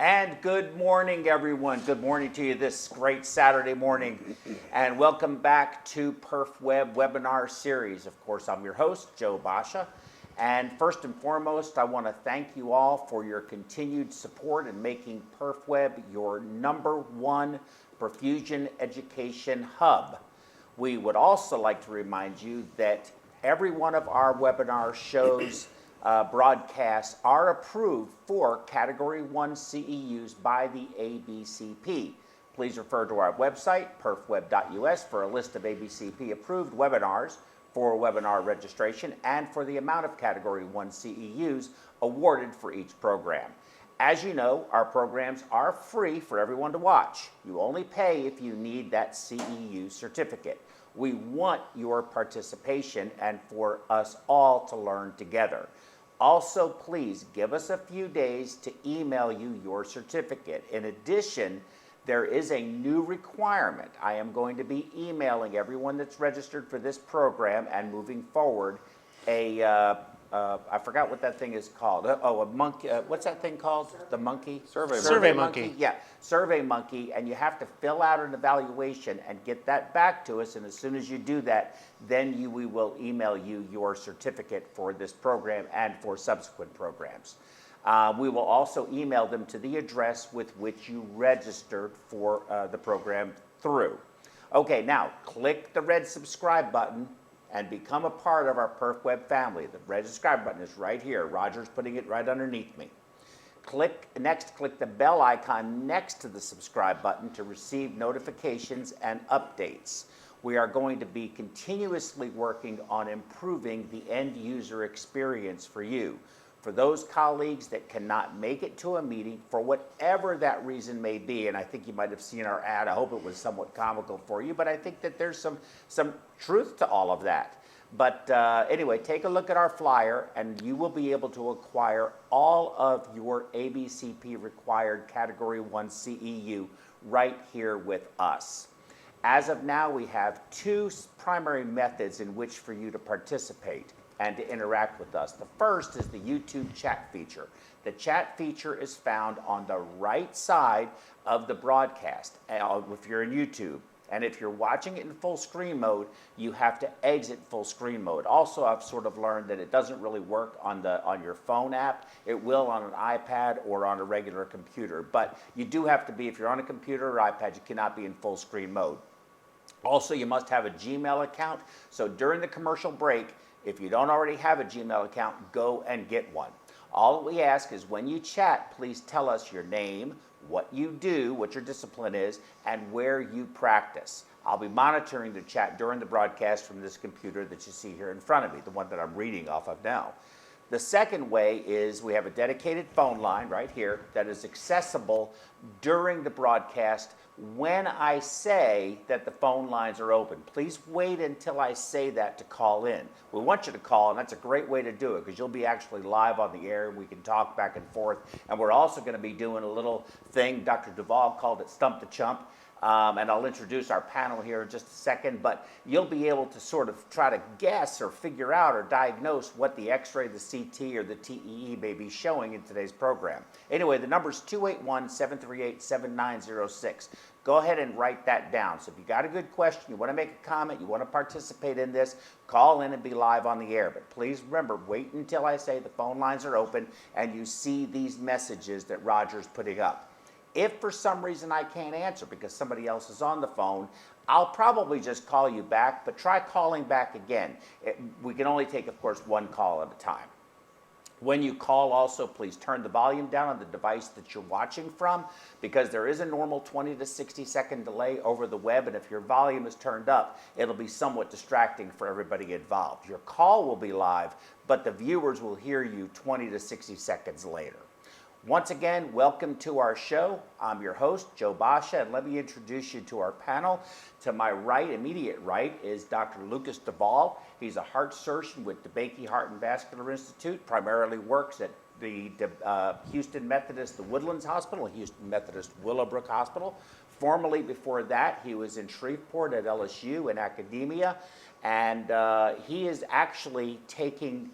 And good morning, everyone. Good morning to you this great Saturday morning. And welcome back to PerfWeb webinar series. Of course, I'm your host, Joe Basha. And first and foremost, I want to thank you all for your continued support in making PerfWeb your #1 perfusion education hub. We would also like to remind you that every one of our webinar shows broadcasts are approved for Category 1 CEUs by the ABCP. Please refer to our website, perfweb.us, for a list of ABCP approved webinars for webinar registration and for the amount of Category 1 CEUs awarded for each program. As you know, our programs are free for everyone to watch. You only pay if you need that CEU certificate. We want your participation and for us all to learn together. Also, please give us a few days to email you your certificate. In addition, there is a new requirement. I am going to be emailing everyone that's registered for this program and moving forward I forgot what that thing is called. A monkey. What's that thing called? The monkey? Survey monkey. Yeah, Survey Monkey. And you have to fill out an evaluation and get that back to us. And as soon as you do that, then we will email you your certificate for this program and for subsequent programs. We will also email them to the address with which you registered for the program through. Okay, now click the red subscribe button and become a part of our PerfWeb family. The red subscribe button is right here. Roger's putting it right underneath me. Click the bell icon next to the subscribe button to receive notifications and updates. We are going to be continuously working on improving the end user experience for you. For those colleagues that cannot make it to a meeting for whatever that reason may be, and I think you might have seen our ad, I hope it was somewhat comical for you, but I think that there's some truth to all of that. But anyway, take a look at our flyer and you will be able to acquire all of your ABCP required Category 1 CEU right here with us. As of now, we have 2 primary methods in which for you to participate and to interact with us. The first is the YouTube chat feature. The chat feature is found on the right side of the broadcast if you're in YouTube. And if you're watching it in full screen mode, you have to exit full screen mode. Also, I've sort of learned that it doesn't really work on your phone app. It will on an iPad or on a regular computer. But you do have to be, if you're on a computer or iPad, you cannot be in full screen mode. Also, you must have a Gmail account. So during the commercial break, if you don't already have a Gmail account, go and get one. All we ask is when you chat, please tell us your name, what you do, what your discipline is, and where you practice. I'll be monitoring the chat during the broadcast from this computer that you see here in front of me, the one that I'm reading off of now. The second way is we have a dedicated phone line right here that is accessible during the broadcast when I say that the phone lines are open. Please wait until I say that to call in. We want you to call, and that's a great way to do it because you'll be actually live on the air and we can talk back and forth. And we're also going to be doing a little thing, Dr. Duvall called it Stump the Chump. And I'll introduce our panel here in just a second, but you'll be able to sort of try to guess or figure out or diagnose what the X-ray, the CT, or the TEE may be showing in today's program. Anyway, the number is 281-738-7906. Go ahead and write that down. So if you got a good question, you want to make a comment, you want to participate in this, call in and be live on the air. But please remember, wait until I say the phone lines are open and you see these messages that Roger's putting up. If for some reason I can't answer because somebody else is on the phone, I'll probably just call you back, but try calling back again. We can only take, of course, one call at a time. When you call also, please turn the volume down on the device that you're watching from because there is a normal 20 to 60 second delay over the web, and if your volume is turned up, it'll be somewhat distracting for everybody involved. Your call will be live, but the viewers will hear you 20 to 60 seconds later. Once again, welcome to our show. I'm your host, Joe Basha, and let me introduce you to our panel. To my right, immediate right, is Dr. Lucas Duvall. He's a heart surgeon with DeBakey Heart and Vascular Institute, primarily works at the Houston Methodist, the Woodlands Hospital, Houston Methodist Willowbrook Hospital. Formerly before that, he was in Shreveport at LSU in academia, and he is actually taking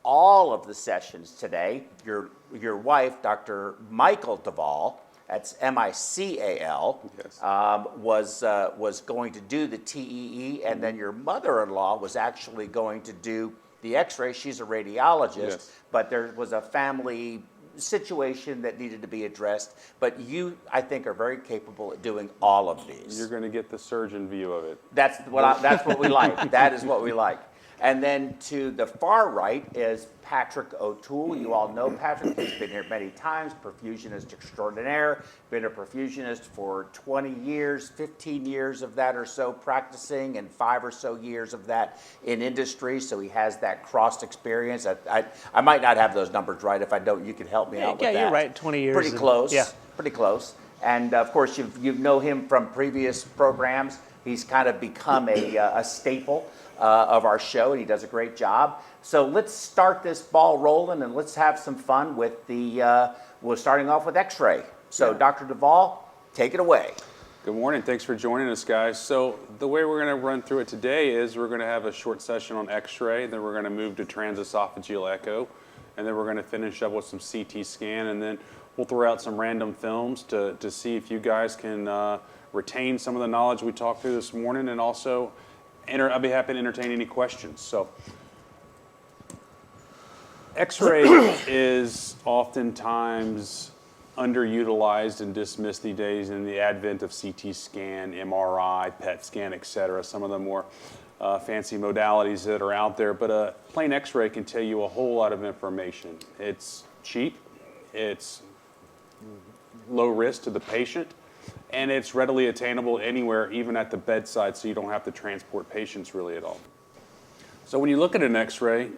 all of the sessions today. Your wife, Dr. Michael Duvall, that's M-I-C-A-L, Yes. was going to do the TEE, and then your mother-in-law was actually going to do the X-ray. She's a radiologist, Yes. but there was a family situation that needed to be addressed. But you, I think, are very capable at doing all of these. You're going to get the surgeon view of it. That's what we like. That is what we like. And then to the far right is Patrick O'Toole. You all know Patrick. He's been here many times, perfusionist extraordinaire, been a perfusionist for 20 years, 15 years of that or so practicing, and 5 or so years of that in industry. So he has that crossed experience. I might not have those numbers right. If I don't, you can help me out with that. Yeah, you're right, 20 years. Pretty close. Yeah. Pretty close. And of course, you know him from previous programs. He's kind of become a staple of our show, and he does a great job. So let's start this ball rolling, and let's have some fun with we're starting off with X-ray. So Dr. Duvall, take it away. Good morning. Thanks for joining us, guys. So the way we're going to run through it today is we're going to have a short session on X-ray, then we're going to move to transesophageal echo, and then we're going to finish up with some CT scan, and then we'll throw out some random films to see if you guys can retain some of the knowledge we talked through this morning, and also I'll be happy to entertain any questions. So X-ray is oftentimes underutilized and dismissed these days in the advent of CT scan, MRI, PET scan, etc. Some of the more fancy modalities that are out there. But a plain X-ray can tell you a whole lot of information. It's cheap, it's low risk to the patient, and it's readily attainable anywhere, even at the bedside, so you don't have to transport patients really at all. So when you look at an X-ray,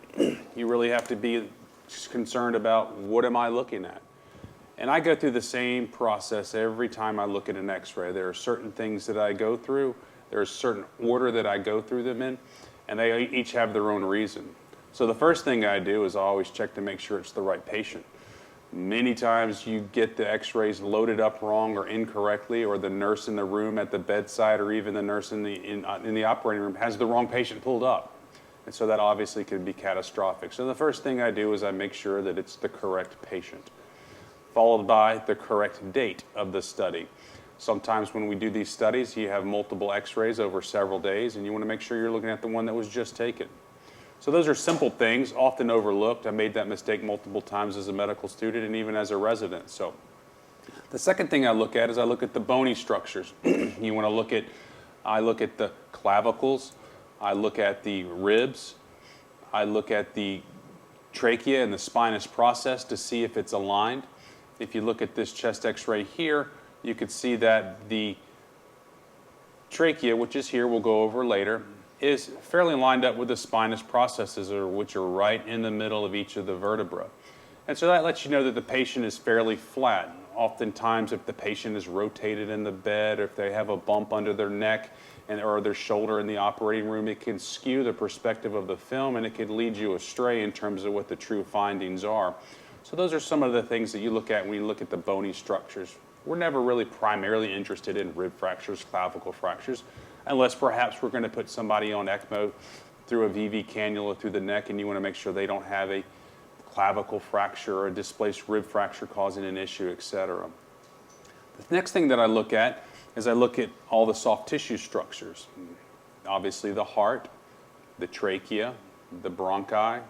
you really have to be concerned about what am I looking at? And I go through the same process every time I look at an X-ray. There are certain things that I go through, there's a certain order that I go through them in, and they each have their own reason. So the first thing I do is I always check to make sure it's the right patient. Many times you get the X-rays loaded up wrong or incorrectly, or the nurse in the room at the bedside, or even the nurse in the operating room has the wrong patient pulled up. And so that obviously can be catastrophic. So the first thing I do is I make sure that it's the correct patient, followed by the correct date of the study. Sometimes when we do these studies, you have multiple X-rays over several days, and you want to make sure you're looking at the one that was just taken. So those are simple things, often overlooked. I made that mistake multiple times as a medical student and even as a resident. So the second thing I look at is I look at the bony structures. You want to look at, I look at the clavicles, I look at the ribs, I look at the trachea and the spinous process to see if it's aligned. If you look at this chest X-ray here, you could see that the trachea, which is here, we'll go over later, is fairly lined up with the spinous processes, which are right in the middle of each of the vertebrae. And so that lets you know that the patient is fairly flat. Oftentimes, if the patient is rotated in the bed, or if they have a bump under their neck or their shoulder in the operating room, it can skew the perspective of the film, and it can lead you astray in terms of what the true findings are. So those are some of the things that you look at when you look at the bony structures. We're never really primarily interested in rib fractures, clavicle fractures, unless perhaps we're going to put somebody on ECMO through a VV cannula through the neck, and you want to make sure they don't have a clavicle fracture or a displaced rib fracture causing an issue, etc. The next thing that I look at is I look at all the soft tissue structures. Obviously the heart, the trachea, the bronchi,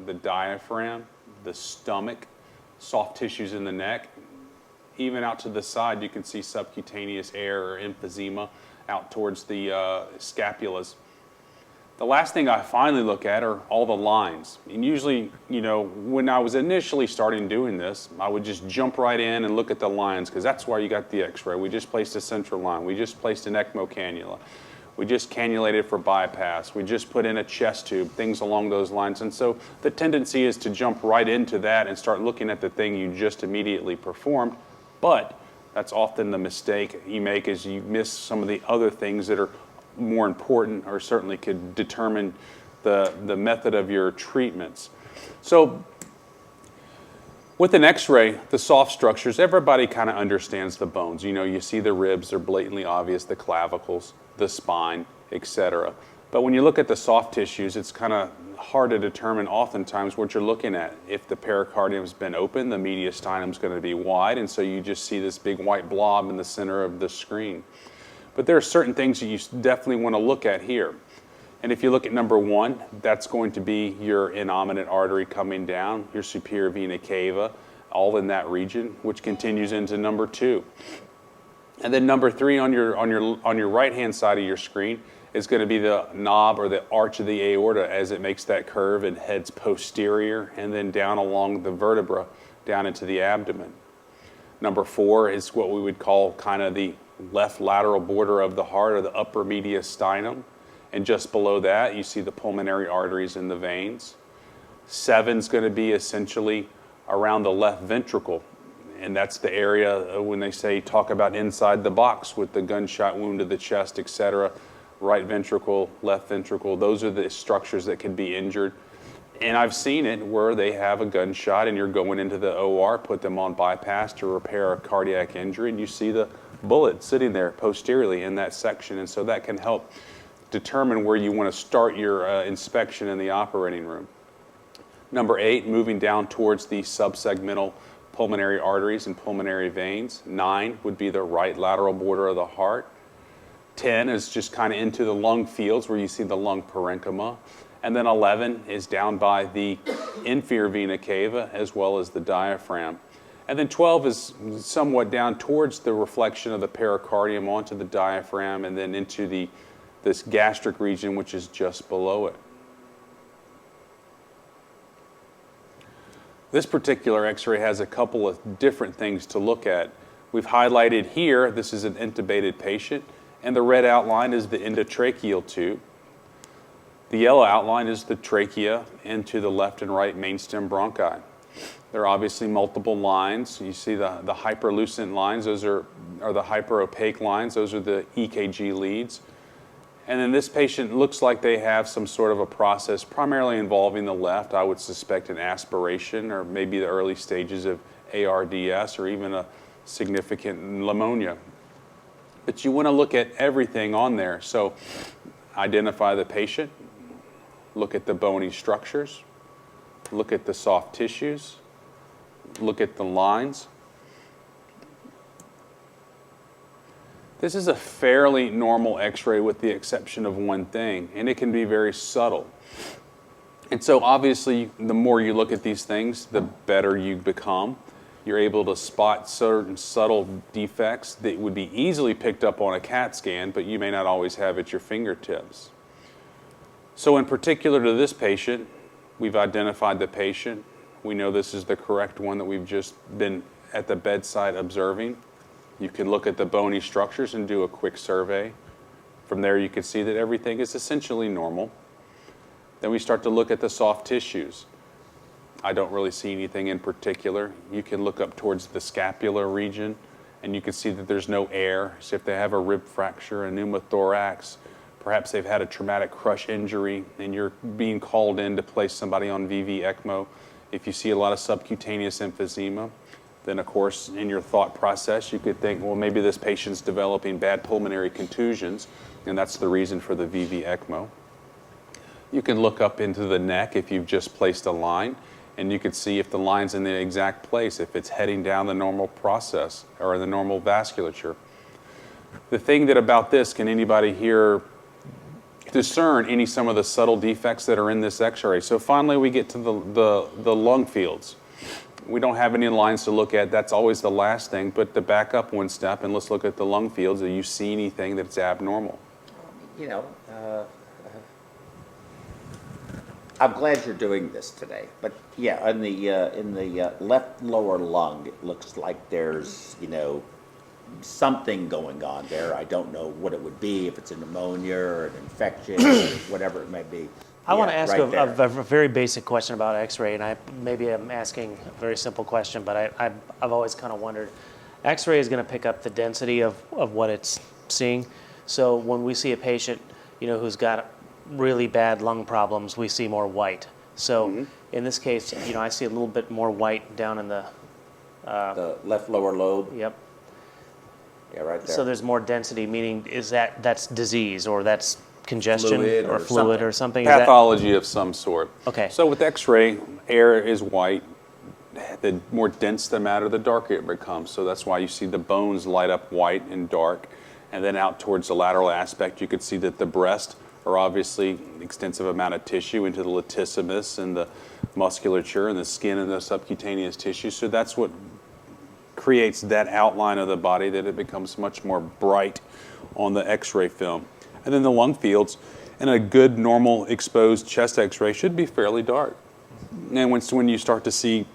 the diaphragm, the stomach, soft tissues in the neck. Even out to the side, you can see subcutaneous air or emphysema out towards the scapulas. The last thing I finally look at are all the lines. And usually, you know, when I was initially starting doing this, I would just jump right in and look at the lines, because that's why you got the X-ray. We just placed a central line. We just placed an ECMO cannula. We just cannulated for bypass. We just put in a chest tube, things along those lines. And so the tendency is to jump right into that and start looking at the thing you just immediately performed. But that's often the mistake you make, is you miss some of the other things that are more important, or certainly could determine the method of your treatments. So with an X-ray, the soft structures, everybody kind of understands the bones. You know, you see the ribs, they're blatantly obvious, the clavicles, the spine, etc. But when you look at the soft tissues, it's kind of hard to determine oftentimes what you're looking at. If the pericardium's been open, the mediastinum's going to be wide, and so you just see this big white blob in the center of the screen. But there are certain things that you definitely want to look at here. And if you look at number 1, that's going to be your innominate artery coming down, your superior vena cava, all in that region, which continues into number 2. And then number 3 on your right-hand side of your screen is going to be the knob or the arch of the aorta as it makes that curve and heads posterior and then down along the vertebra down into the abdomen. Number 4 is what we would call kind of the left lateral border of the heart, or the upper mediastinum. And just below that, you see the pulmonary arteries and the veins. 7 is going to be essentially around the left ventricle. And that's the area when they say talk about inside the box with the gunshot wound to the chest, etc. Right ventricle, left ventricle, those are the structures that can be injured. And I've seen it where they have a gunshot and you're going into the OR, put them on bypass to repair a cardiac injury, and you see the bullet sitting there posteriorly in that section. And so that can help determine where you want to start your inspection in the operating room. Number 8, moving down towards the subsegmental pulmonary arteries and pulmonary veins. 9 would be the right lateral border of the heart. 10 is just kind of into the lung fields where you see the lung parenchyma. And then 11 is down by the inferior vena cava as well as the diaphragm. And then 12 is somewhat down towards the reflection of the pericardium onto the diaphragm and then into this gastric region, which is just below it. This particular x-ray has a couple of different things to look at. We've highlighted here, this is an intubated patient, and the red outline is the endotracheal tube. The yellow outline is the trachea into the left and right mainstem bronchi. There are obviously multiple lines. You see the hyperlucent lines, those are the hyperopaque lines, those are the EKG leads. And then this patient looks like they have some sort of a process primarily involving the left. I would suspect an aspiration or maybe the early stages of ARDS or even a significant pneumonia. But you want to look at everything on there. So identify the patient, look at the bony structures, look at the soft tissues, look at the lines. This is a fairly normal x-ray with the exception of one thing, and it can be very subtle. And so obviously, the more you look at these things, the better you become. You're able to spot certain subtle defects that would be easily picked up on a CAT scan, but you may not always have at your fingertips. So in particular to this patient, we've identified the patient. We know this is the correct one that we've just been at the bedside observing. You can look at the bony structures and do a quick survey. From there you can see that everything is essentially normal. Then we start to look at the soft tissues. I don't really see anything in particular. You can look up towards the scapular region and you can see that there's no air. So if they have a rib fracture, a pneumothorax, perhaps they've had a traumatic crush injury and you're being called in to place somebody on VV ECMO. If you see a lot of subcutaneous emphysema, then of course in your thought process you could think, well, maybe this patient's developing bad pulmonary contusions and that's the reason for the VV ECMO. You can look up into the neck if you've just placed a line and you can see if the line's in the exact place, if it's heading down the normal process or the normal vasculature. The thing that about this, can anybody here discern some of the subtle defects that are in this x-ray? So finally we get to the lung fields. We don't have any lines to look at. That's always the last thing, but to back up one step and let's look at the lung fields. Do you see anything that's abnormal? You know, I'm glad you're doing this today, but yeah, in the left lower lung, it looks like there's, something going on there. I don't know what it would be, if it's a pneumonia or an infection or whatever it may be. I want to ask a very basic question about X-ray, and I'm asking a very simple question, but I've always kind of wondered. X-ray is going to pick up the density of what it's seeing. So when we see a patient, who's got really bad lung problems, we see more white. So in this case, I see a little bit more white down in the left lower lobe. Yep. Yeah, right there. So there's more density, meaning that's disease or that's congestion Fluid or or fluid something. or something? Is that- Pathology of some sort. Okay. So with X-ray, air is white. The more dense the matter, the darker it becomes. So that's why you see the bones light up white and dark. And then out towards the lateral aspect, you could see that the breast are obviously an extensive amount of tissue into the latissimus and the musculature and the skin and the subcutaneous tissue. So that's what creates that outline of the body, that it becomes much more bright on the X-ray film. And then the lung fields, and a good normal exposed chest X-ray should be fairly dark. And when you start to see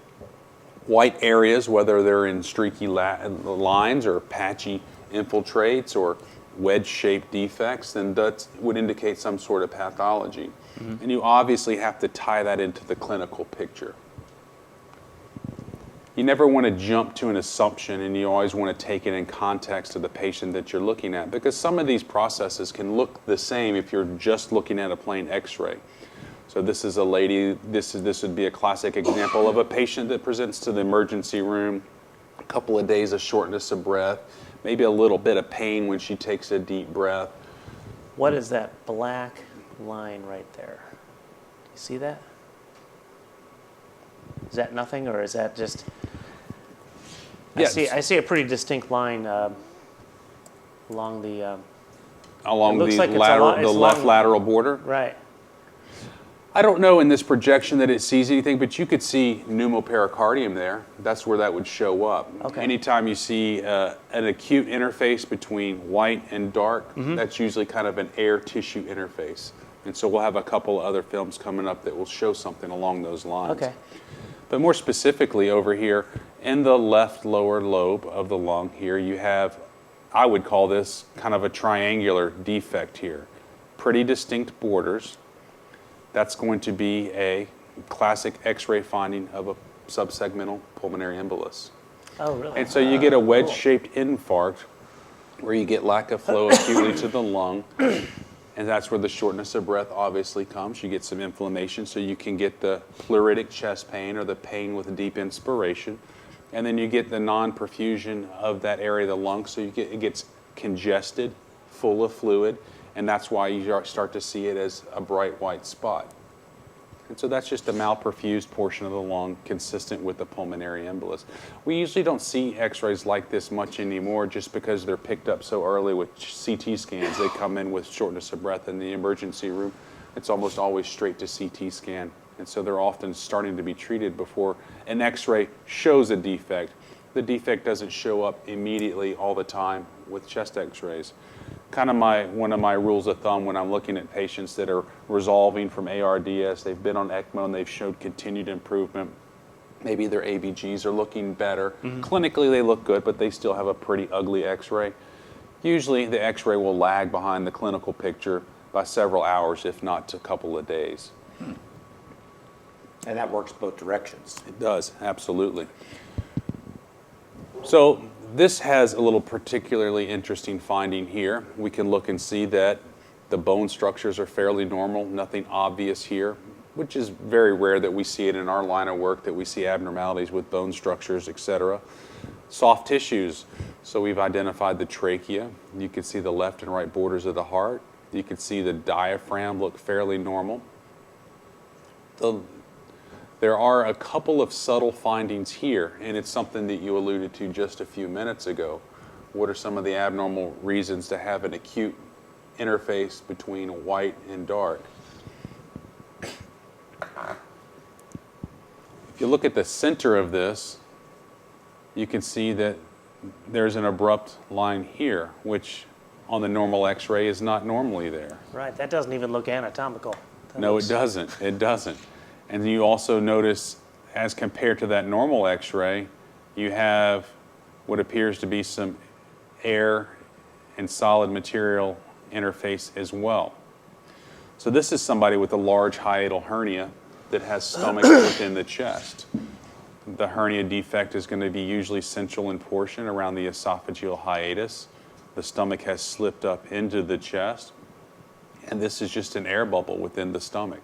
white areas, whether they're in streaky lines or patchy infiltrates or wedge-shaped defects, then that would indicate some sort of pathology. And you obviously have to tie that into the clinical picture. You never want to jump to an assumption, and you always want to take it in context of the patient that you're looking at, because some of these processes can look the same if you're just looking at a plain X-ray. So this is a lady, this would be a classic example of a patient that presents to the emergency room, a couple of days of shortness of breath, maybe a little bit of pain when she takes a deep breath. What is that black line right there? Do you see that? Is that nothing, or is that just? Yes. I see a pretty distinct line along the. Along It looks the like it's lateral, along- the it's left along- lateral border. Right. I don't know in this projection that it sees anything, but you could see pneumopericardium there. That's where that would show up. Okay. Anytime you see an acute interface between white and dark, that's usually kind of an air tissue interface. And so we'll have a couple of other films coming up that will show something along those lines. Okay. But more specifically over here, in the left lower lobe of the lung here, you have, I would call this kind of a triangular defect here. Pretty distinct borders. That's going to be a classic X-ray finding of a subsegmental pulmonary embolus. Oh, really? And so you get a wedge-shaped infarct where you get lack of flow acutely to the lung, and that's where the shortness of breath obviously comes. You get some inflammation, so you can get the pleuritic chest pain or the pain with deep inspiration, and then you get the non-perfusion of that area of the lung, so it gets congested, full of fluid, and that's why you start to see it as a bright white spot. And so that's just a malperfused portion of the lung consistent with the pulmonary embolus. We usually don't see X-rays like this much anymore just because they're picked up so early with CT scans. They come in with shortness of breath in the emergency room. It's almost always straight to CT scan. And so they're often starting to be treated before an X-ray shows a defect. The defect doesn't show up immediately all the time with chest X-rays. Kind of one of my rules of thumb when I'm looking at patients that are resolving from ARDS, they've been on ECMO and they've showed continued improvement. Maybe their ABGs are looking better. Clinically they look good, but they still have a pretty ugly X-ray. Usually the X-ray will lag behind the clinical picture by several hours, if not a couple of days. And that works both directions. It does, absolutely. So this has a little particularly interesting finding here. We can look and see that the bone structures are fairly normal, nothing obvious here, which is very rare that we see it in our line of work, that we see abnormalities with bone structures, etc. Soft tissues. So we've identified the trachea. You can see the left and right borders of the heart. You can see the diaphragm look fairly normal. There are a couple of subtle findings here, and it's something that you alluded to just a few minutes ago. What are some of the abnormal reasons to have an acute interface between white and dark? If you look at the center of this, you can see that there's an abrupt line here, which on the normal X-ray is not normally there. Right. That doesn't even look anatomical. No, it doesn't. It doesn't. And you also notice, as compared to that normal X-ray, you have what appears to be some air and solid material interface as well. So this is somebody with a large hiatal hernia that has stomach within the chest. The hernia defect is going to be usually central in portion around the esophageal hiatus. The stomach has slipped up into the chest, and this is just an air bubble within the stomach.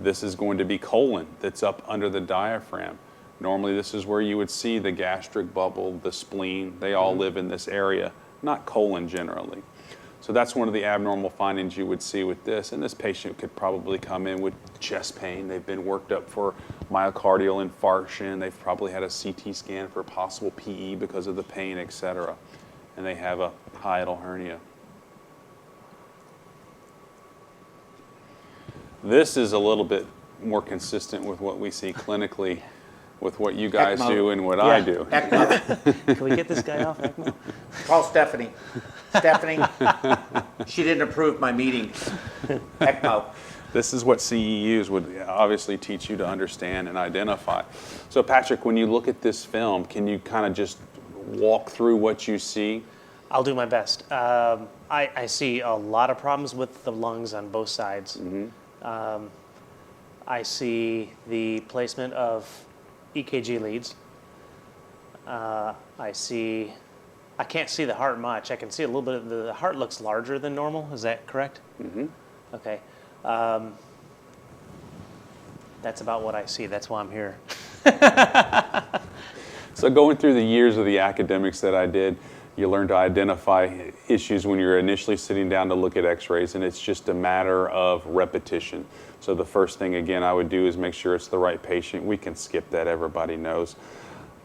This is going to be colon that's up under the diaphragm. Normally this is where you would see the gastric bubble, the spleen. They all live in this area, not colon generally. So that's one of the abnormal findings you would see with this. And this patient could probably come in with chest pain. They've been worked up for myocardial infarction. They've probably had a CT scan for possible PE because of the pain, et cetera. And they have a hiatal hernia. This is a little bit more consistent with what we see clinically with what you guys ECMO. do and what I do. ECMO. Can we get this guy off ECMO? Call Stephanie. Stephanie, she didn't approve my meeting. ECMO. This is what CEUs would obviously teach you to understand and identify. So Patrick, when you look at this film, can you kind of just walk through what you see? I'll do my best. I see a lot of problems with the lungs on both sides. I see the placement of EKG leads. I can't see the heart much. I can see a little bit of the heart looks larger than normal. Is that correct? Mm-hmm. Okay. That's about what I see. That's why I'm here. So going through the years of the academics that I did, you learn to identify issues when you're initially sitting down to look at x-rays, and it's just a matter of repetition. So the first thing, again, I would do is make sure it's the right patient. We can skip that, everybody knows.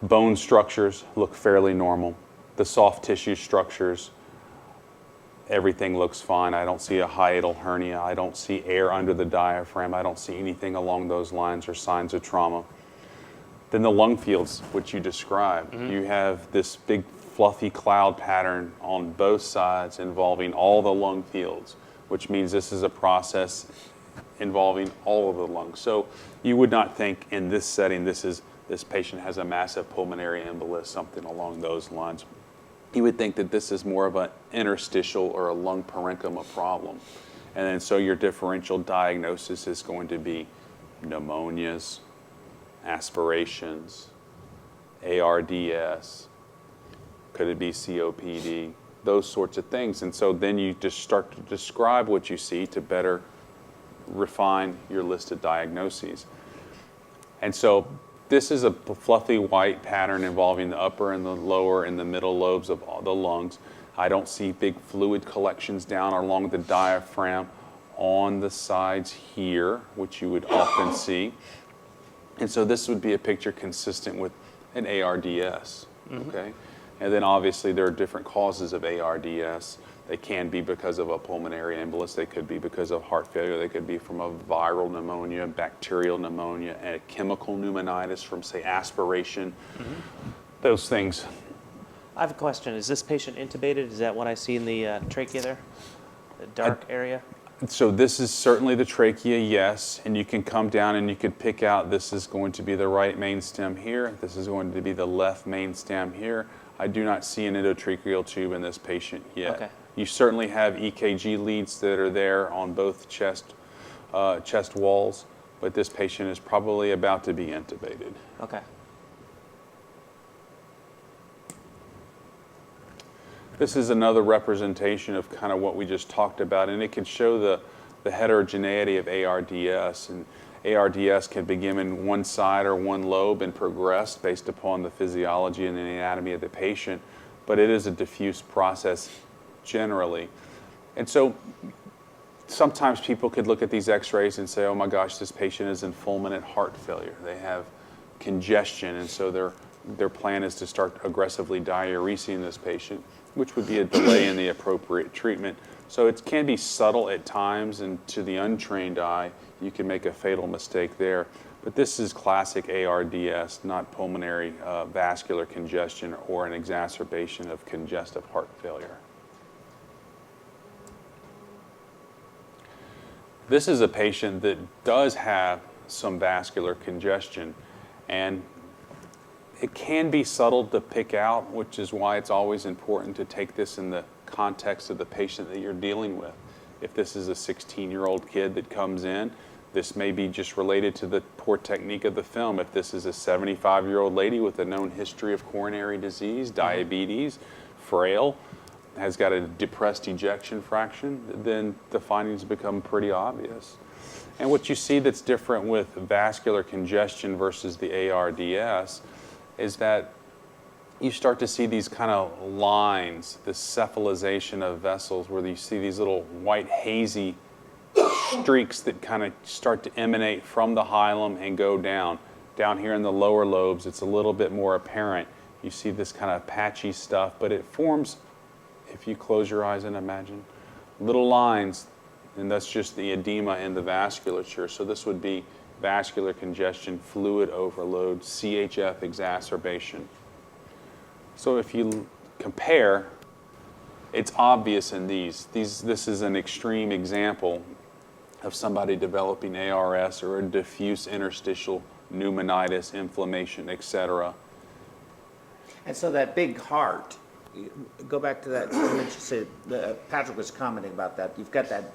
Bone structures look fairly normal. The soft tissue structures, everything looks fine. I don't see a hiatal hernia. I don't see air under the diaphragm. I don't see anything along those lines or signs of trauma. Then the lung fields, which you described. You have this big fluffy cloud pattern on both sides involving all the lung fields, which means this is a process involving all of the lungs. So you would not think in this setting this patient has a massive pulmonary embolus, something along those lines. You would think that this is more of an interstitial or a lung parenchyma problem. And then so your differential diagnosis is going to be pneumonias, aspirations, ARDS, could it be COPD, those sorts of things. And so then you just start to describe what you see to better refine your list of diagnoses. And so this is a fluffy white pattern involving the upper and the lower and the middle lobes of all the lungs. I don't see big fluid collections down along the diaphragm on the sides here, which you would often see. And so this would be a picture consistent with an ARDS, okay? And then obviously there are different causes of ARDS. They can be because of a pulmonary embolus. They could be because of heart failure. They could be from a viral pneumonia, bacterial pneumonia, and a chemical pneumonitis from, say, aspiration. Those things. I have a question. Is this patient intubated? Is that what I see in the trachea there? The dark area? So this is certainly the trachea, yes. And you can come down and you can pick out this is going to be the right main stem here. This is going to be the left main stem here. I do not see an endotracheal tube in this patient yet. Okay. You certainly have EKG leads that are there on both chest walls, but this patient is probably about to be intubated. Okay. This is another representation of kind of what we just talked about, and it can show the heterogeneity of ARDS. And ARDS can begin in one side or one lobe and progress based upon the physiology and the anatomy of the patient, but it is a diffuse process generally. And so sometimes people could look at these x-rays and say, oh my gosh, this patient is in fulminant heart failure. They have congestion, and so their plan is to start aggressively diuresing this patient, which would be a delay in the appropriate treatment. So it can be subtle at times, and to the untrained eye, you can make a fatal mistake there. But this is classic ARDS, not pulmonary vascular congestion or an exacerbation of congestive heart failure. This is a patient that does have some vascular congestion, and it can be subtle to pick out, which is why it's always important to take this in the context of the patient that you're dealing with. If this is a 16-year-old kid that comes in, this may be just related to the poor technique of the film. If this is a 75-year-old lady with a known history of coronary disease, diabetes, frail, has got a depressed ejection fraction, then the findings become pretty obvious. And what you see that's different with vascular congestion versus the ARDS is that you start to see these kind of lines, this cephalization of vessels, where you see these little white hazy streaks that kind of start to emanate from the hilum and go down. Down here in the lower lobes, it's a little bit more apparent. You see this kind of patchy stuff, but it forms, if you close your eyes and imagine, little lines, and that's just the edema in the vasculature. So this would be vascular congestion, fluid overload, CHF exacerbation. So if you compare, it's obvious in these. This is an extreme example of somebody developing ARS or a diffuse interstitial pneumonitis, inflammation, etc. And so that big heart, go back to that image. So Patrick was commenting about that. You've got that,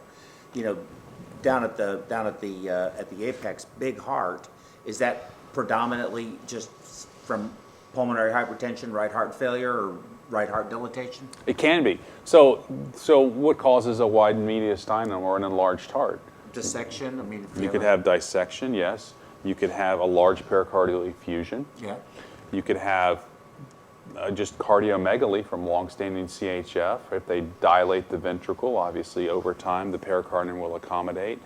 down at the apex, big heart. Is that predominantly just from pulmonary hypertension, right heart failure, or right heart dilatation? It can be. So what causes a widened mediastinum or an enlarged heart? Dissection. I mean, You could have dissection, yes. You could have a large pericardial effusion. Yeah. You could have just cardiomegaly from long-standing CHF. If they dilate the ventricle, obviously over time the pericardium will accommodate.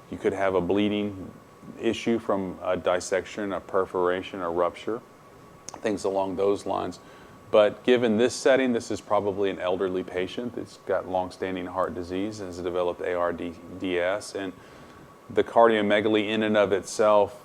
You could have a bleeding issue from a dissection, a perforation, a rupture, things along those lines. But given this setting, this is probably an elderly patient that's got long-standing heart disease and has developed ARDS, and the cardiomegaly in and of itself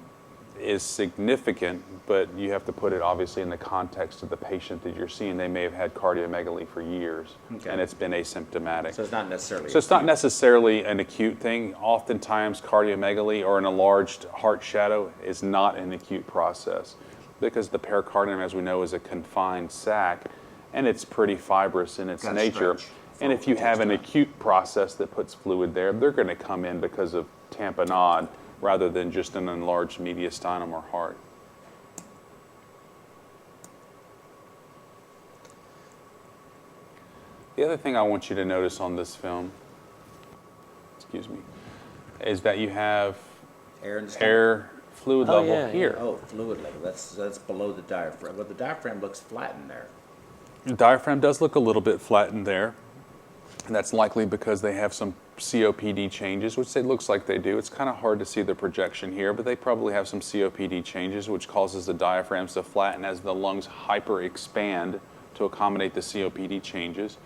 is significant, but you have to put it obviously in the context of the patient that you're seeing. They may have had cardiomegaly for years, and it's been asymptomatic. So it's not necessarily. So it's not necessarily an acute thing. Oftentimes, cardiomegaly or an enlarged heart shadow is not an acute process, because the pericardium, as we know, is a confined sac, and it's pretty fibrous in its nature. And if you have an acute process that puts fluid there, they're going to come in because of tamponade rather than just an enlarged mediastinum or heart. The other thing I want you to notice on this film, excuse me, is that you have air fluid level here. Oh, fluid level. That's below the diaphragm. But the diaphragm looks flattened there. The diaphragm does look a little bit flattened there, and that's likely because they have some COPD changes, which it looks like they do. It's kind of hard to see the projection here, but they probably have some COPD changes, which causes the diaphragms to flatten as the lungs hyper-expand to accommodate the COPD changes.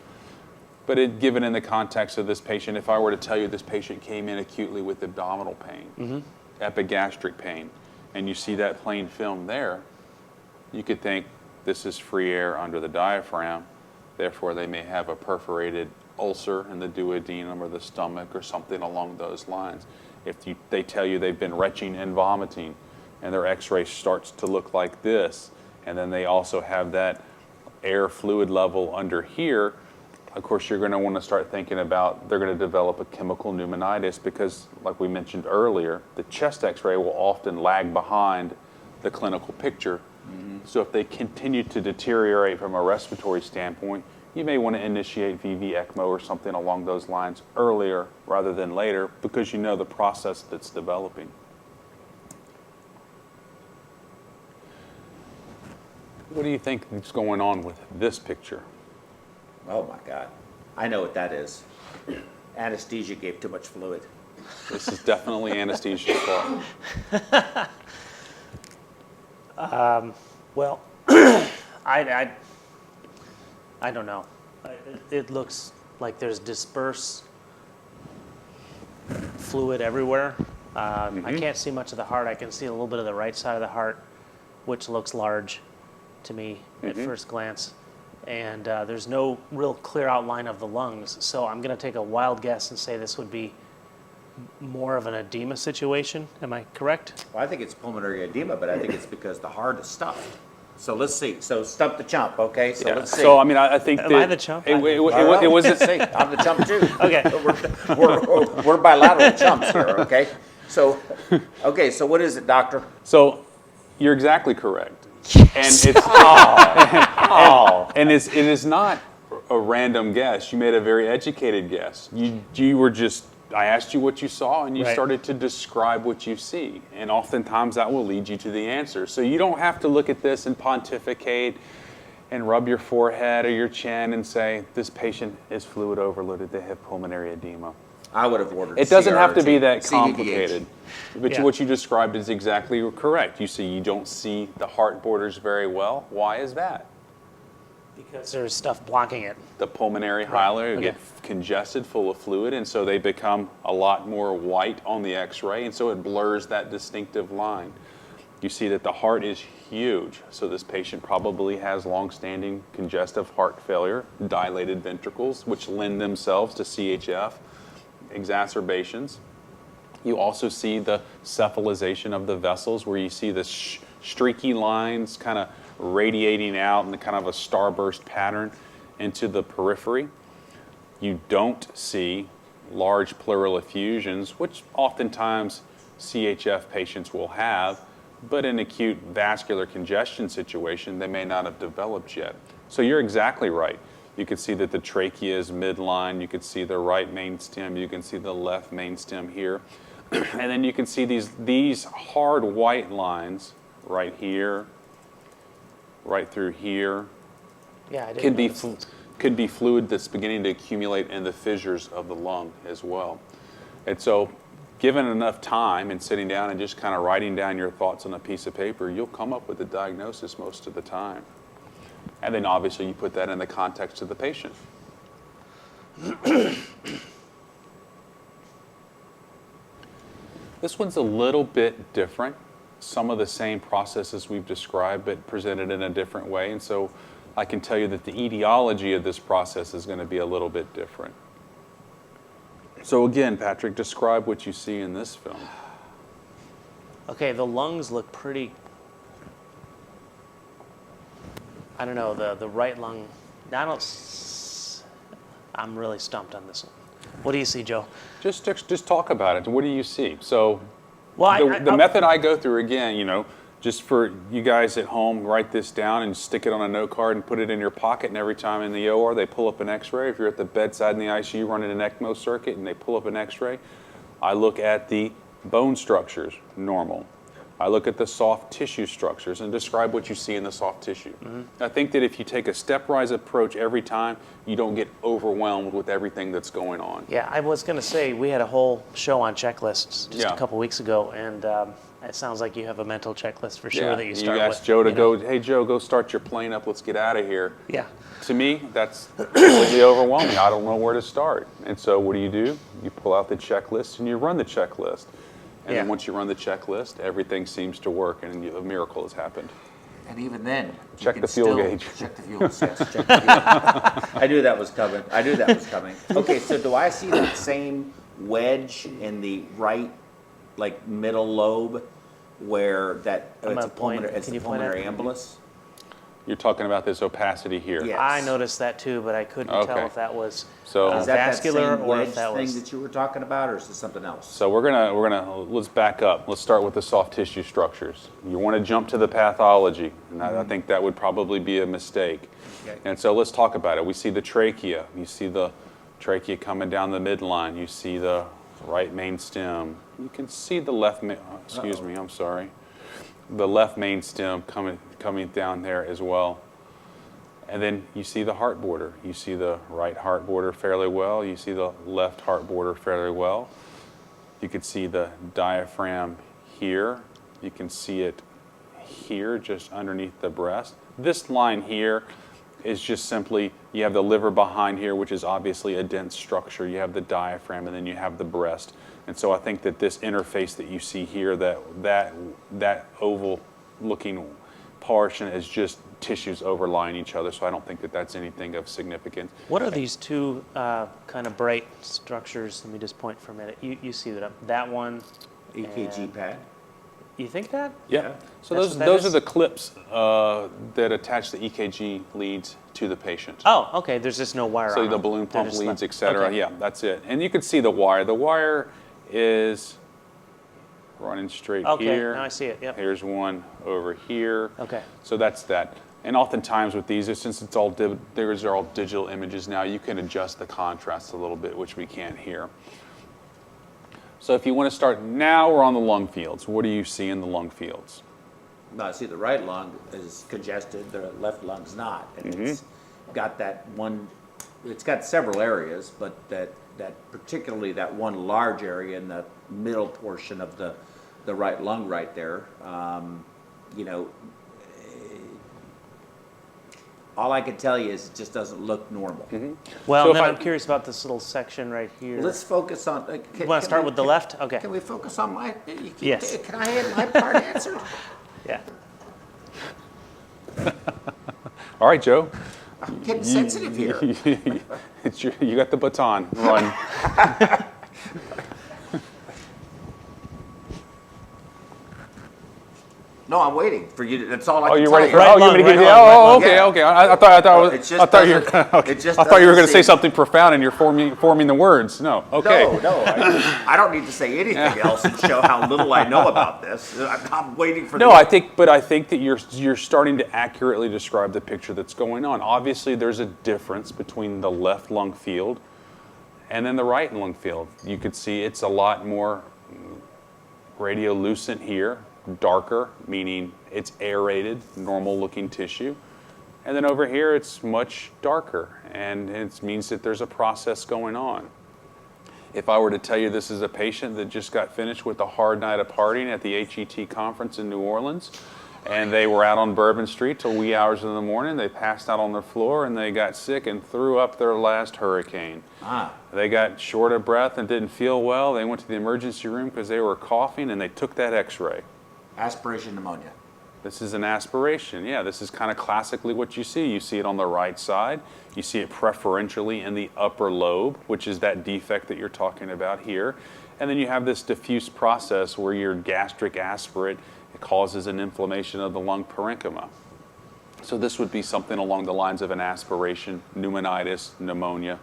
But given in the context of this patient, if I were to tell you this patient came in acutely with abdominal pain, epigastric pain, and you see that plain film there, you could think this is free air under the diaphragm, therefore they may have a perforated ulcer in the duodenum or the stomach or something along those lines. If they tell you they've been retching and vomiting and their x-ray starts to look like this, and then they also have that air fluid level under here, of course you're going to want to start thinking about they're going to develop a chemical pneumonitis, because like we mentioned earlier, the chest x-ray will often lag behind the clinical picture. So if they continue to deteriorate from a respiratory standpoint, you may want to initiate VV ECMO or something along those lines earlier rather than later, because you know the process that's developing. What do you think is going on with this picture? Oh my God. I know what that is. Anesthesia gave too much fluid. This is definitely anesthesia's fault. Well, I don't know. It looks like there's dispersed fluid everywhere. I can't see much of the heart. I can see a little bit of the right side of the heart, which looks large to me at first glance. And there's no real clear outline of the lungs. So I'm going to take a wild guess and say this would be more of an edema situation. Am I correct? Well, I think it's pulmonary edema, but I think it's because the heart is stuffed. So let's see. So stump the chump, okay? So let's see. So I mean, I think Am I the chump? It wasn't. See, I'm the chump too. Okay. We're bilateral chumps here, okay? So what is it, doctor? So you're exactly correct. And it's and it is not a random guess. You made a very educated guess. You were just, I asked you what you saw, and you started to describe what you see. And oftentimes that will lead you to the answer. So you don't have to look at this and pontificate and rub your forehead or your chin and say, this patient is fluid overloaded, they have pulmonary edema. I would have ordered. It doesn't have to be that CVDH. complicated. But Yeah. what you described is exactly correct. You don't see the heart borders very well. Why is that? Because there's stuff blocking it. The pulmonary hilar Okay. get congested, full of fluid, and so they become a lot more white on the x-ray, and so it blurs that distinctive line. You see that the heart is huge, so this patient probably has long-standing congestive heart failure, dilated ventricles, which lend themselves to CHF exacerbations. You also see the cephalization of the vessels, where you see the streaky lines kind of radiating out in kind of a starburst pattern into the periphery. You don't see large pleural effusions, which oftentimes CHF patients will have, but in acute vascular congestion situation, they may not have developed yet. So you're exactly right. You can see that the trachea is midline. You can see the right main stem. You can see the left main stem here. And then you can see these hard white lines right here, right through here. Yeah, I didn't notice. Could be fluid that's beginning to accumulate in the fissures of the lung as well. And so, given enough time and sitting down and just kind of writing down your thoughts on a piece of paper, you'll come up with a diagnosis most of the time. And then obviously you put that in the context of the patient. This one's a little bit different. Some of the same processes we've described, but presented in a different way. And so I can tell you that the etiology of this process is going to be a little bit different. So again, Patrick, describe what you see in this film. Okay, the lungs look pretty, I don't know, the right lung, I'm really stumped on this one. What do you see, Joe? Just talk about it. What do you see? So Well, the method I go through, again, just for you guys at home, write this down and stick it on a note card and put it in your pocket, and every time in the OR they pull up an x-ray. If you're at the bedside in the ICU running an ECMO circuit and they pull up an x-ray, I look at the bone structures, normal. I look at the soft tissue structures and describe what you see in the soft tissue. Mm-hmm. I think that if you take a stepwise approach every time, you don't get overwhelmed with everything that's going on. Yeah, I was going to say, we had a whole show on checklists just a couple weeks ago, and it sounds like you have a mental checklist for sure that you start with. You asked Joe to go, hey, Joe, go start your plane up, let's get out of here. Yeah. To me, that's completely overwhelming. I don't know where to start. And so what do? You pull out the checklist and you run the checklist. And then once you run the checklist, everything seems to work and a miracle has happened. And even then, check the fuel gauge. Check the fuel. Yes, check the fuel. I knew that was coming. Okay, so do I see that same wedge in the right, like middle lobe, where it's a pulmonary embolus? You're talking about this opacity here. Yes. I noticed that too, but I couldn't tell if that was Is that vascular that same or wedge if that was thing that you were talking about, or is it something else? So let's back up. Let's start with the soft tissue structures. You want to jump to the pathology, and I think that would probably be a mistake. Okay. And so let's talk about it. We see the trachea. You see the trachea coming down the midline. You see the right main stem. You can see the left the left main stem coming down there as well. And then you see the heart border. You see the right heart border fairly well. You see the left heart border fairly well. You can see the diaphragm here. You can see it here just underneath the breast. This line here is just simply, you have the liver behind here, which is obviously a dense structure. You have the diaphragm, and then you have the breast. And so I think that this interface that you see here, that oval-looking portion is just tissues overlying each other, so I don't think that that's anything of significance. What are these two kind of bright structures? Let me just point for a minute. You see that one? EKG pad. You think that? Yeah. So those are the clips that attach the EKG leads to the patient. Oh, okay. There's just no wire on So the them. balloon pump leads, et cetera. Okay. Yeah, that's it. And you can see the wire. The wire is running straight here. Okay, now I see it. Yep. Here's one over here. Okay. So that's that. And oftentimes with these, since it's all these are all digital images now, you can adjust the contrast a little bit, which we can't here. So if you want to start, now we're on the lung fields. What do you see in the lung fields? see, the right lung is congested, the left lung's not. And it's got that one, it's got several areas, but that particularly that one large area in the middle portion of the right lung right there, you know, all I can tell you is it just doesn't look normal. Well, So then if I'm curious about this little section right here. Let's focus on. You want to start with the left? Okay. Can we focus on my? Yes. Can I have my part answered? Yeah. All right, Joe. I'm getting sensitive here. You got the baton. Run. No, I'm waiting for you. That's all I Oh, can you're tell ready you. for? Oh, you want me to give you? Oh, okay, Yeah. okay. I thought you were. It just I thought you were going to say doesn't something profound, and you're forming the words. No. Okay. No, I don't need to say anything else and show how little I know about this. I'm waiting for. No, I think that you're starting to accurately describe the picture that's going on. Obviously, there's a difference between the left lung field and then the right lung field. You could see it's a lot more radiolucent here, darker, meaning it's aerated, normal-looking tissue. And then over here, it's much darker, and it means that there's a process going on. If I were to tell you this is a patient that just got finished with a hard night of partying at the HET conference in New Orleans, and they were out on Bourbon Street till wee hours in the morning, they passed out on the floor and they got sick and threw up their last hurricane. They got short of breath and didn't feel well. They went to the emergency room because they were coughing, and they took that x-ray. Aspiration pneumonia. This is an aspiration. Yeah, this is kind of classically what you see. You see it on the right side. You see it preferentially in the upper lobe, which is that defect that you're talking about here. And then you have this diffuse process where your gastric aspirate causes an inflammation of the lung parenchyma. So this would be something along the lines of an aspiration, pneumonitis, pneumonia,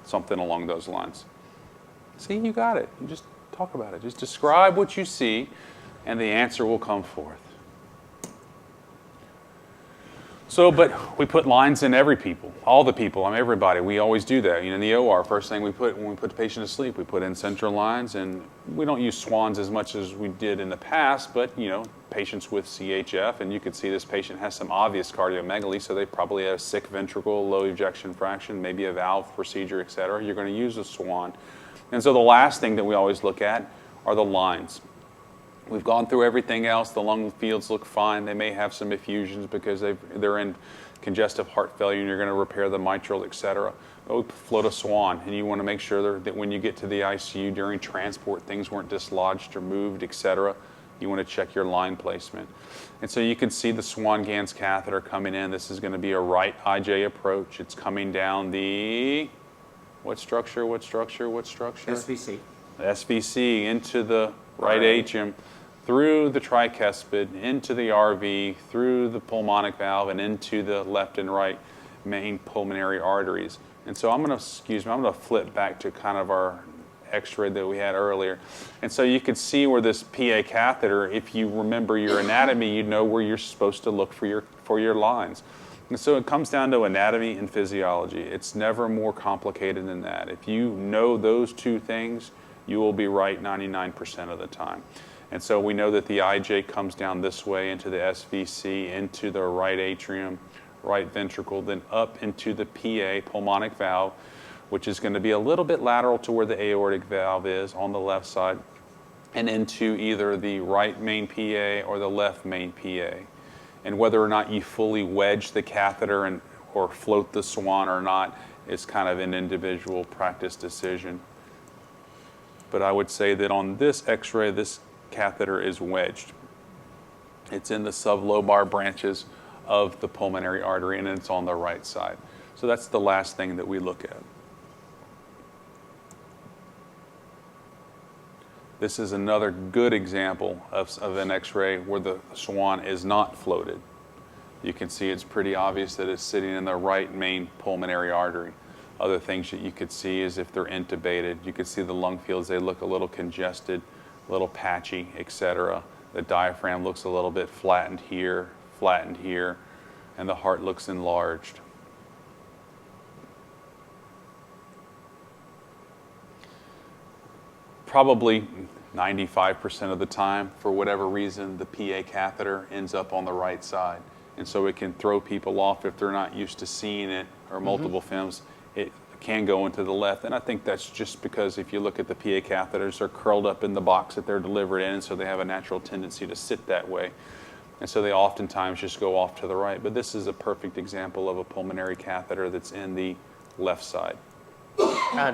something along those lines. See, you got it. You just talk about it. Just describe what you see, and the answer will come forth. So, but we put lines in every people, all the people, I mean everybody. We always do that. You know, in the OR, first thing we put when we put the patient to sleep, we put in central lines, and we don't use swans as much as we did in the past, but you know, patients with CHF, and you could see this patient has some obvious cardiomegaly, so they probably have a sick ventricle, low ejection fraction, maybe a valve procedure, et cetera. You're going to use a swan. And so the last thing that we always look at are the lines. We've gone through everything else. The lung fields look fine. They may have some effusions because they're in congestive heart failure, and you're going to repair the mitral, et cetera. But we float a swan, and you want to make sure that when you get to the ICU during transport, things weren't dislodged or moved, et cetera. You want to check your line placement. And so you can see the swan Ganz catheter coming in. This is going to be a right IJ approach. It's coming down the, what structure? SVC. SVC into the right atrium, through the tricuspid, into the RV, through the pulmonic valve, and into the left and right main pulmonary arteries. And so I'm going to flip back to kind of our x-ray that we had earlier. And so you could see where this PA catheter, if you remember your anatomy, you know where you're supposed to look for your lines. And so it comes down to anatomy and physiology. It's never more complicated than that. If you know those two things, you will be right 99% of the time. And so we know that the IJ comes down this way into the SVC, into the right atrium, right ventricle, then up into the PA, pulmonic valve, which is going to be a little bit lateral to where the aortic valve is on the left side, and into either the right main PA or the left main PA. And whether or not you fully wedge the catheter or float the swan or not is kind of an individual practice decision. But I would say that on this x-ray, this catheter is wedged. It's in the sublobar branches of the pulmonary artery, and it's on the right side. So that's the last thing that we look at. This is another good example of an x-ray where the swan is not floated. You can see it's pretty obvious that it's sitting in the right main pulmonary artery. Other things that you could see is if they're intubated, you could see the lung fields, they look a little congested, a little patchy, etc. The diaphragm looks a little bit flattened here, and the heart looks enlarged. Probably 95% of the time, for whatever reason, the PA catheter ends up on the right side. And so it can throw people off if they're not used to seeing it, or multiple films. It can go into the left. And I think that's just because if you look at the PA catheters, they're curled up in the box that they're delivered in, and so they have a natural tendency to sit that way. And so they oftentimes just go off to the right. But this is a perfect example of a pulmonary catheter that's in the left side.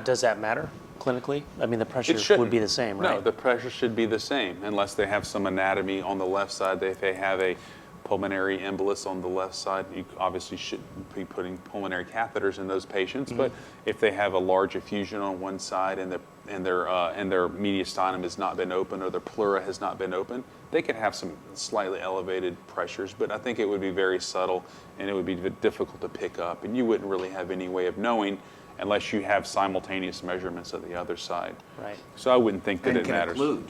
Does that matter clinically? I mean, the pressure It would be the same, right? No, the pressure should be the same unless they have some anatomy on the left side. If they have a pulmonary embolus on the left side, you obviously shouldn't be putting pulmonary catheters in those patients. But if they have a large effusion on one side and their mediastinum has not been open, or their pleura has not been open, they could have some slightly elevated pressures. But I think it would be very subtle, and it would be difficult to pick up, and you wouldn't really have any way of knowing unless you have simultaneous measurements of the other side. Right. So I wouldn't think that And it can matters. occlude.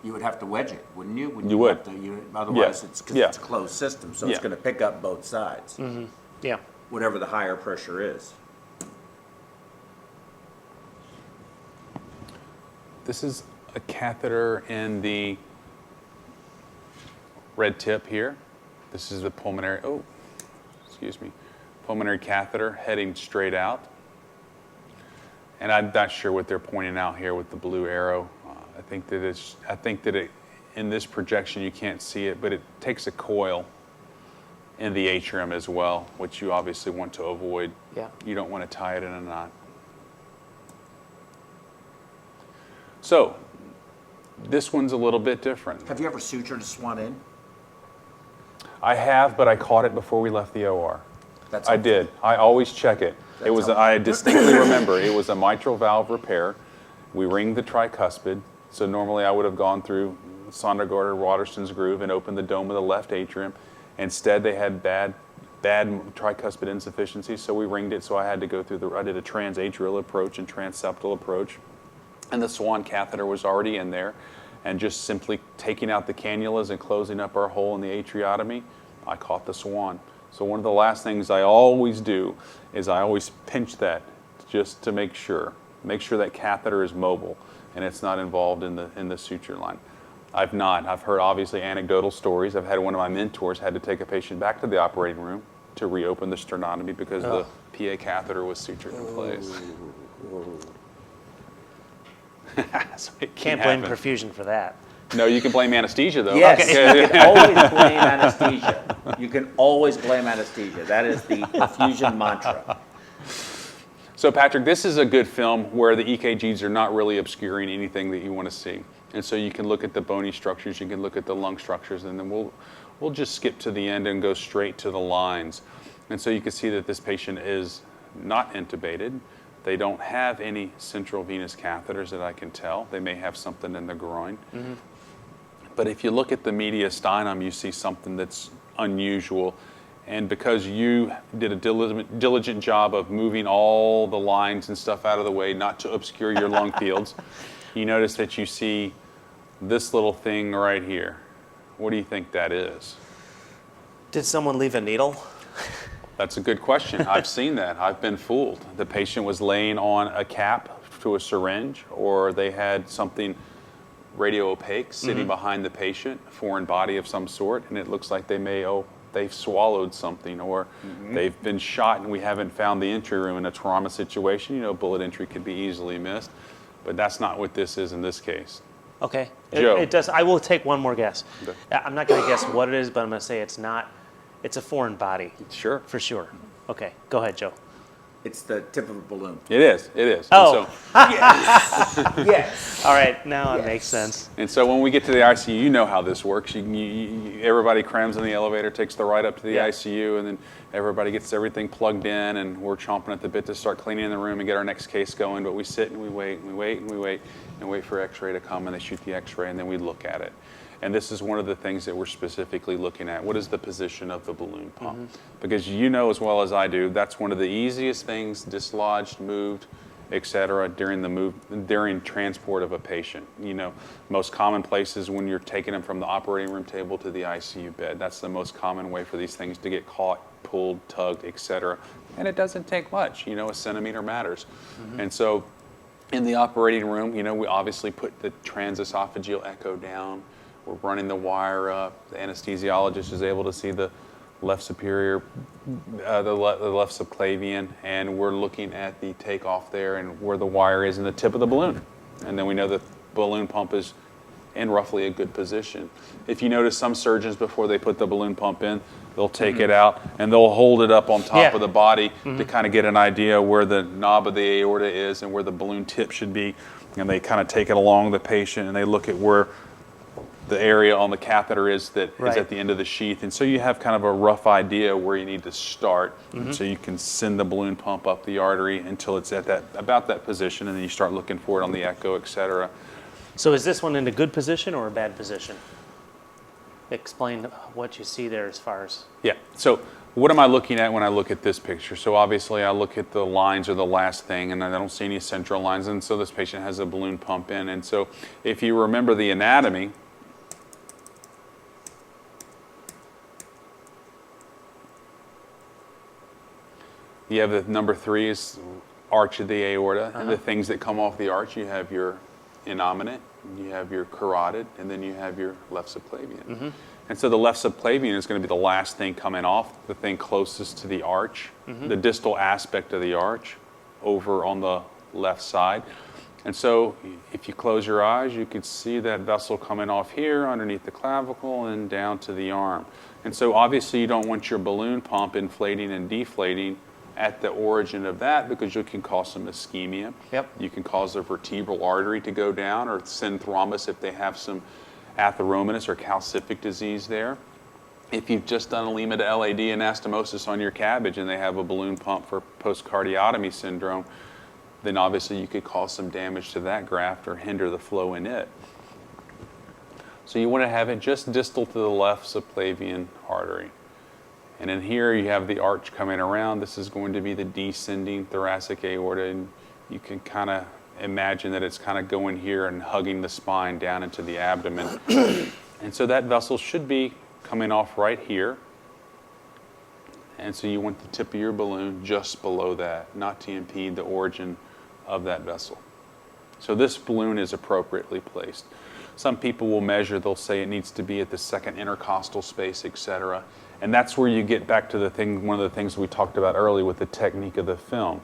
You would have to wedge it, wouldn't you? You would. Have to, otherwise, Yeah. it's, 'cause Yeah. it's a closed system, so Yeah. it's going to pick up both sides, Yeah. whatever the higher pressure is. This is a catheter in the red tip here. This is the pulmonary, pulmonary catheter heading straight out. And I'm not sure what they're pointing out here with the blue arrow. I think that it, in this projection you can't see it, but it takes a coil in the atrium as well, which you obviously want to avoid. Yeah. You don't want to tie it in a knot. So, this one's a little bit different. Have you ever sutured a Swan in? I have, but I caught it before we left the OR. That's I did. I always check it. It was, I distinctly remember, it was a mitral valve repair. We ringed the tricuspid. So normally I would have gone through Sondergaard or Waterston's groove and opened the dome of the left atrium. Instead, they had bad tricuspid insufficiency, so we ringed it. So I had to go through I did a transatrial approach and transeptal approach. And the Swan catheter was already in there. And just simply taking out the cannulas and closing up our hole in the atriotomy, I caught the Swan. So one of the last things I always do is I always pinch that just to make sure that catheter is mobile and it's not involved in the suture line. I've heard obviously anecdotal stories. I've had one of my mentors had to take a patient back to the operating room to reopen the sternotomy because the PA catheter was sutured in place. So Can't blame perfusion for that. No, you can blame anesthesia though. Yes, you can always blame anesthesia. You can always blame anesthesia. That is the perfusion mantra. So Patrick, this is a good film where the EKGs are not really obscuring anything that you want to see. And so you can look at the bony structures, you can look at the lung structures, and then we'll just skip to the end and go straight to the lines. And so you can see that this patient is not intubated. They don't have any central venous catheters that I can tell. They may have something in the groin. But if you look at the mediastinum, you see something that's unusual. And because you did a diligent job of moving all the lines and stuff out of the way, not to obscure your lung fields, you notice that you see this little thing right here. What do you think that is? Did someone leave a needle? That's a good question. I've seen that. I've been fooled. The patient was laying on a cap to a syringe, or they had something radio opaque sitting behind the patient, a foreign body of some sort, and it looks like they've swallowed something, or they've been shot and we haven't found the entry room in a trauma situation. You know, bullet entry could be easily missed, but that's not what this is in this case. Okay. Joe. It does. I will take one more guess. Okay. I'm not going to guess what it is, but I'm going to say it's a foreign body. Sure. For sure. Okay. Go ahead, Joe. It's the tip of a balloon. It is. And Oh. Yes. All right. Now it Yes. makes sense. And so when we get to the ICU, you know how this works. Everybody crams in the elevator, takes the ride up to the Yeah. ICU, and then everybody gets everything plugged in, and we're chomping at the bit to start cleaning the room and get our next case going. But we sit and we wait and we wait and we wait and wait for X-ray to come, and they shoot the X-ray, and then we look at it. And this is one of the things that we're specifically looking at. What is the position of the balloon pump? Because you know as well as I do, that's one of the easiest things, dislodged, moved, etc., during transport of a patient. You know, most common places when you're taking them from the operating room table to the ICU bed. That's the most common way for these things to get caught, pulled, tugged, etc. And it doesn't take much. You know, a centimeter matters. And so In the operating room, you know, we obviously put the transesophageal echo down. We're running the wire up. The anesthesiologist is able to see the left superior, the left subclavian, and we're looking at the takeoff there and where the wire is in the tip of the balloon. And then we know the balloon pump is in roughly a good position. If you notice, some surgeons, before they put the balloon pump in, they'll take it out and they'll hold it up on top of the body to kind of get an idea where the knob of the aorta is and where the balloon tip should be. And they kind of take it along the patient and they look at where the area on the catheter is that is at the end of the sheath. And so you have kind of a rough idea where you need to start. So you can send the balloon pump up the artery until it's at about that position, and then you start looking for it on the echo, et cetera. So is this one in a good position or a bad position? Explain what you see there as far as... Yeah, so what am I looking at when I look at this picture? So obviously I look at the lines are the last thing, and I don't see any central lines, and so this patient has a balloon pump in. And so if you remember the anatomy, you have the number 3 is arch of the aorta, and the things that come off the arch, you have your innominate, you have your carotid, and then you have your left subclavian. And so the left subclavian is going to be the last thing coming off, the thing closest to the arch, the distal aspect of the arch over on the left side. And so if you close your eyes, you could see that vessel coming off here underneath the clavicle and down to the arm. And so obviously you don't want your balloon pump inflating and deflating at the origin of that, because you can cause some ischemia. You can cause a vertebral artery to go down or send thrombus if they have some atheromatous or calcific disease there. If you've just done a lima to LAD anastomosis on your cabbage and they have a balloon pump for postcardiotomy syndrome, then obviously you could cause some damage to that graft or hinder the flow in it. So you want to have it just distal to the left subclavian artery. And in here you have the arch coming around. This is going to be the descending thoracic aorta, and you can kind of imagine that it's kind of going here and hugging the spine down into the abdomen. And so that vessel should be coming off right here. And so you want the tip of your balloon just below that, not to impede the origin of that vessel. So this balloon is appropriately placed. Some people will measure, they'll say it needs to be at the second intercostal space, etc. And that's where you get back to the thing, one of the things we talked about earlier with the technique of the film.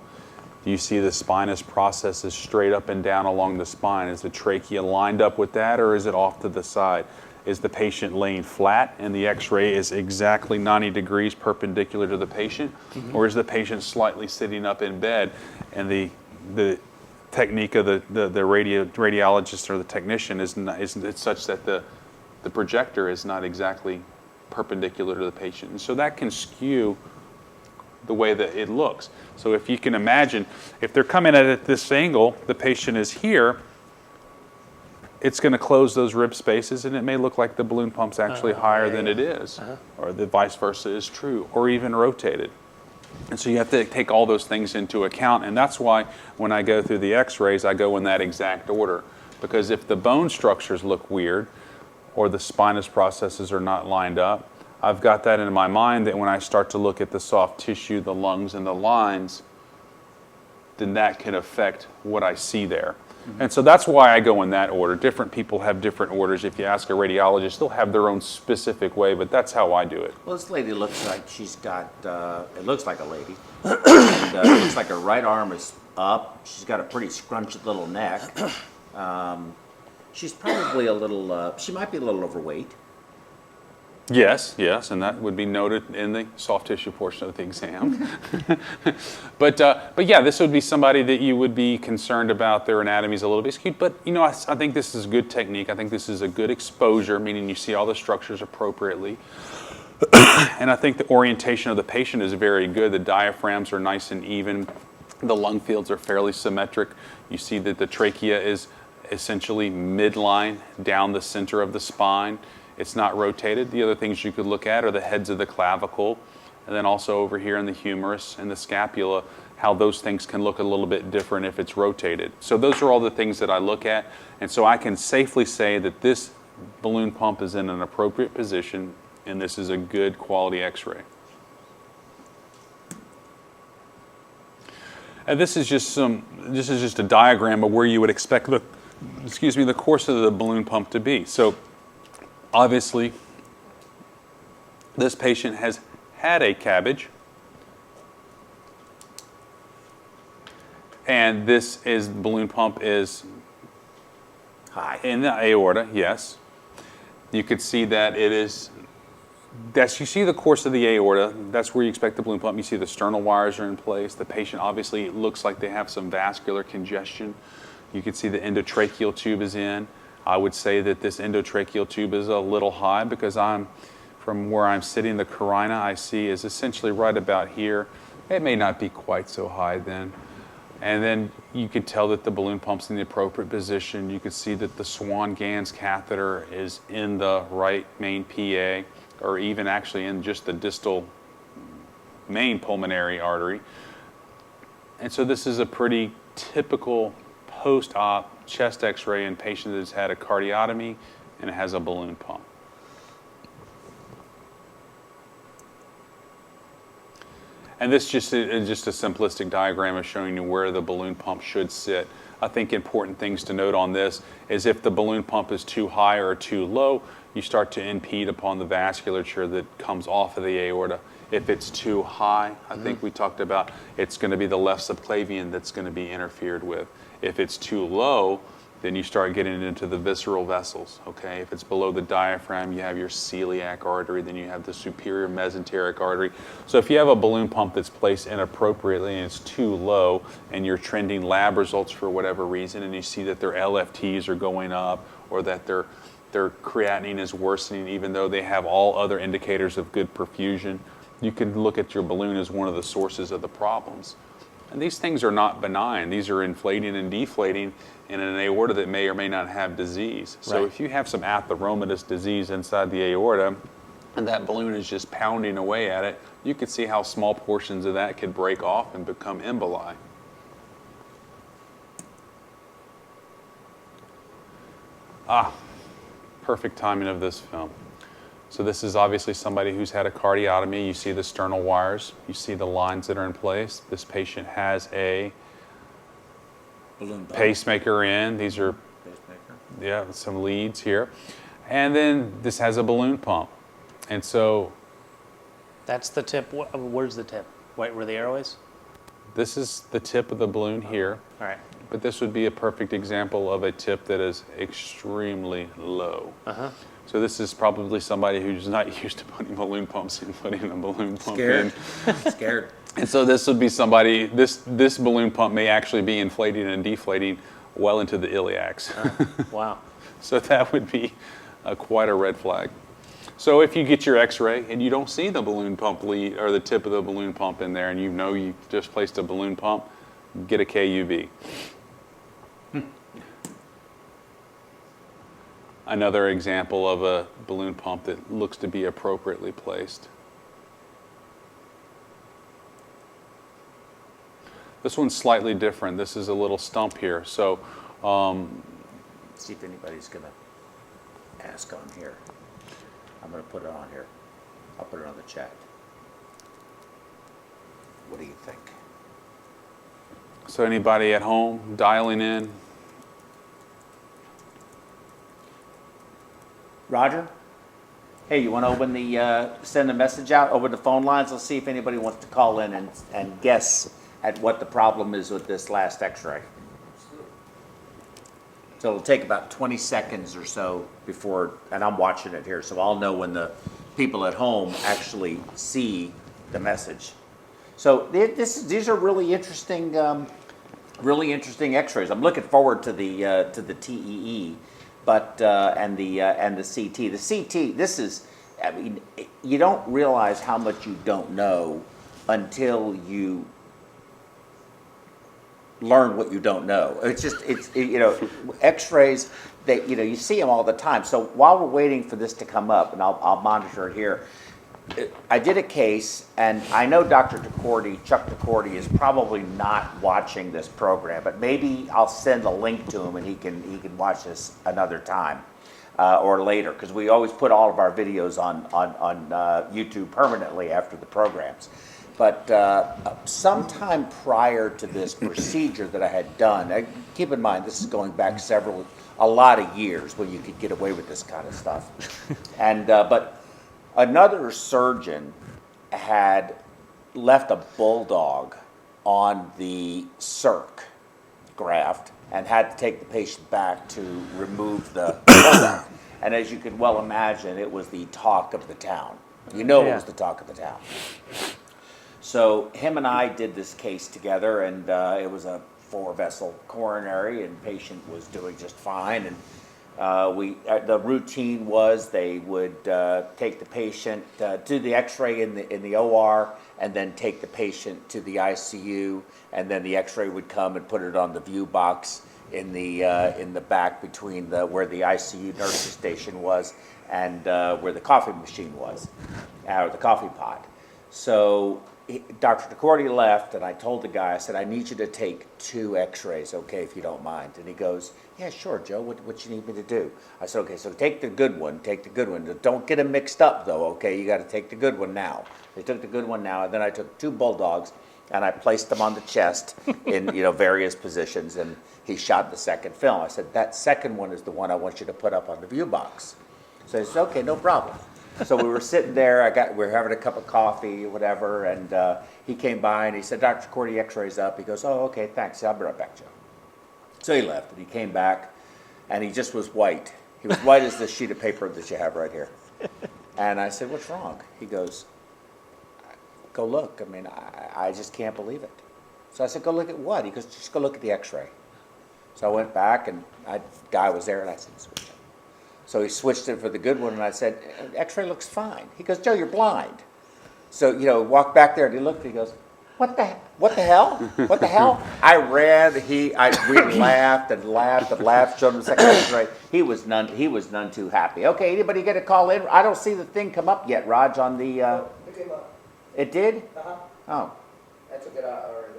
Do you see the spinous processes straight up and down along the spine? Is the trachea lined up with that, or is it off to the side? Is the patient laying flat and the x-ray is exactly 90 degrees perpendicular to the patient? Or is the patient slightly sitting up in bed and the technique of the radiologist or the technician is such that the projector is not exactly perpendicular to the patient? And so that can skew the way that it looks. So if you can imagine, if they're coming at it this angle, the patient is here, it's going to close those rib spaces, and it may look like the balloon pump's actually higher than it is, or the vice versa is true, or even rotated. And so you have to take all those things into account, and that's why when I go through the x-rays, I go in that exact order. Because if the bone structures look weird, or the spinous processes are not lined up, I've got that in my mind that when I start to look at the soft tissue, the lungs, and the lines, then that can affect what I see there. And so that's why I go in that order. Different people have different orders. If you ask a radiologist, they'll have their own specific way, but that's how I do it. Well, this lady looks like she's got, it looks like a lady. And, it looks like her right arm is up. She's got a pretty scrunched little neck. She's probably a little, she might be a little overweight. Yes, and that would be noted in the soft tissue portion of the exam. But yeah, this would be somebody that you would be concerned about their anatomy is a little bit skewed. But you know, I think this is a good technique. I think this is a good exposure, meaning you see all the structures appropriately. And I think the orientation of the patient is very good. The diaphragms are nice and even. The lung fields are fairly symmetric. You see that the trachea is essentially midline down the center of the spine. It's not rotated. The other things you could look at are the heads of the clavicle, and then also over here in the humerus and the scapula, how those things can look a little bit different if it's rotated. So those are all the things that I look at, and so I can safely say that this balloon pump is in an appropriate position, and this is a good quality x-ray. And this is just a diagram of where you would expect the, the course of the balloon pump to be. So obviously, this patient has had a CABG, and this is balloon pump is High. in the aorta. Yes, you could see that it is. You see the course of the aorta. That's where you expect the balloon pump. You see the sternal wires are in place. The patient obviously looks like they have some vascular congestion. You can see the endotracheal tube is in. I would say that this endotracheal tube is a little high because from where I'm sitting, the carina I see is essentially right about here. It may not be quite so high then. And then you can tell that the balloon pump's in the appropriate position. You can see that the Swan Ganz catheter is in the right main PA, or even actually in just the distal main pulmonary artery. And so this is a pretty typical post-op chest x-ray in a patient that's had a cardiotomy and it has a balloon pump. And this is just a simplistic diagram of showing you where the balloon pump should sit. I think important things to note on this is if the balloon pump is too high or too low, you start to impede upon the vasculature that comes off of the aorta. If it's too high, I think we talked about, it's going to be the left subclavian that's going to be interfered with. If it's too low, then you start getting into the visceral vessels, okay? If it's below the diaphragm, you have your celiac artery, then you have the superior mesenteric artery. So if you have a balloon pump that's placed inappropriately and it's too low and you're trending lab results for whatever reason and you see that their LFTs are going up or that their creatinine is worsening even though they have all other indicators of good perfusion, you can look at your balloon as one of the sources of the problems. And these things are not benign. These are inflating and deflating in an aorta that may or may not have disease. So Right. if you have some atheromatous disease inside the aorta and that balloon is just pounding away at it, you can see how small portions of that could break off and become emboli. Perfect timing of this film. So this is obviously somebody who's had a cardiotomy. You see the sternal wires. You see the lines that are in place. This patient has a Balloon pump. pacemaker in. These are, Pacemaker. some leads here. And then this has a balloon pump. And so That's the tip. Where's the tip? Right where the arrow is? this is the tip of the balloon here. All right. But this would be a perfect example of a tip that is extremely low. Uh-huh. So this is probably somebody who's not used to putting balloon pumps in, putting a balloon pump Scared. in. Scared. And so this would be somebody, this balloon pump may actually be inflating and deflating well into the iliacs. Wow. So that would be quite a red flag. So if you get your x-ray and you don't see the balloon pump lead or the tip of the balloon pump in there and you know you just placed a balloon pump, get a KUV. Another example of a balloon pump that looks to be appropriately placed. This one's slightly different. This is a little stump here. So See if anybody's going to ask on here. I'm going to put it on here. I'll put it on the chat. What do you think? So anybody at home dialing in? Roger? Hey, you want to open the, send a message out over the phone lines? Let's see if anybody wants to call in and guess at what the problem is with this last x-ray. So it'll take about 20 seconds or so before, and I'm watching it here, so I'll know when the people at home actually see the message. So these are really interesting x-rays. I'm looking forward to the TEE, but and the CT. The CT. This is, I mean, you don't realize how much you don't know until you learn what you don't know. It's just, x-rays, you see them all the time. So while we're waiting for this to come up, and I'll monitor it here, I did a case, and I know Dr. Chuck DeCourty is probably not watching this program, but maybe I'll send a link to him and he can watch this another time or later, because we always put all of our videos on YouTube permanently after the programs. But sometime prior to this procedure that I had done, keep in mind this is going back a lot of years when you could get away with this kind of stuff. And but another surgeon had left a bulldog on the circ graft and had to take the patient back to remove the bulldog. And as you could well imagine, it was the talk of the town. It was the talk of the town. So him and I did this case together, and it was a 4-vessel coronary, and patient was doing just fine. And the routine was they would take the patient, do the X-ray in the OR, and then take the patient to the ICU, and then the X-ray would come and put it on the view box in the back between where the ICU nurse's station was and where the coffee machine was, or the coffee pot. So Dr. DeCordy left, and I told the guy, I said, I need you to take 2 X-rays, okay, if you don't mind. And he goes, yeah, sure, Joe, what you need me to do? I said, okay, so take the good one. Don't get them mixed up, though, okay? You got to take the good one now. They took the good one now, and then I took 2 bulldogs, and I placed them on the chest in various positions, and he shot the second film. I said, that second one is the one I want you to put up on the view box. So he said, okay, no problem. So we were sitting there, we were having a cup of coffee, whatever, and he came by and he said, Dr. Cordy, X-ray's up. He goes, oh, okay, thanks. I'll be right back, Joe. So he left, and he came back, and he just was white. He was white as this sheet of paper that you have right here. And I said, what's wrong? He goes, go look. I mean, I just can't believe it. So I said, go look at what? He goes, just go look at the X-ray. So I went back, and the guy was there, and I said, switch it. So he switched it for the good one, and I said, X-ray looks fine. He goes, Joe, you're blind. So, walked back there, and he looked, and he goes, what the hell? What the hell? I ran, we laughed and laughed and laughed, showed him the second X-ray. He was none too happy. Okay, anybody get a call in? I don't see the thing come up yet, Raj, on the... It came up. It did? Uh-huh. Oh. I took it out already.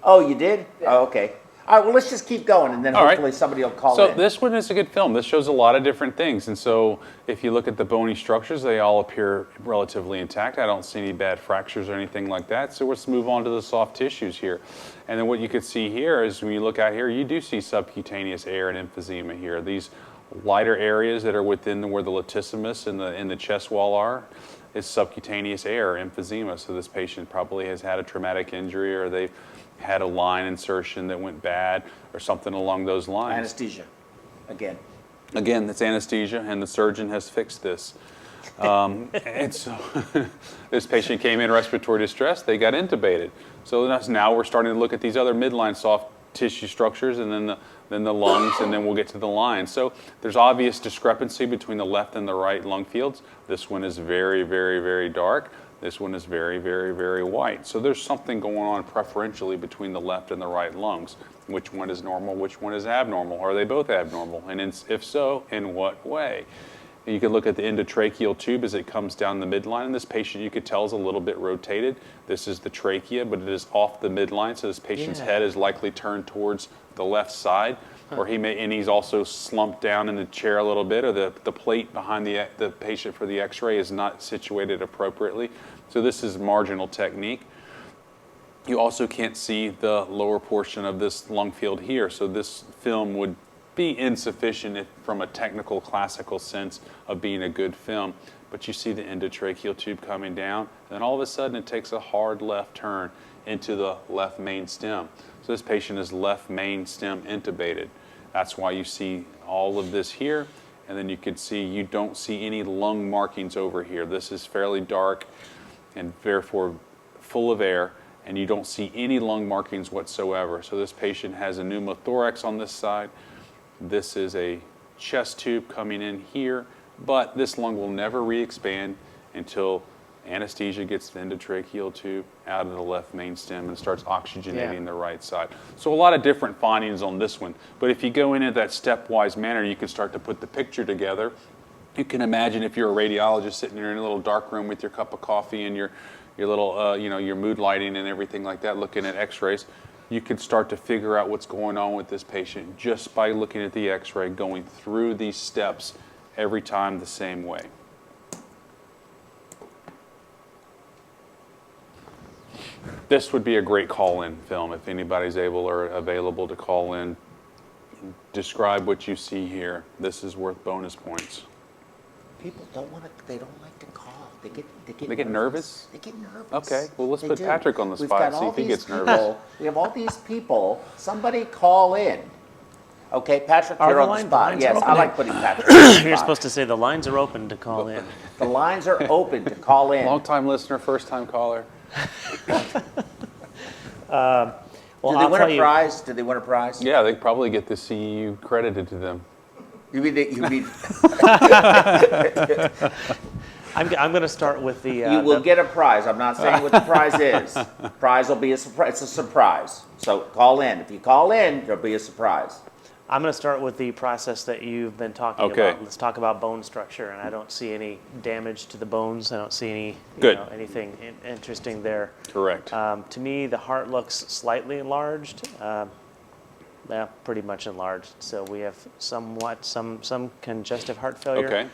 Oh, you did? Yeah. Oh, okay. All right, well, let's just keep going, and then All right. hopefully somebody will call So in. this one is a good film. This shows a lot of different things. And so if you look at the bony structures, they all appear relatively intact. I don't see any bad fractures or anything like that. So let's move on to the soft tissues here. And then what you can see here is when you look out here, you do see subcutaneous air and emphysema here. These lighter areas that are within where the latissimus and the chest wall are is subcutaneous air, emphysema. So this patient probably has had a traumatic injury, or they've had a line insertion that went bad, or something along those lines. Anesthesia, again. Again, it's anesthesia, and the surgeon has fixed this. And so this patient came in respiratory distress, they got intubated. So now we're starting to look at these other midline soft tissue structures, and then the lungs, and then we'll get to the lines. So there's obvious discrepancy between the left and the right lung fields. This one is very, very, very dark. This one is very, very, very white. So there's something going on preferentially between the left and the right lungs. Which one is normal, which one is abnormal? Are they both abnormal? And if so, in what way? You could look at the endotracheal tube as it comes down the midline. And this patient, you could tell, is a little bit rotated. This is the trachea, but it is off the midline, so this patient's head is likely turned towards the left side. Or he's also slumped down in the chair a little bit, or the plate behind the patient for the X-ray is not situated appropriately. So this is marginal technique. You also can't see the lower portion of this lung field here, so this film would be insufficient from a technical, classical sense of being a good film. But you see the endotracheal tube coming down, and then all of a sudden it takes a hard left turn into the left main stem. So this patient is left main stem intubated. That's why you see all of this here, and then you can see you don't see any lung markings over here. This is fairly dark and therefore full of air, and you don't see any lung markings whatsoever. So this patient has a pneumothorax on this side. This is a chest tube coming in here, but this lung will never re-expand until anesthesia gets the endotracheal tube out of the left main stem and starts oxygenating the right side. So a lot of different findings on this one. But if you go into that stepwise manner, you can start to put the picture together. You can imagine if you're a radiologist sitting there in a little dark room with your cup of coffee and your little, your mood lighting and everything like that, looking at X-rays, you can start to figure out what's going on with this patient just by looking at the X-ray, going through these steps every time the same way. This would be a great call-in film if anybody's able or available to call in. Describe what you see here. This is worth bonus points. People don't want to, they don't like to call. They get nervous? They get nervous. Okay, well, let's They put do. Patrick on the We've spot, got see all if he these gets nervous. people- We have all these people. Somebody call in. Okay, Patrick, Are you're the on the lines spot. Yes, I open? like putting Patrick on the spot. You're supposed to say the lines are open to call in. The lines are open to call in. Long-time listener, first-time caller. Well, Do they I'll win tell a you, prize? Do they win a prize? Yeah, they probably get the CEU credited to them. You mean I'm going to start with the. you will get a prize. I'm not saying what the prize is. Prize will be a surprise. It's a surprise. So call in. If you call in, there'll be a surprise. I'm going to start with the process that you've been talking Okay. about. Let's talk about bone structure, and I don't see any damage to the bones. I don't see any, Good. anything interesting there. Correct. To me, the heart looks slightly enlarged. Yeah, pretty much enlarged. So we have some congestive heart failure. Okay.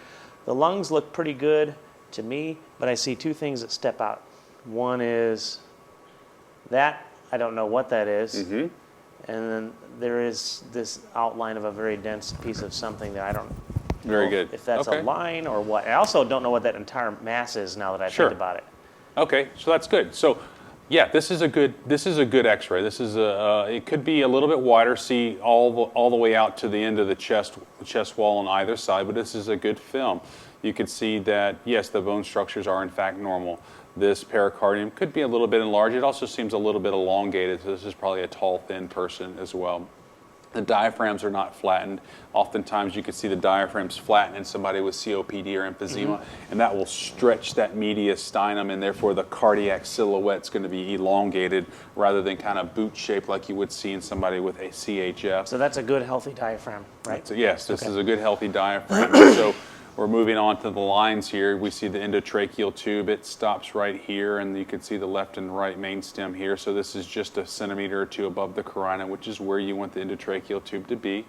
The lungs look pretty good to me, but I see two things that step out. One is that I don't know what that is. Mm-hmm. And then there is this outline of a very dense piece of something that I don't Very know good. if that's Okay. a line or what. I also don't know what that entire mass is now that I Sure. think about it. Okay, so that's good. So, yeah, this is a good X-ray. This is it could be a little bit wider, see all the way out to the end of the chest wall on either side, but this is a good film. You can see that yes, the bone structures are in fact normal. This pericardium could be a little bit enlarged. It also seems a little bit elongated. So this is probably a tall, thin person as well. The diaphragms are not flattened. Oftentimes you can see the diaphragms flatten in somebody with COPD or emphysema, and that will stretch that mediastinum, and therefore the cardiac silhouette is going to be elongated rather than kind of boot shaped like you would see in somebody with a CHF. So that's a good, healthy diaphragm, right? So yes, this Okay. is a good healthy diaphragm. So we're moving on to the lines here. We see the endotracheal tube. It stops right here, and you can see the left and right main stem here. So this is just a centimeter or two above the carina, which is where you want the endotracheal tube to be.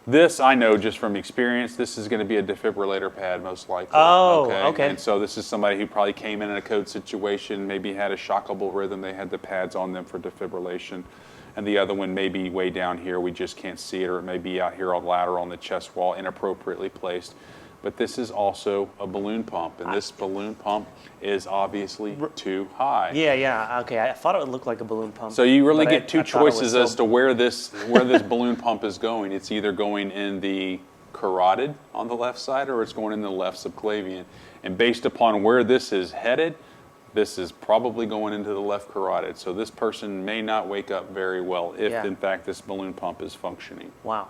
This, I know just from experience, this is going to be a defibrillator pad most likely. Oh, okay. And so this is somebody who probably came in a code situation, maybe had a shockable rhythm. They had the pads on them for defibrillation. And the other one may be way down here. We just can't see it, or it may be out here on lateral on the chest wall, inappropriately placed. But this is also a balloon pump, and this balloon pump is obviously too high. Yeah, okay. I thought it would look like a balloon pump. So you really but get I two thought it was choices so- as to where this balloon pump is going. It's either going in the carotid on the left side, or it's going in the left subclavian. And based upon where this is headed, this is probably going into the left carotid. So this person may not wake up very well if, Yeah. in fact, this balloon pump is functioning. Wow.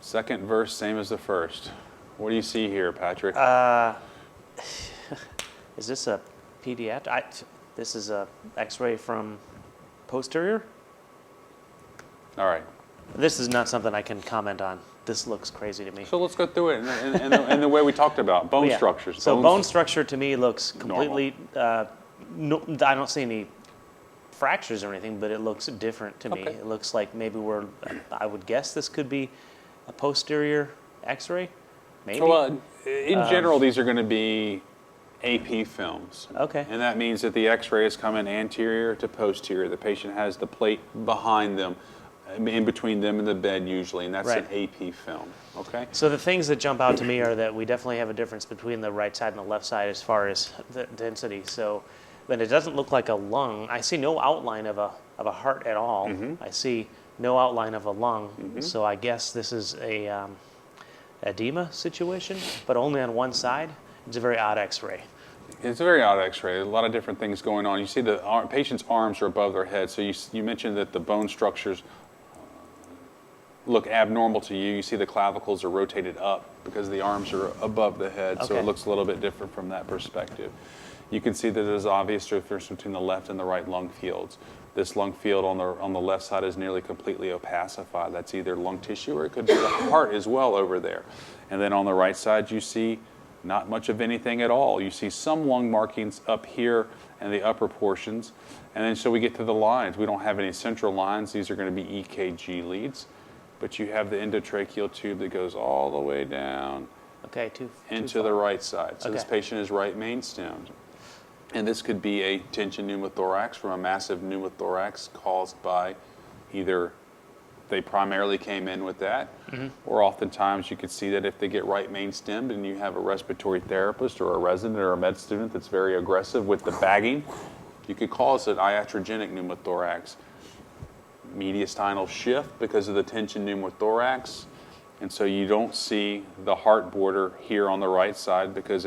Second verse, same as the first. What do you see here, Patrick? Is this a pediatric? This is a X-ray from posterior. All right. This is not something I can comment on. This looks crazy to me. So let's go through it in the way we talked about, bone Yeah. structures. So Bones- bone structure to me looks completely. No, I don't see any fractures or anything, but it looks different to me. Okay. It looks like maybe I would guess this could be a posterior X-ray, maybe. Well, in general, these are going to be AP films. Okay. And that means that the X-ray is coming anterior to posterior. The patient has the plate behind them, in between them and the bed usually, and that's Right. an AP film. Okay. So the things that jump out to me are that we definitely have a difference between the right side and the left side as far as the density. So, but it doesn't look like a lung. I see no outline of a heart at all. I see no outline of a lung. So I guess this is a edema situation, but only on one side. It's a very odd X-ray. It's a very odd X-ray. A lot of different things going on. You see the patient's arms are above their head. So you mentioned that the bone structures look abnormal to you. You see the clavicles are rotated up because the arms are above the head. So Okay. it looks a little bit different from that perspective. You can see that there's obvious difference between the left and the right lung fields. This lung field on the left side is nearly completely opacified. That's either lung tissue or it could be the heart as well over there. And then on the right side, you see not much of anything at all. You see some lung markings up here in the upper portions. And then so we get to the lines. We don't have any central lines. These are going to be EKG leads. But you have the endotracheal tube that goes all the way down Okay, too into far. the right side. So this Okay. patient is right main stemmed. And this could be a tension pneumothorax from a massive pneumothorax caused by either they primarily came in with that, or oftentimes you could see that if they get right main stemmed and you have a respiratory therapist or a resident or a med student that's very aggressive with the bagging, you could cause an iatrogenic pneumothorax. Mediastinal shift because of the tension pneumothorax, and so you don't see the heart border here on the right side because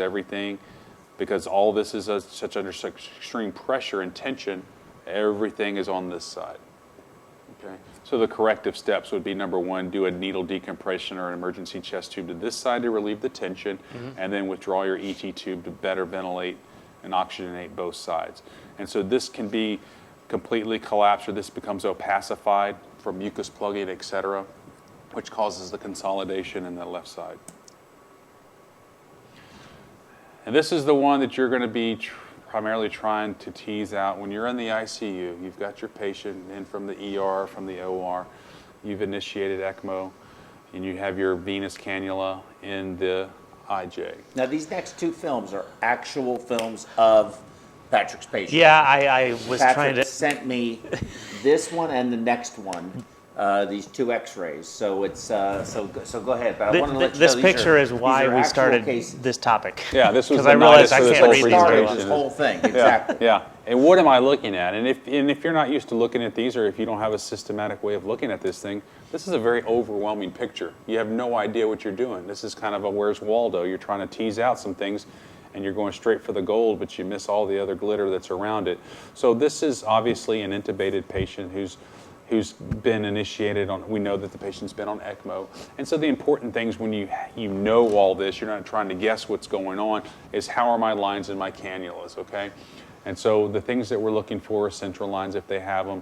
all this is such under such extreme pressure and tension, everything is on this side. Okay, so the corrective steps would be, number one, do a needle decompression or an emergency chest tube to this side to relieve the tension, and then withdraw your ET tube to better ventilate and oxygenate both sides. And so this can be completely collapsed, or this becomes opacified from mucus plugging, etc., which causes the consolidation in the left side. And this is the one that you're going to be primarily trying to tease out when you're in the ICU. You've got your patient in from the ER, from the OR, you've initiated ECMO, and you have your venous cannula in the IJ. Now, these next two films are actual films of Patrick's patient. Yeah, I was Patrick trying to. sent me this one and the next one, these two X-rays. So it's so go ahead. But I want to let you This know picture these is why are we actual started cases. this topic. Yeah, this was because the I realized nidus I for this can't whole read these very Started well. this whole thing exactly. Yeah. And what am I looking at? And if you're not used to looking at these, or if you don't have a systematic way of looking at this thing, this is a very overwhelming picture. You have no idea what you're doing. This is kind of a Where's Waldo? You're trying to tease out some things, and you're going straight for the gold, but you miss all the other glitter that's around it. So this is obviously an intubated patient who's been initiated on. We know that the patient's been on ECMO, and so the important things when you know all this, you're not trying to guess what's going on, is how are my lines and my cannulas, okay? And so the things that we're looking for are central lines if they have them,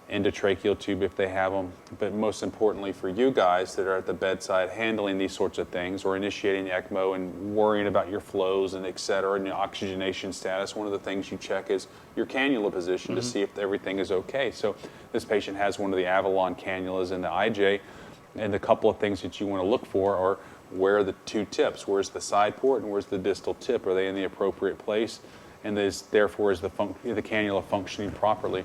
endotracheal tube if they have them, but most importantly for you guys that are at the bedside handling these sorts of things or initiating ECMO and worrying about your flows and et cetera and your oxygenation status, one of the things you check is your cannula position to see if everything is okay. So this patient has one of the Avalon cannulas in the IJ, and the couple of things that you want to look for are where are the two tips, where's the side port and where's the distal tip, are they in the appropriate place, and therefore is the cannula functioning properly.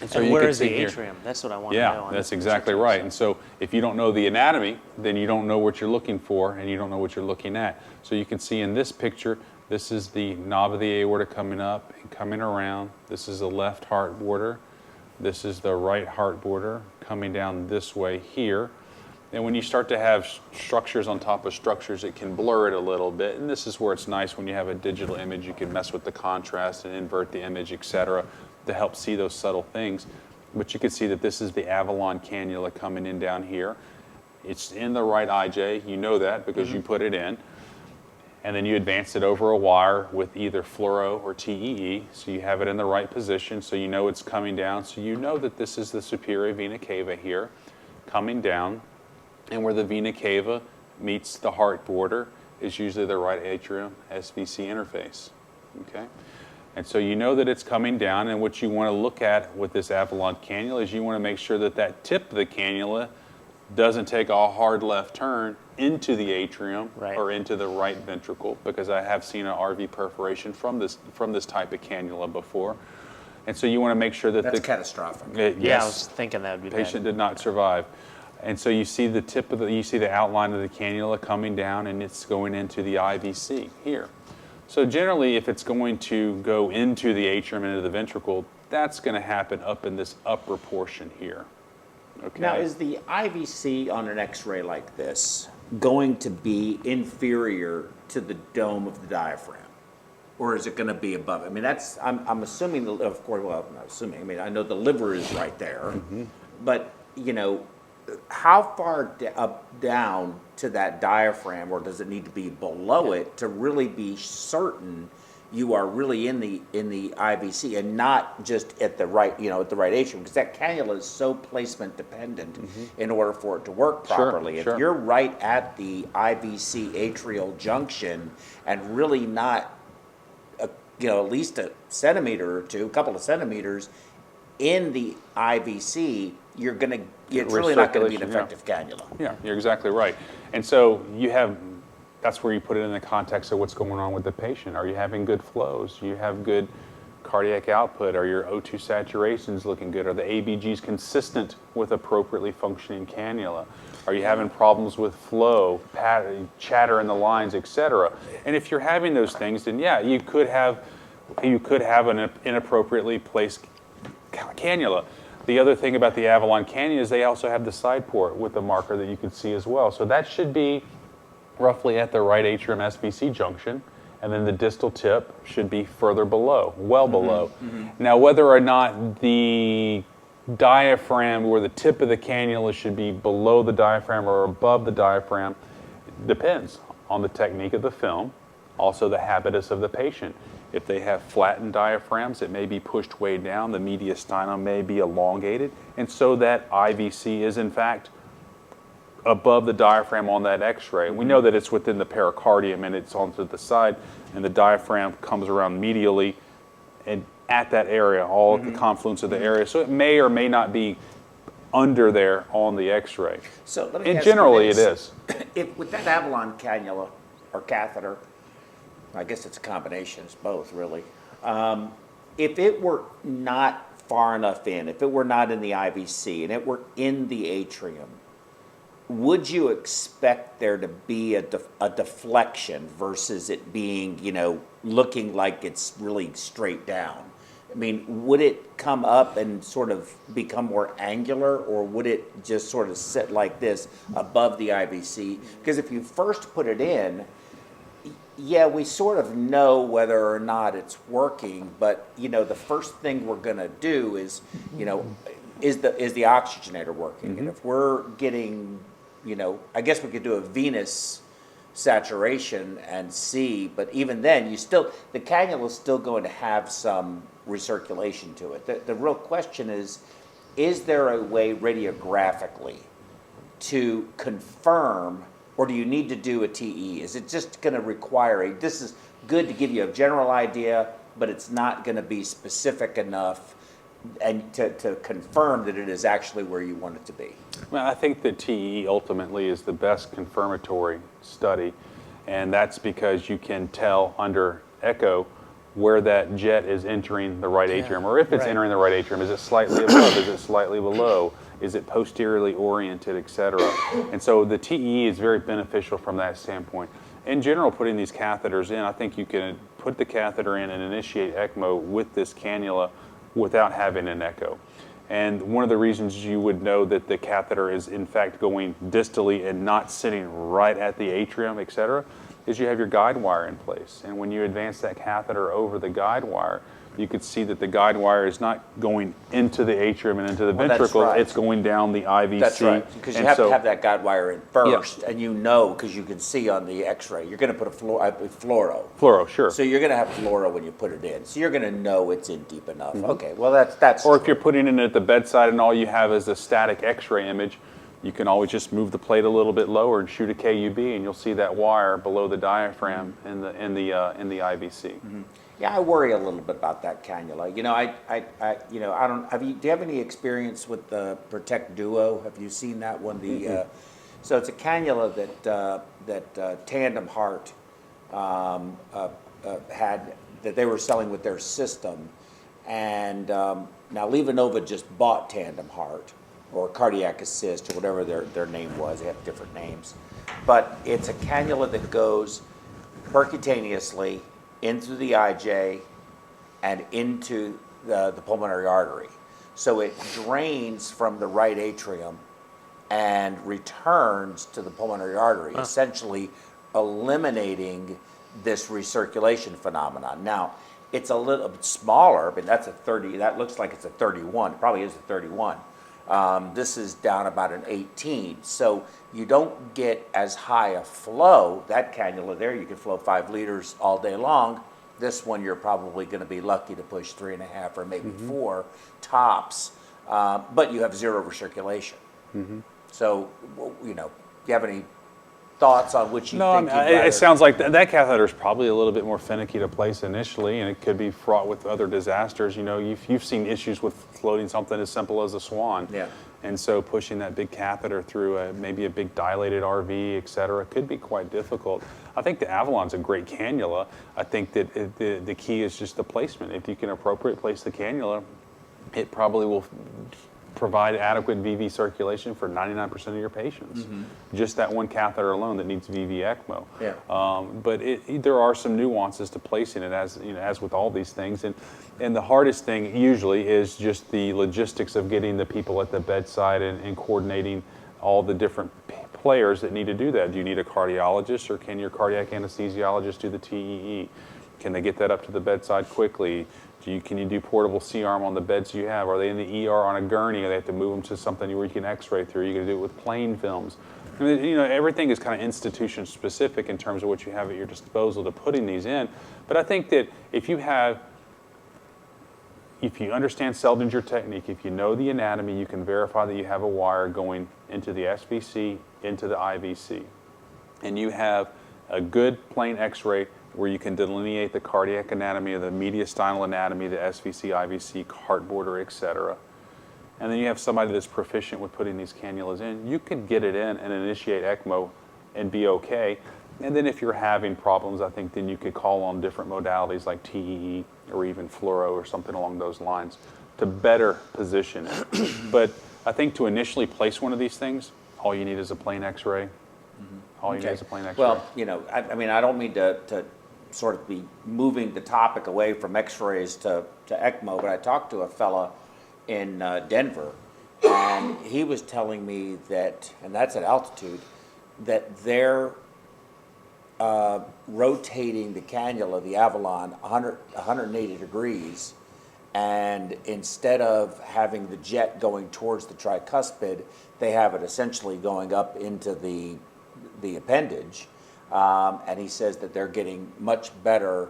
So And you where can is see the here. atrium? That's what I want to know. Yeah, on that's this exactly picture. right. And so if you don't know the anatomy, then you don't know what you're looking for, and you don't know what you're looking at. So you can see in this picture, this is the knob of the aorta coming up and coming around. This is the left heart border. This is the right heart border coming down this way here. And when you start to have structures on top of structures, it can blur it a little bit. And this is where it's nice when you have a digital image, you can mess with the contrast and invert the image, etc., to help see those subtle things. But you can see that this is the Avalon cannula coming in down here. It's in the right IJ, you know that because you put it in. And then you advance it over a wire with either fluoro or TEE, so you have it in the right position, so you know it's coming down. So you know that this is the superior vena cava here, coming down. And where the vena cava meets the heart border is usually the right atrium SVC interface, okay? And so you know that it's coming down, and what you want to look at with this Avalon cannula is you want to make sure that that tip of the cannula doesn't take a hard left turn into the atrium or into the right ventricle, because I have seen an RV perforation from this type of cannula before. And so you want to make sure that That's catastrophic. Yeah, yes, I was thinking that would be patient bad. did not survive. And so you see the tip of you see the outline of the cannula coming down, and it's going into the IVC here. So generally, if it's going to go into the atrium and into the ventricle, that's going to happen up in this upper portion here. Okay. Now, is the IVC on an X-ray like this going to be inferior to the dome of the diaphragm, or is it going to be above? I mean, I'm assuming, of course. Well, I'm not assuming. I mean, I know the liver is right there, but you know, how far down to that diaphragm, or does it need to be below it to really be certain you are really in the IVC and not just at the right atrium? Because that cannula is so placement dependent in order for it to work properly. Sure. If you're right at the IVC atrial junction and really not, at least a centimeter or two, a couple of centimeters in the IVC, it's really not going to be an effective cannula. Yeah, you're exactly right. And so you have that's where you put it in the context of what's going on with the patient. Are you having good flows? Do you have good cardiac output? Are your O2 saturations looking good? Are the ABGs consistent with appropriately functioning cannula? Are you having problems with flow, chatter in the lines, etc.? And if you're having those things, then yeah, you could have an inappropriately placed cannula. The other thing about the Avalon cannula is they also have the side port with the marker that you can see as well. So that should be roughly at the right atrium SVC junction, and then the distal tip should be further below, well below. Now, whether or not the diaphragm or the tip of the cannula should be below the diaphragm or above the diaphragm depends on the technique of the film, also the habitus of the patient. If they have flattened diaphragms, it may be pushed way down, the mediastinum may be elongated, and so that IVC is in fact above the diaphragm on that x-ray. We know that it's within the pericardium and it's onto the side, and the diaphragm comes around medially and at that area, all at the confluence of the area. So it may or may not be under there on the x-ray. So let me And ask you generally it this. is. If with that Avalon cannula or catheter, I guess it's a combination, it's both really. If it were not far enough in, if it were not in the IVC and it were in the atrium, would you expect there to be a deflection versus it being, looking like it's really straight down? I mean, would it come up and sort of become more angular, or would it just sort of sit like this above the IVC? Because if you first put it in, yeah, we sort of know whether or not it's working, but the first thing we're going to do is, is the oxygenator working? And if we're getting, I guess we could do a venous saturation and see, but even then, the cannula is still going to have some recirculation to it. The real question is there a way radiographically to confirm, or do you need to do a TE? Is it just going to require this is good to give you a general idea, but it's not going to be specific enough and to confirm that it is actually where you want it to be? Well, I think that TE ultimately is the best confirmatory study, and that's because you can tell under echo where that jet is entering the right atrium, or if it's entering the right atrium. Is it slightly above? Is it slightly below? Is it posteriorly oriented, etc.? And so the TE is very beneficial from that standpoint. In general, putting these catheters in, I think you can put the catheter in and initiate ECMO with this cannula without having an echo. And one of the reasons you would know that the catheter is in fact going distally and not sitting right at the atrium, etc., is you have your guide wire in place. And when you advance that catheter over the guide wire, you could see that the guide wire is not going into the atrium and into the ventricle, right. It's going down the IVC. That's right, because you have to have that guide wire in first, and because you can see on the x-ray, you're going to put a fluoro. Fluoro, sure. So you're going to have fluoro when you put it in. So you're going to know it's in deep enough. Okay, well that's Or true. if you're putting it in at the bedside and all you have is a static x-ray image, you can always just move the plate a little bit lower and shoot a KUB, and you'll see that wire below the diaphragm in the IVC. Yeah, I worry a little bit about that cannula. I don't. Do you have any experience with the Protect Duo? Have you seen that one? So it's a cannula that Tandem Heart had, that they were selling with their system, and now LivaNova just bought Tandem Heart or Cardiac Assist or whatever their name was. They have different names, but it's a cannula that goes percutaneously into the IJ and into the pulmonary artery. So it drains from the right atrium and returns to the pulmonary artery, essentially eliminating this recirculation phenomenon. Now, it's a little bit smaller, but that's a 30, that looks like it's a 31, it probably is a 31. This is down about an 18. So you don't get as high a flow. That cannula there, you can flow 5 liters all day long. This one, you're probably going to be lucky to push 3.5 or maybe 4 tops, but you have zero recirculation. So, do you have any thoughts on which you think? It sounds like that catheter is probably a little bit more finicky to place initially, and it could be fraught with other disasters. You've seen issues with floating something as simple as a Swan. Yeah. And so pushing that big catheter through maybe a big dilated RV, et cetera, could be quite difficult. I think the Avalon's a great cannula. I think that the key is just the placement. If you can appropriately place the cannula, it probably will provide adequate VV circulation for 99% of your patients. Just that one catheter alone that needs VV ECMO. Yeah. But there are some nuances to placing it, as you know, as with all these things. And the hardest thing usually is just the logistics of getting the people at the bedside and coordinating all the different players that need to do that. Do you need a cardiologist, or can your cardiac anesthesiologist do the TEE? Can they get that up to the bedside quickly? Can you do portable C-arm on the beds you have? Are they in the ER on a gurney, or they have to move them to something where you can X-ray through? You're going to do it with plain films. I mean, you know, everything is kind of institution specific in terms of what you have at your disposal to putting these in. But I think that if you understand Seldinger technique, if you know the anatomy, you can verify that you have a wire going into the SVC, into the IVC. And you have a good plain X-ray where you can delineate the cardiac anatomy or the mediastinal anatomy, the SVC, IVC, heart border, etc. And then you have somebody that's proficient with putting these cannulas in. You could get it in and initiate ECMO and be okay. And then if you're having problems, I think then you could call on different modalities like TEE or even fluoro or something along those lines to better position it. But I think to initially place one of these things, all you need is a plain X-ray. All you need is a plain X-ray. Well, you know, I mean, I don't mean to sort of be moving the topic away from X-rays to ECMO, but I talked to a fella in Denver, and he was telling me that, and that's at altitude, that they're rotating the cannula, the Avalon, 180 degrees, and instead of having the jet going towards the tricuspid, they have it essentially going up into the appendage. And he says that they're getting much better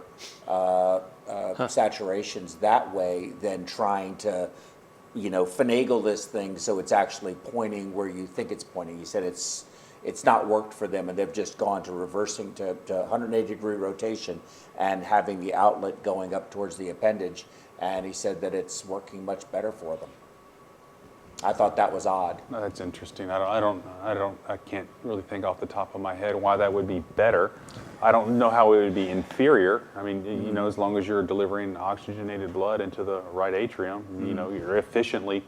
saturations that way than trying to, you know, finagle this thing so it's actually pointing where you think it's pointing. He said it's not worked for them, and they've just gone to reversing to 180-degree rotation and having the outlet going up towards the appendage. And he said that it's working much better for them. I thought that was odd. No, that's interesting. I can't really think off the top of my head why that would be better. I don't know how it would be inferior. I mean, you know, as long as you're delivering oxygenated blood into the right atrium, you know, you're efficiently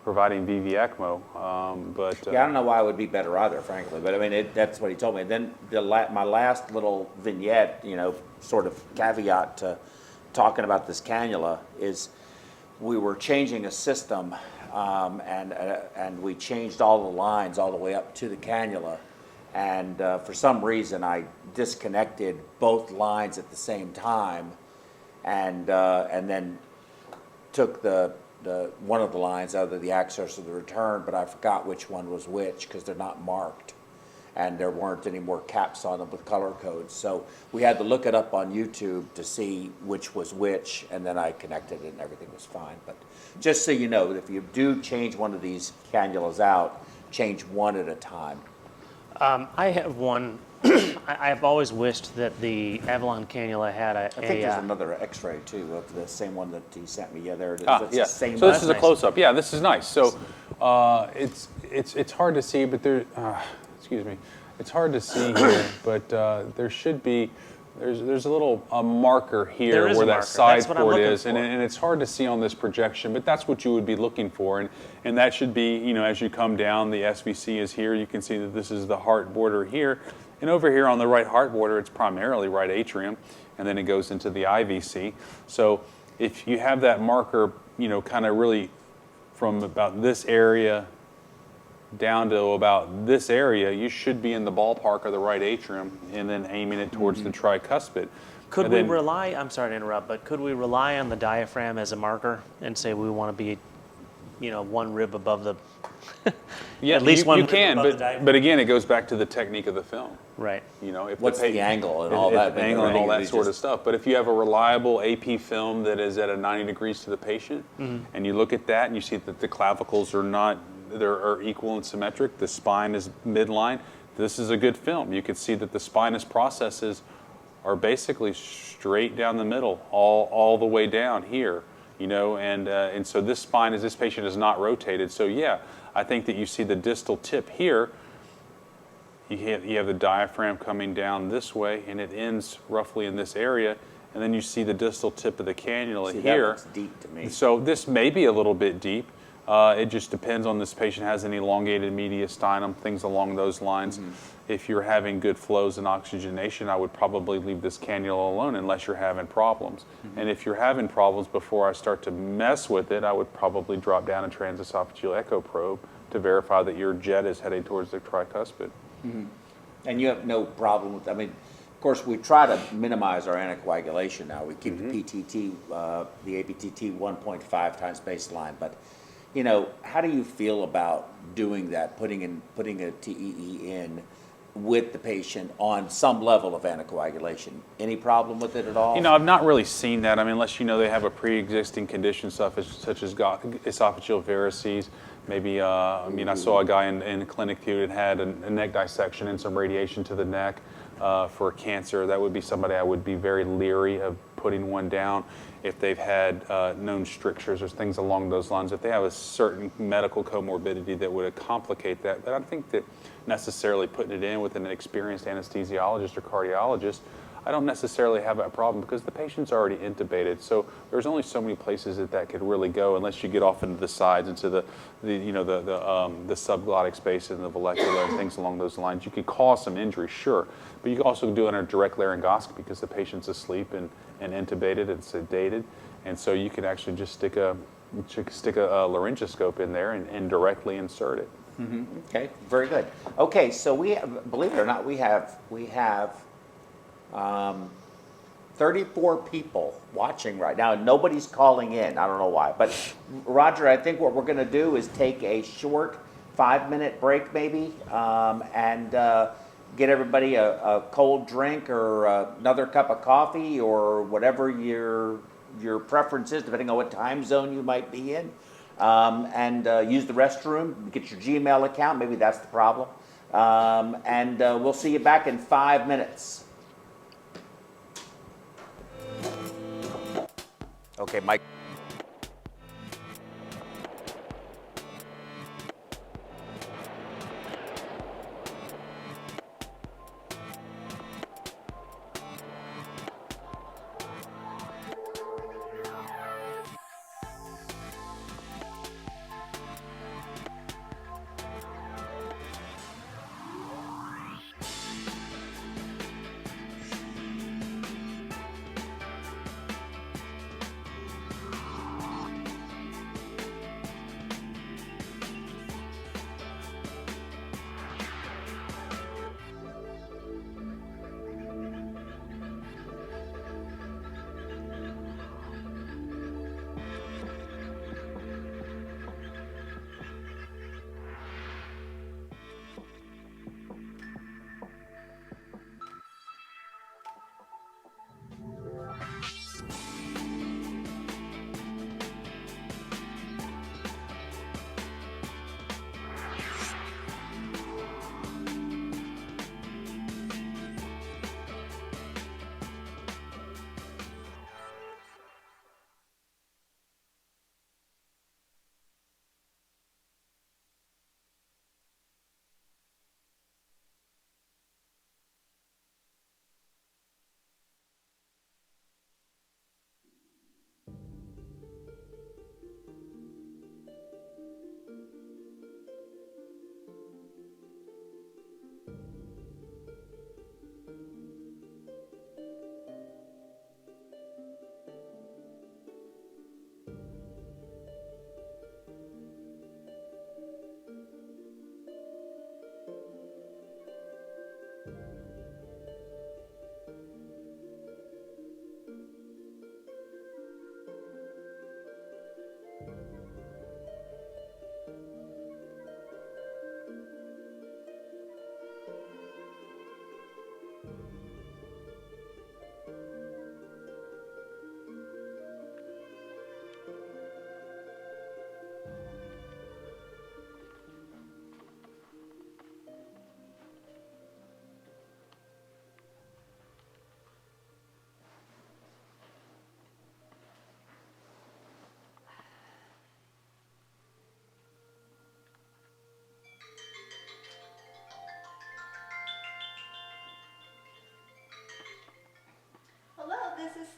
providing VV ECMO. Yeah, I don't know why it would be better either, frankly. But I mean, that's what he told me. And then my last little vignette, you know, sort of caveat to talking about this cannula is we were changing a system. And we changed all the lines all the way up to the cannula, and for some reason I disconnected both lines at the same time, and then took the one of the lines out of the access or the return, but I forgot which one was which because they're not marked, and there weren't any more caps on them with color codes. So we had to look it up on YouTube to see which was which, and then I connected it and everything was fine. But just so you know, if you do change one of these cannulas out, change one at a time. I have one. I've always wished that the Avalon cannula had I think there's another X-ray too of the same one that he sent me. Yeah, there it is. Ah, That's yeah. the same So one. this is a close-up. Yeah, this is nice. So it's hard to see, but there. Excuse me. It's hard to see here, but there should be. There's a little marker here where that side port is, and it's hard to see on this projection, but that's what you would be looking for, and that should be, you know, as you come down, the SVC is here. You can see that this is the heart border here, and over here on the right heart border, it's primarily right atrium, and then it goes into the IVC. So if you have that marker, you know, kind of really from about this area down to about this area, you should be in the ballpark of the right atrium and then aiming it towards the tricuspid. Could we rely, I'm sorry to interrupt, but could we rely on the diaphragm as a marker and say we want to be, you know, one rib above the, yeah, at least one you rib can, above the diaphragm? but again, it goes back to the technique of the film. Right. You know, if What's the angle and all that? The angle and all that sort of stuff. But if you have a reliable AP film that is at a 90 degrees to the patient, and you look at that and you see that the clavicles are not, are equal and symmetric, the spine is midline, this is a good film. You can see that the spinous processes are basically straight down the middle, all the way down here, you know, and so this spine, as this patient is not rotated. So yeah, I think that you see the distal tip here. You have the diaphragm coming down this way, and it ends roughly in this area. And then you see the distal tip of the cannula See, here. that looks deep to me. So this may be a little bit deep. It just depends on this patient has an elongated mediastinum, things along those lines. If you're having good flows and oxygenation, I would probably leave this cannula alone unless you're having problems. And if you're having problems, before I start to mess with it, I would probably drop down a transesophageal echo probe to verify that your jet is heading towards the tricuspid. And you have no problem with, I mean, of course, we try to minimize our anticoagulation now. We keep the PTT, the APTT 1.5 times baseline. But, you know, how do you feel about doing that, putting a TEE in with the patient on some level of anticoagulation? Any problem with it at all? You know, I've not really seen that. I mean, unless you know they have a pre-existing condition such as esophageal varices. Maybe, I mean, I saw a guy in the clinic who had a neck dissection and some radiation to the neck for cancer. That would be somebody I would be very leery of putting one down. If they've had known strictures or things along those lines, if they have a certain medical comorbidity that would complicate that. But I think that necessarily putting it in with an experienced anesthesiologist or cardiologist, I don't necessarily have that problem because the patient's already intubated. So there's only so many places that could really go unless you get off into the sides, into the subglottic space and the vallecula and things along those lines. You could cause some injury, sure, but you can also do it under direct laryngoscopy because the patient's asleep and intubated and sedated, and so you can actually just stick a laryngoscope in there and directly insert it. Okay, very good. Okay, so we have, believe it or not, we have 34 people watching right now, and nobody's calling in. I don't know why. But, Roger, I think what we're going to do is take a short 5-minute break maybe and get everybody a cold drink or another cup of coffee or whatever your preference is, depending on what time zone you might be in, and use the restroom, get your Gmail account. Maybe that's the problem. And we'll see you back in 5 minutes. Okay, Mike.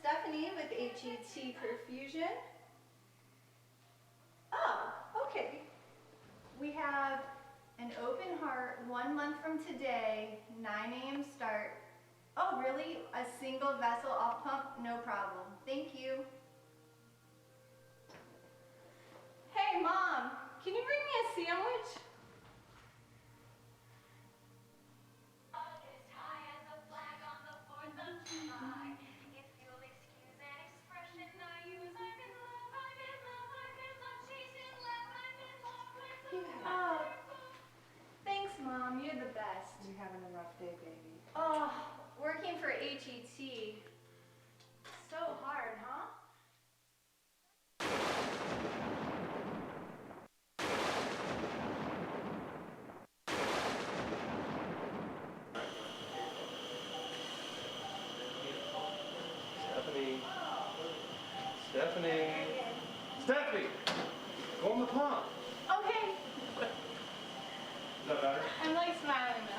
Stephanie with HET Perfusion. Oh, okay. We have an open heart 1 month from today, 9 a.m. start. Oh, really? A single vessel off pump? No problem. Thank you. Hey, Mom, can you bring me a sandwich? Oh, thanks, Mom. You're the best. You having a rough day, baby? Oh, working for HET. So hard, huh? Stephanie, go on the pump. Okay. Is that better? I'm like smiling now.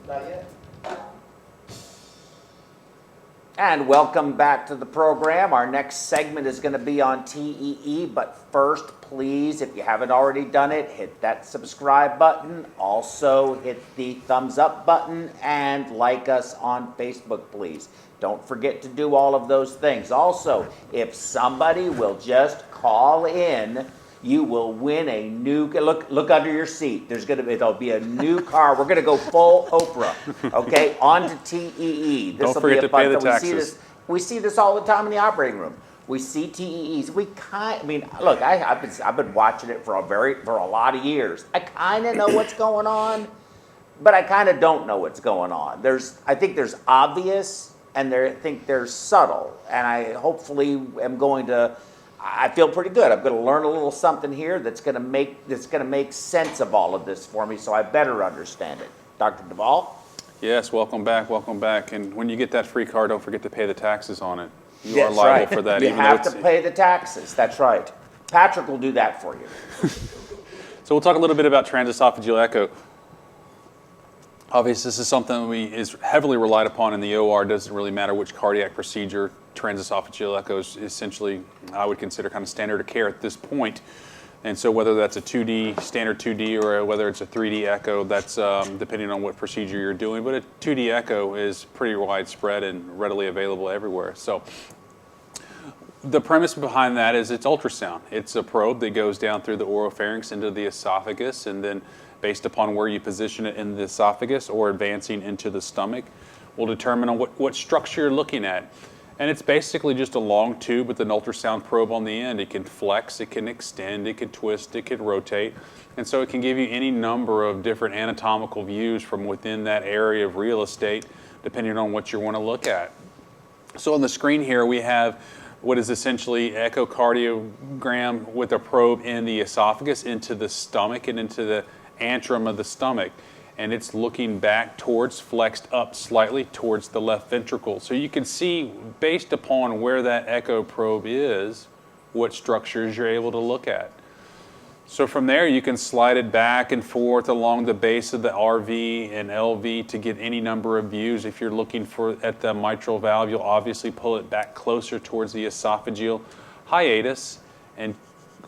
Not yet. And welcome back to the program. Our next segment is going to be on TEE, but first, please, if you haven't already done it, hit that subscribe button. Also, hit the thumbs up button and like us on Facebook, please. Don't forget to do all of those things. Also, if somebody will just call in, you will win a new, look under your seat. There'll be a new car. We're going to go full Oprah, okay? On to TEE. Don't forget to pay the taxes. We see this all the time in the operating room. We see TEEs. Look, I've been watching it for a lot of years. I kind of know what's going on, but I kind of don't know what's going on. I think there's obvious, and I think there's subtle, and I feel pretty good. I'm going to learn a little something here that's going to make sense of all of this for me, so I better understand it. Dr. Duvall? Yes, welcome back, welcome back. And when you get that free card, don't forget to pay the taxes on it. You are That's liable right. for that. You even though have to it's- pay the taxes. That's right. Patrick will do that for you. So we'll talk a little bit about transesophageal echo. Obviously, this is something that is heavily relied upon in the OR. It doesn't really matter which cardiac procedure. Transesophageal echo is essentially, I would consider, kind of standard of care at this point. And so whether that's a 2D, standard 2D, or whether it's a 3D echo, that's depending on what procedure you're doing. But a 2D echo is pretty widespread and readily available everywhere. So the premise behind that is it's ultrasound. It's a probe that goes down through the oropharynx into the esophagus, and then based upon where you position it in the esophagus or advancing into the stomach, will determine on what structure you're looking at. And it's basically just a long tube with an ultrasound probe on the end. It can flex, it can extend, it can twist, it can rotate. And so it can give you any number of different anatomical views from within that area of real estate, depending on what you want to look at. So on the screen here, we have what is essentially echocardiogram with a probe in the esophagus into the stomach and into the antrum of the stomach. And it's looking back towards, flexed up slightly towards the left ventricle. So you can see, based upon where that echo probe is, what structures you're able to look at. So from there, you can slide it back and forth along the base of the RV and LV to get any number of views. If you're looking at the mitral valve, you'll obviously pull it back closer towards the esophageal hiatus and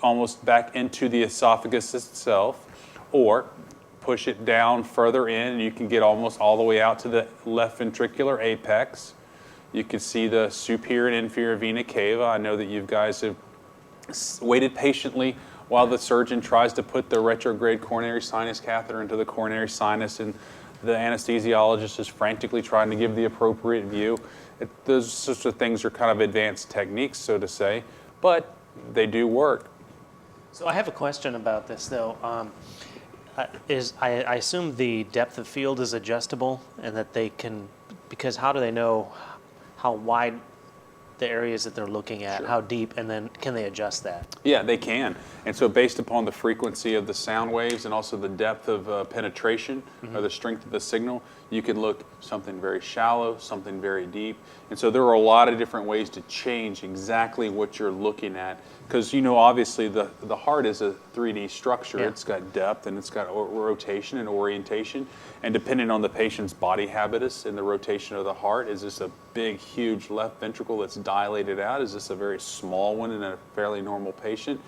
almost back into the esophagus itself, or push it down further in, and you can get almost all the way out to the left ventricular apex. You can see the superior and inferior vena cava. I know that you guys have waited patiently while the surgeon tries to put the retrograde coronary sinus catheter into the coronary sinus, and the anesthesiologist is frantically trying to give the appropriate view. Those sorts of things are kind of advanced techniques, so to say, but they do work. So I have a question about this, though. I assume the depth of field is adjustable, and that they can, because how do they know how wide the areas that they're looking at, Sure. how deep, and then can they adjust that? Yeah, they can. And so based upon the frequency of the sound waves and also the depth of penetration or the strength of the signal, you can look something very shallow, something very deep. And so there are a lot of different ways to change exactly what you're looking at. Because, you know, obviously the heart is a 3D structure. Yeah. It's got depth and it's got rotation and orientation. And depending on the patient's body habitus and the rotation of the heart, is this a big, huge left ventricle that's dilated out? Is this a very small one in a fairly normal patient?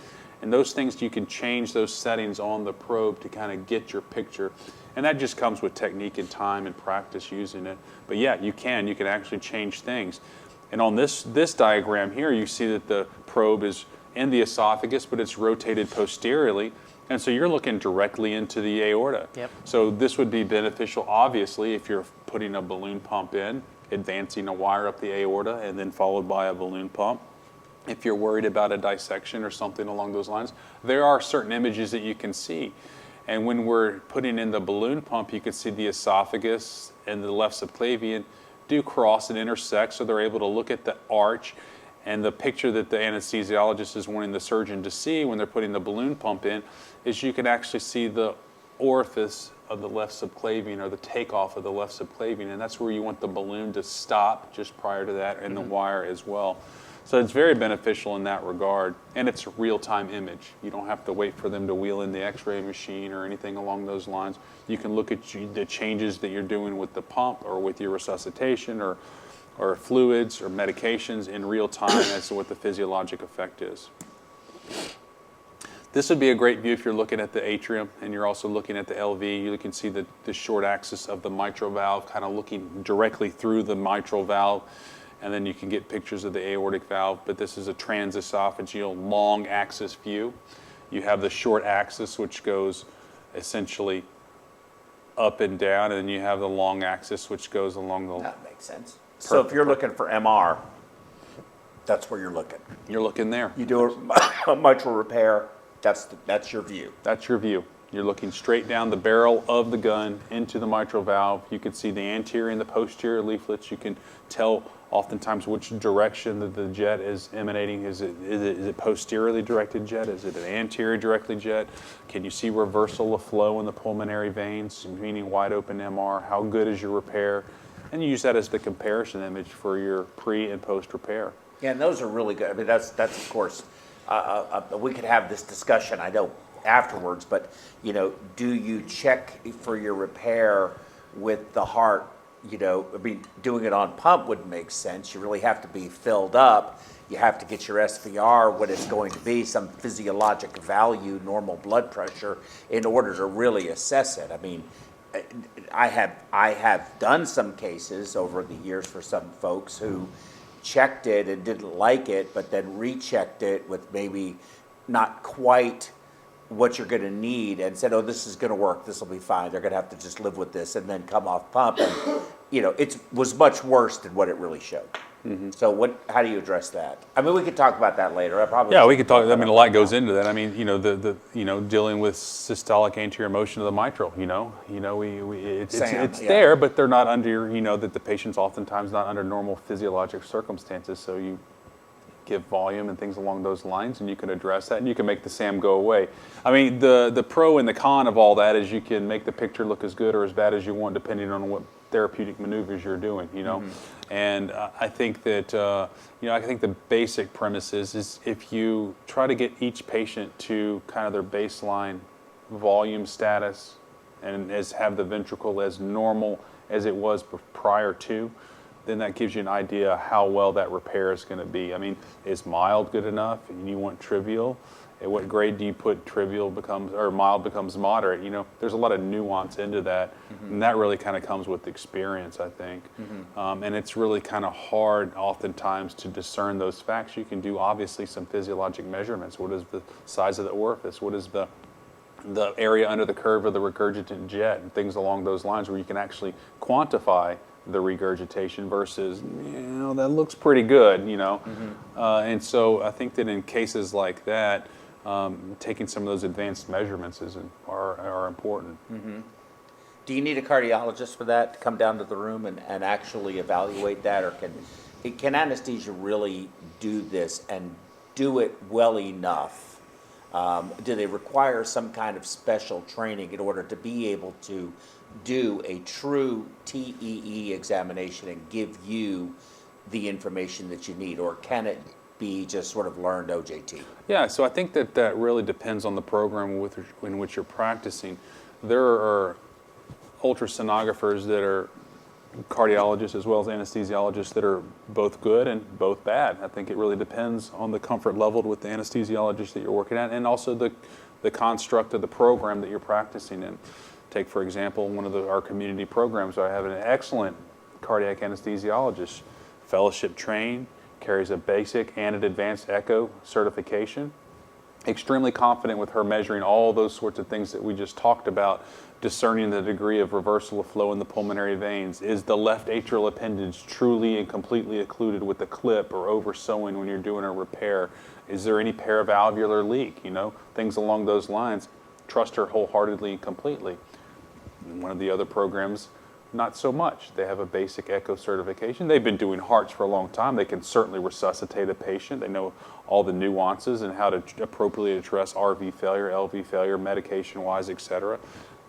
And those things, you can change those settings on the probe to kind of get your picture. And that just comes with technique and time and practice using it. But yeah, you can actually change things. And on this diagram here, you see that the probe is in the esophagus, but it's rotated posteriorly. And so you're looking directly into the aorta. Yep. So this would be beneficial, obviously, if you're putting a balloon pump in, advancing a wire up the aorta, and then followed by a balloon pump. If you're worried about a dissection or something along those lines, there are certain images that you can see. And when we're putting in the balloon pump, you can see the esophagus and the left subclavian do cross and intersect, so they're able to look at the arch. And the picture that the anesthesiologist is wanting the surgeon to see when they're putting the balloon pump in is you can actually see the orifice of the left subclavian, or the takeoff of the left subclavian, and that's where you want the balloon to stop just prior to that, and the wire as well. So it's very beneficial in that regard, and it's a real-time image. You don't have to wait for them to wheel in the x-ray machine or anything along those lines. You can look at the changes that you're doing with the pump or with your resuscitation or fluids or medications in real time as to what the physiologic effect is. This would be a great view if you're looking at the atrium and you're also looking at the LV. You can see the short axis of the mitral valve kind of looking directly through the mitral valve, and then you can get pictures of the aortic valve, but this is a transesophageal long axis view. You have the short axis, which goes essentially up and down, and then you have the long axis, which goes along the... That makes sense. So if you're looking for MR, that's where you're looking. You're looking there. You do a mitral repair, that's your view. That's your view. You're looking straight down the barrel of the gun into the mitral valve. You can see the anterior and the posterior leaflets. You can tell oftentimes which direction that the jet is emanating. Is it posteriorly directed jet? Is it an anterior directly jet? Can you see reversal of flow in the pulmonary veins, meaning wide open MR? How good is your repair? And you use that as the comparison image for your pre and post repair. Yeah, and those are really good. I mean, that's of course, we could have this discussion, I know, afterwards, but, you know, do you check for your repair with the heart? You know, I mean, doing it on pump wouldn't make sense. You really have to be filled up. You have to get your SVR, what it's going to be, some physiologic value, normal blood pressure, in order to really assess it. I mean, I have done some cases over the years for some folks who checked it and didn't like it, but then rechecked it with maybe not quite what you're going to need, and said, oh, this is going to work, this will be fine, they're going to have to just live with this, and then come off pump. And, you know, it was much worse than what it really showed. Mm-hmm. So how do you address that? I mean, we could talk about that later. Yeah, we could talk. I mean, a lot goes into that. I mean, you know, the dealing with systolic anterior motion of the mitral. It's there, but they're not under. You know, that the patient's oftentimes not under normal physiologic circumstances. So you give volume and things along those lines, and you can address that, and you can make the SAM go away. I mean, the pro and the con of all that is you can make the picture look as good or as bad as you want, depending on what therapeutic maneuvers you're doing, you know. Mm-hmm. And I think that, I think the basic premise is if you try to get each patient to kind of their baseline volume status and have the ventricle as normal as it was prior to, then that gives you an idea how well that repair is going to be. I mean, is mild good enough and you want trivial? At what grade do you put trivial or mild becomes moderate? You know, there's a lot of nuance into that, mm-hmm. and that really kind of comes with experience, I think. Mm-hmm. And it's really kind of hard oftentimes to discern those facts. You can do obviously some physiologic measurements. What is the size of the orifice? What is the area under the curve of the regurgitant jet, and things along those lines, where you can actually quantify the regurgitation versus, that looks pretty good, Mm-hmm. And so I think that in cases like that, taking some of those advanced measurements are important. Mm-hmm. Do you need a cardiologist for that to come down to the room and actually evaluate that, or can anesthesia really do this and do it well enough? Do they require some kind of special training in order to be able to do a true TEE examination and give you the information that you need, or can it be just sort of learned OJT? Yeah, so I think that really depends on the program in which you're practicing. There are ultrasonographers that are cardiologists as well as anesthesiologists that are both good and both bad. I think it really depends on the comfort level with the anesthesiologist that you're working at, and also the construct of the program that you're practicing in. Take, for example, one of our community programs. I have an excellent cardiac anesthesiologist, fellowship trained, carries a basic and an advanced echo certification. Extremely confident with her measuring all those sorts of things that we just talked about, discerning the degree of reversal of flow in the pulmonary veins. Is the left atrial appendage truly and completely occluded with a clip or over-sewing when you're doing a repair? Is there any paravalvular leak? Things along those lines. Trust her wholeheartedly and completely. One of the other programs, not so much. They have a basic echo certification. They've been doing hearts for a long time. They can certainly resuscitate a patient. They know all the nuances and how to appropriately address RV failure, LV failure, medication-wise, etc.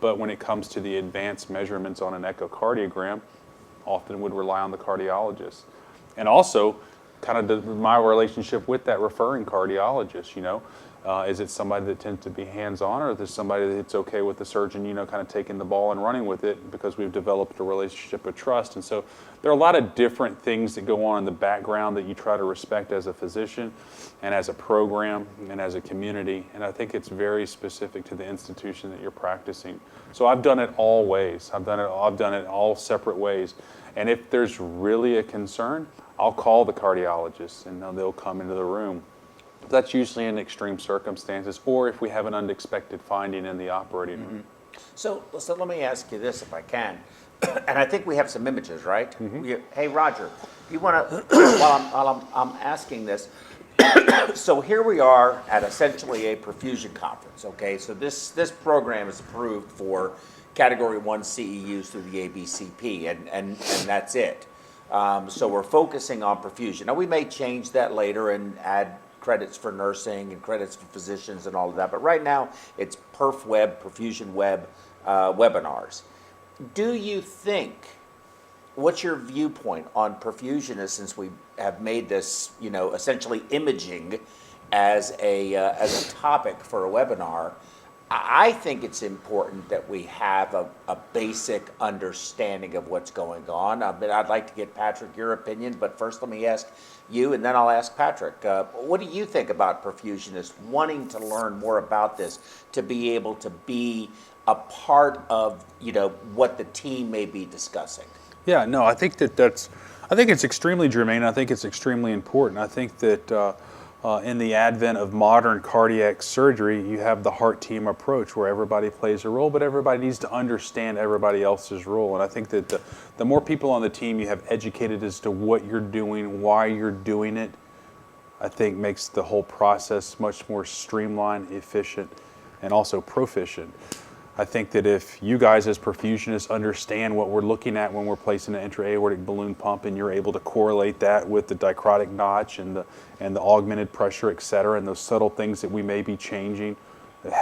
But when it comes to the advanced measurements on an echocardiogram, often would rely on the cardiologist. And also, kind of my relationship with that referring cardiologist, is it somebody that tends to be hands-on, or is it somebody that's okay with the surgeon, kind of taking the ball and running with it because we've developed a relationship of trust? And so there are a lot of different things that go on in the background that you try to respect as a physician and as a program and as a community. And I think it's very specific to the institution that you're practicing. So I've done it all ways. I've done it all separate ways. And if there's really a concern, I'll call the cardiologist and they'll come into the room. That's usually in extreme circumstances, or if we have an unexpected finding in the operating room. So let me ask you this, if I can, and I think we have some images, right? Mm-hmm. Hey, Roger, you want to, while I'm asking this, So here we are at essentially a perfusion conference, okay? So this program is approved for Category 1 CEUs through the ABCP, and that's it. So we're focusing on perfusion. Now, we may change that later and add credits for nursing and credits for physicians and all of that, but right now it's PerfWeb, Perfusion Web webinars. Do you think, what's your viewpoint on perfusionists, since we have made this, essentially imaging as a topic for a webinar? I think it's important that we have a basic understanding of what's going on. But I'd like to get, Patrick, your opinion, but first let me ask you, and then I'll ask Patrick. What do you think about perfusionists wanting to learn more about this, to be able to be a part of, what the team may be discussing? Yeah, no, I think I think it's extremely germane. I think it's extremely important. I think that in the advent of modern cardiac surgery, you have the heart team approach where everybody plays a role, but everybody needs to understand everybody else's role. And I think that the more people on the team you have educated as to what you're doing, why you're doing it, I think makes the whole process much more streamlined, efficient, and also proficient. I think that if you guys as perfusionists understand what we're looking at when we're placing an intra-aortic balloon pump, and you're able to correlate that with the dicrotic notch and the augmented pressure, et cetera, and those subtle things that we may be changing,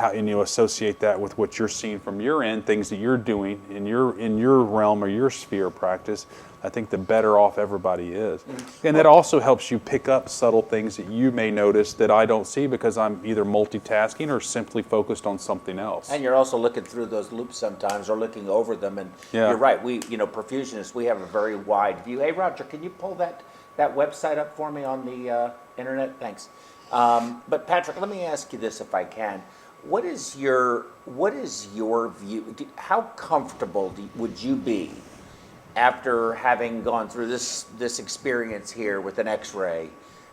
and you associate that with what you're seeing from your end, things that you're doing in your realm or your sphere of practice, I think the better off everybody is. And it also helps you pick up subtle things that you may notice that I don't see because I'm either multitasking or simply focused on something else. And you're also looking through those loops sometimes, or looking over them. And Yeah. You're right. We, perfusionists, we have a very wide view. Hey, Roger, can you pull that website up for me on the internet? Thanks. But Patrick, let me ask you this, if I can. What is your view? How comfortable would you be after having gone through this experience here with an X-ray?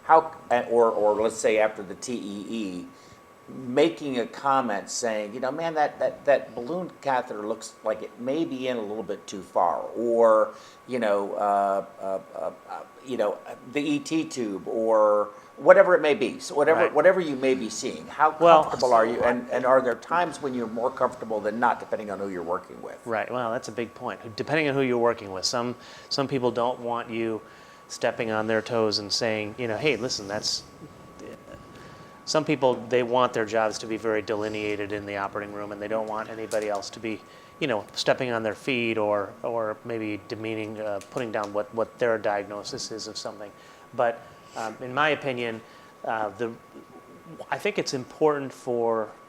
Or let's say after the TEE, making a comment saying, man, that balloon catheter looks like it may be in a little bit too far, or the ET tube, or whatever it may be. So whatever you may be seeing, how comfortable are you? And are there times when you're more comfortable than not, depending on who you're working with? Right. Well, that's a big point. Depending on who you're working with, some people don't want you stepping on their toes and saying, hey, listen, that's. Some people, they want their jobs to be very delineated in the operating room, and they don't want anybody else to be, stepping on their feet or maybe demeaning, putting down what their diagnosis is of something. But in my opinion, I think it's important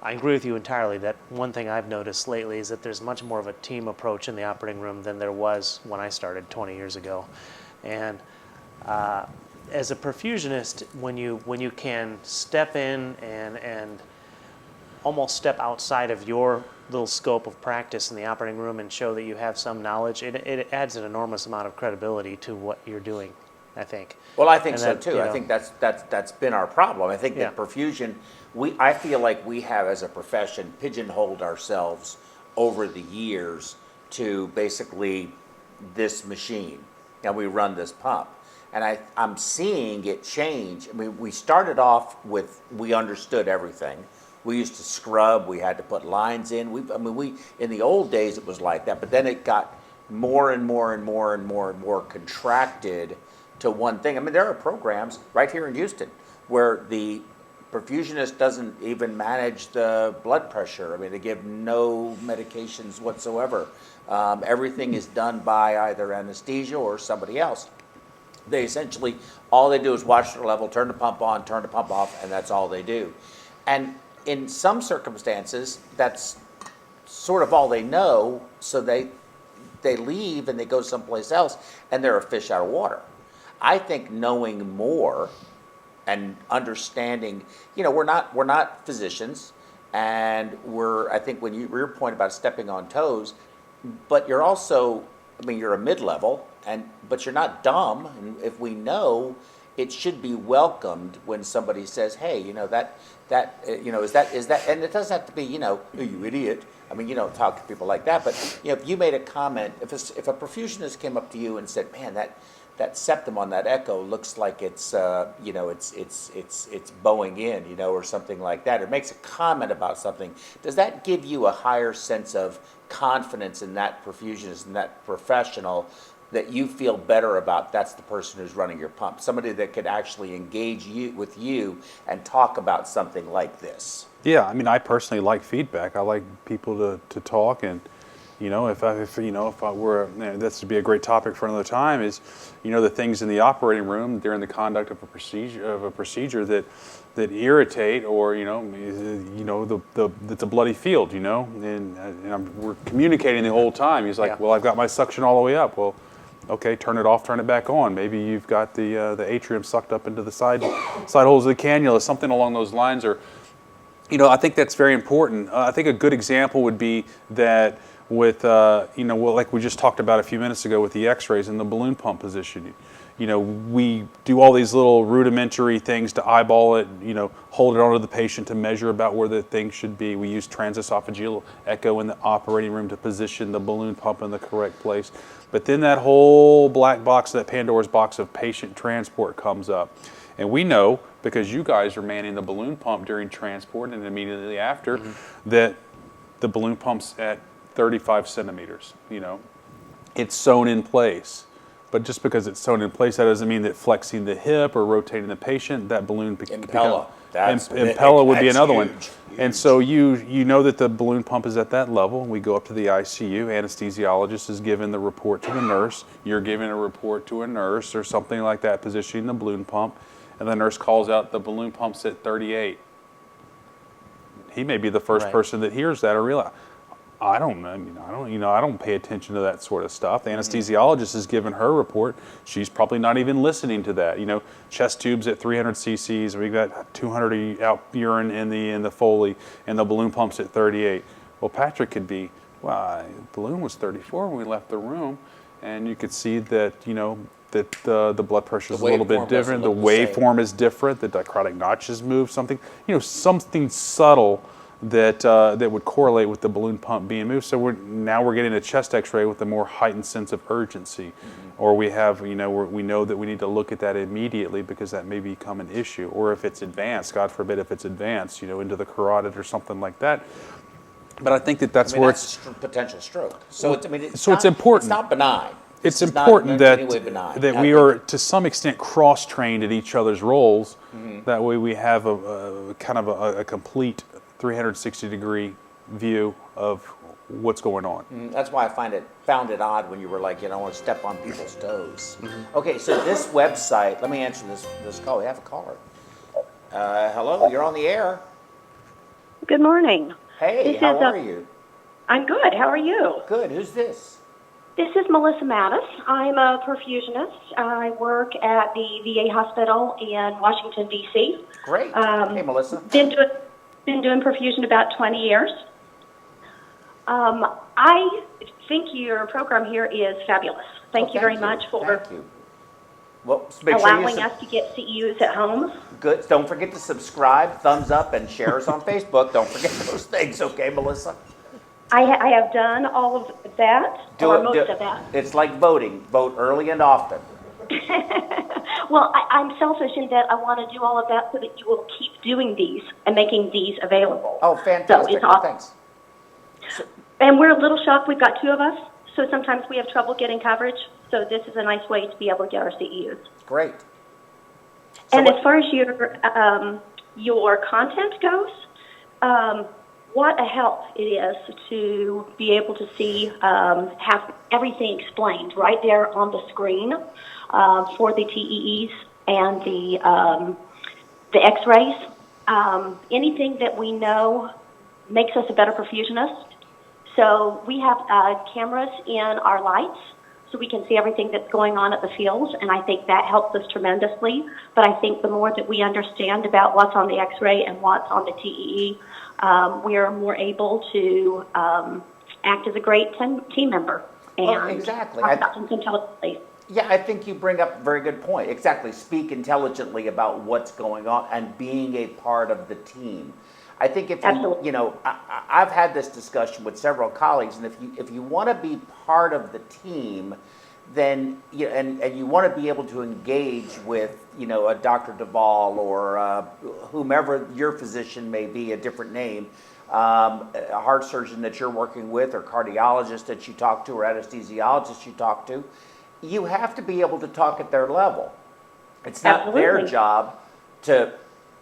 I agree with you entirely that one thing I've noticed lately is that there's much more of a team approach in the operating room than there was when I started 20 years ago. And as a perfusionist, when you can step in and almost step outside of your little scope of practice in the operating room and show that you have some knowledge, it adds an enormous amount of credibility to what you're doing, I think. Well, I think And so that, too. I think that's been our problem. I think that Yeah. perfusion, I feel like we have as a profession pigeonholed ourselves over the years to basically this machine, and we run this pump. And I'm seeing it change. I mean, we started off with, we understood everything. We used to scrub, we had to put lines in. In the old days it was like that, but then it got more and more and more and more and more contracted to one thing. I mean, there are programs right here in Houston where the perfusionist doesn't even manage the blood pressure. I mean, they give no medications whatsoever. Everything is done by either anesthesia or somebody else. They essentially, all they do is watch their level, turn the pump on, turn the pump off, and that's all they do. And in some circumstances, that's sort of all they know, so they leave and they go someplace else, and they're a fish out of water. I think knowing more and understanding, we're not physicians, and I think when your point about stepping on toes, but you're also, you're a mid-level, but you're not dumb, and if we know, it should be welcomed when somebody says, hey, is that, and it doesn't have to be, you idiot. I mean, you don't talk to people like that, but if you made a comment, if a perfusionist came up to you and said, man, that septum on that echo looks like it's you know it's bowing in, you know, or something like that. It makes a comment about something. Does that give you a higher sense of confidence in that perfusionist and that professional, that you feel better about? That's the person who's running your pump, somebody that could actually engage with you and talk about something like this. Yeah, I mean, I personally like feedback. I like people to talk, and you know, if I were, you know, this would be a great topic for another time. Is, you know, the things in the operating room during the conduct of a procedure that irritate, or you know, it's a bloody field, you know, and we're communicating the whole time. He's like, Yeah. well, I've got my suction all the way up. Well, okay, turn it off, turn it back on. Maybe you've got the atrium sucked up into the side holes of the cannula, something along those lines. Or, you know, I think that's very important. I think a good example would be that with, you know, well, like we just talked about a few minutes ago with the x-rays and the balloon pump position. You know, we do all these little rudimentary things to eyeball it, you know, hold it onto the patient to measure about where the thing should be. We use transesophageal echo in the operating room to position the balloon pump in the correct place. But then that whole black box, that Pandora's box of patient transport comes up. And we know, because you guys are manning the balloon pump during transport and immediately after, that the balloon pump's at 35 centimeters, you know. It's sewn in place. But just because it's sewn in place, that doesn't mean that flexing the hip or rotating the patient, that balloon Impella. Impella would be That's another one. huge. And so you know that the balloon pump is at that level. We go up to the ICU. Anesthesiologist is giving the report to the nurse. You're giving a report to a nurse or something like that, positioning the balloon pump. And the nurse calls out the balloon pump's at 38. He may be the first person that hears that or realize. I don't pay attention to that sort of stuff. The anesthesiologist is giving her report. She's probably not even listening to that. You know, chest tubes at 300 cc's. We've got 200 out urine in the Foley, and the balloon pump's at 38. Well, Patrick could be, well, the balloon was 34 when we left the room, and you could see that, you know, that the blood pressure is a little bit different. The waveform is different. The dichrotic notches move. Something, you know, something subtle that that would correlate with the balloon pump being moved. So now we're getting a chest X-ray with a more heightened sense of urgency, or we have, you know, we know that we need to look at that immediately because that may become an issue, or if it's advanced, God forbid, if it's advanced, you know, into the carotid or something like that. But I think that's where it's potential stroke. So it's, I mean, it's important. It's not benign. It's important that we are to some extent cross-trained at each other's roles. That way we have a kind of a complete 360-degree view of what's going on. That's why I found it odd when you were like, you don't want to step on people's toes. Okay, so this website, let me answer this call. We have a caller. Hello, you're on the air. Good morning. Hey, how are you? I'm good. How are you? Good. Who's this? This is Melissa Mattis. I'm a perfusionist. I work at the VA hospital in Washington, D.C. Great. Hey, Melissa. Been doing perfusion about 20 years. I think your program here is fabulous. Thank you very much for allowing us to get CEUs at home. Good. Don't forget to subscribe, thumbs up, and share us on Facebook. Don't forget those things, okay, Melissa? I have done all of that, most of that. It's like voting. Vote early and often. Well, I'm selfish in that I want to do all of that so that you will keep doing these and making these available. Oh, fantastic. So it's awesome. Thanks. And we're a little shocked. We've got two of us, so sometimes we have trouble getting coverage. So this is a nice way to be able to get our CEUs. Great. So and as far as your content goes, what a help it is to be able to see, have everything explained right there on the screen for the TEEs and the X-rays. Anything that we know makes us a better perfusionist. So we have cameras in our lights, so we can see everything that's going on at the field, and I think that helps us tremendously. But I think the more that we understand about what's on the X-ray and what's on the TEE, we are more able to act as a great team member and exactly. talk about things intelligently. Yeah, I think you bring up a very good point. Exactly. Speak intelligently about what's going on and being a part of the team. I think if you know, I've had this discussion with several colleagues, and if you want to be part of the team, then and you want to be able to engage with a Dr. Duvall or whomever your physician may be, a different name, a heart surgeon that you're working with, or cardiologist that you talk to, or anesthesiologist you talk to. You have to be able to talk at their level. It's not their job to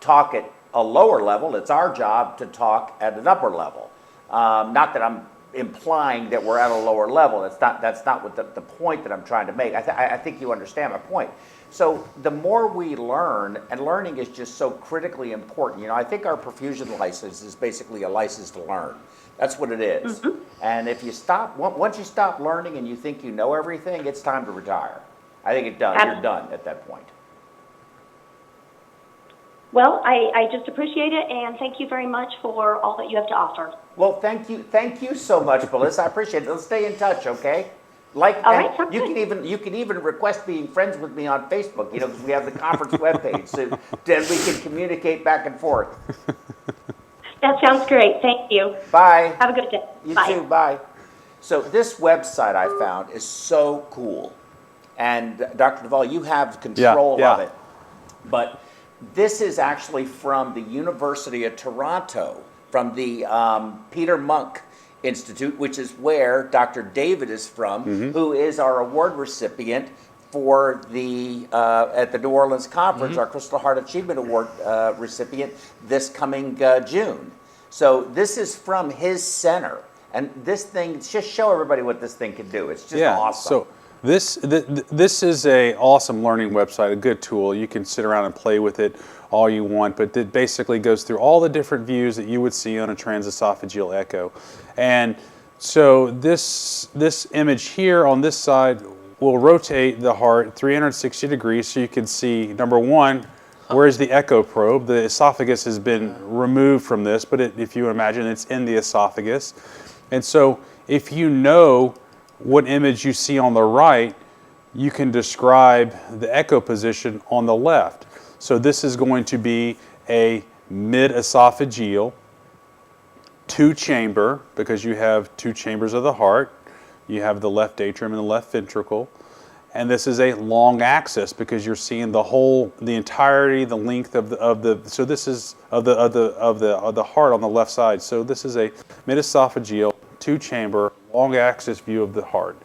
talk at a lower level. It's our job to talk at an upper level. Not that I'm implying that we're at a lower level. That's not what the point that I'm trying to make. I think you understand my point. So the more we learn, and learning is just so critically important. I think our perfusion license is basically a license to learn. That's what it is. Mm-hmm. And if you once you stop learning and you think you know everything, it's time to retire. I think you're done at that point. Well, I just appreciate it, and thank you very much for all that you have to offer. Well, thank you so much, Melissa. I appreciate it. Let's stay in touch, okay? All right, you can even request being friends with me on Facebook, because we have the conference webpage, so then we can communicate back and forth. That sounds great. Thank you. Bye. Have a good day. You Bye. too. Bye. So this website I found is so cool, and Dr. Duvall, you have control of it, but this is actually from the University of Toronto, from the Peter Munk Institute, which is where Dr. David is from, who is our award recipient for the at the New Orleans conference, our Crystal Heart Achievement Award recipient this coming June. So this is from his center, and this thing, just show everybody what this thing can do. It's just awesome. So this is a awesome learning website, a good tool. You can sit around and play with it all you want, but it basically goes through all the different views that you would see on a transesophageal echo. And so this image here on this side will rotate the heart 360 degrees, so you can see, number one, where's the echo probe? The esophagus has been removed from this, but if you imagine, it's in the esophagus. And so if you know what image you see on the right, you can describe the echo position on the left. So this is going to be a midesophageal, two-chamber, because you have two chambers of the heart. You have the left atrium and the left ventricle. And this is a long axis because you're seeing the entirety, the length of the. So this is of the heart on the left side. So this is a midesophageal, two-chamber, long axis view of the heart.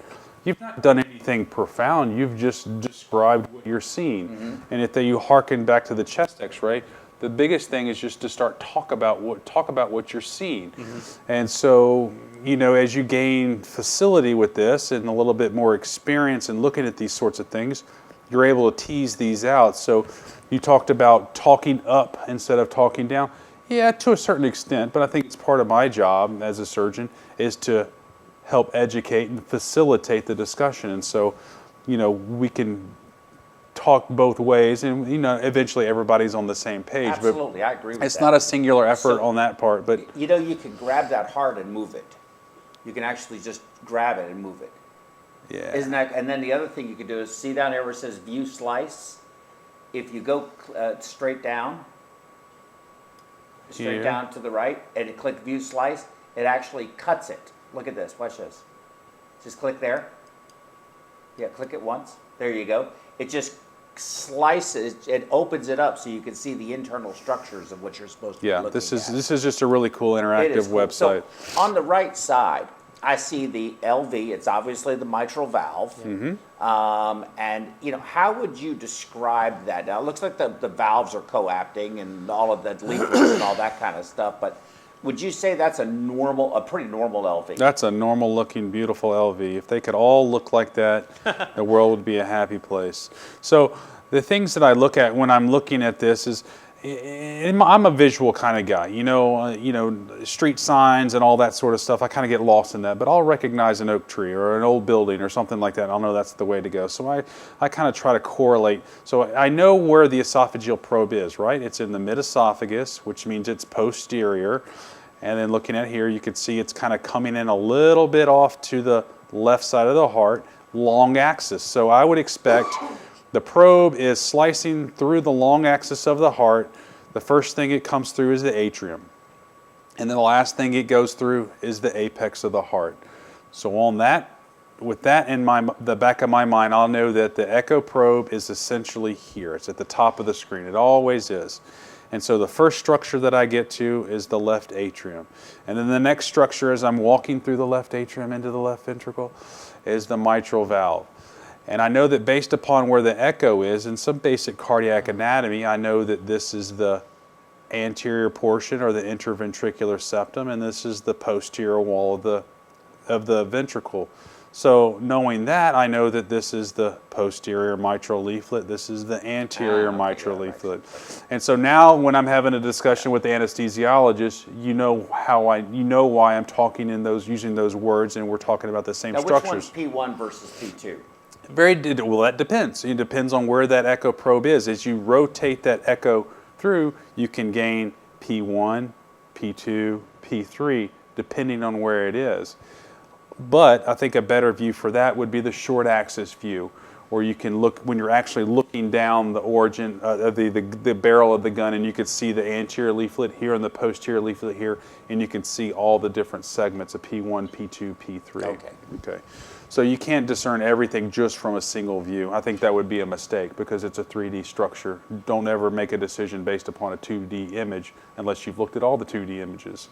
You've not done anything profound. You've just described what you're seeing. And if you hearken back to the chest X-ray, the biggest thing is just to start talk about what you're seeing. And so, as you gain facility with this and a little bit more experience in looking at these sorts of things, you're able to tease these out. So you talked about talking up instead of talking down. Yeah, to a certain extent, but I think it's part of my job as a surgeon is to help educate and facilitate the discussion. And so, we can talk both ways, and eventually everybody's on the same page. Absolutely, I agree with that. It's not a singular effort on that part, but you can grab that heart and move it. You can actually just grab it and move it. yeah. Isn't that? And then the other thing you can do is see down here where it says View Slice. If you go straight down to the right, and you click View Slice, it actually cuts it. Look at this. Watch this. Just click there. Yeah, click it once. There you go. It just slices. It opens it up so you can see the internal structures of what you're supposed to be looking at. This is just a really cool interactive website. So on the right side, I see the LV. It's obviously the mitral valve. And how would you describe that? Now it looks like the valves are coapting and all of that leakage and all that kind of stuff, but would you say that's a pretty normal LV? That's a normal looking, beautiful LV. If they could all look like that, the world would be a happy place. So the things that I look at when I'm looking at this is, I'm a visual kind of guy, street signs and all that sort of stuff. I kind of get lost in that, but I'll recognize an oak tree or an old building or something like that. I'll know that's the way to go. So I kind of try to correlate. So I know where the esophageal probe is, right? It's in the mid-esophagus, which means it's posterior. And then looking at here, you can see it's kind of coming in a little bit off to the left side of the heart, long axis. So I would expect the probe is slicing through the long axis of the heart. The first thing it comes through is the atrium. And then the last thing it goes through is the apex of the heart. So on that with that in the back of my mind, I'll know that the echo probe is essentially here. It's at the top of the screen. It always is. And so the first structure that I get to is the left atrium. And then the next structure as I'm walking through the left atrium into the left ventricle is the mitral valve. And I know that based upon where the echo is, in some basic cardiac anatomy, I know that this is the anterior portion or the interventricular septum, and this is the posterior wall of the ventricle. So knowing that, I know that this is the posterior mitral leaflet, this is the anterior mitral leaflet. And so now when I'm having a discussion with the anesthesiologist, you know why I'm talking in those, using those words, and we're talking about the same structures. Which one's P1 versus P2? Well, that depends. It depends on where that echo probe is. As you rotate that echo through, you can gain P1, P2, P3, depending on where it is. But I think a better view for that would be the short axis view, where you can look, when you're actually looking down the origin, the barrel of the gun, and you can see the anterior leaflet here and the posterior leaflet here, and you can see all the different segments of P1, P2, P3. Okay. So you can't discern everything just from a single view. I think that would be a mistake because it's a 3D structure. Don't ever make a decision based upon a 2D image unless you've looked at all the 2D images.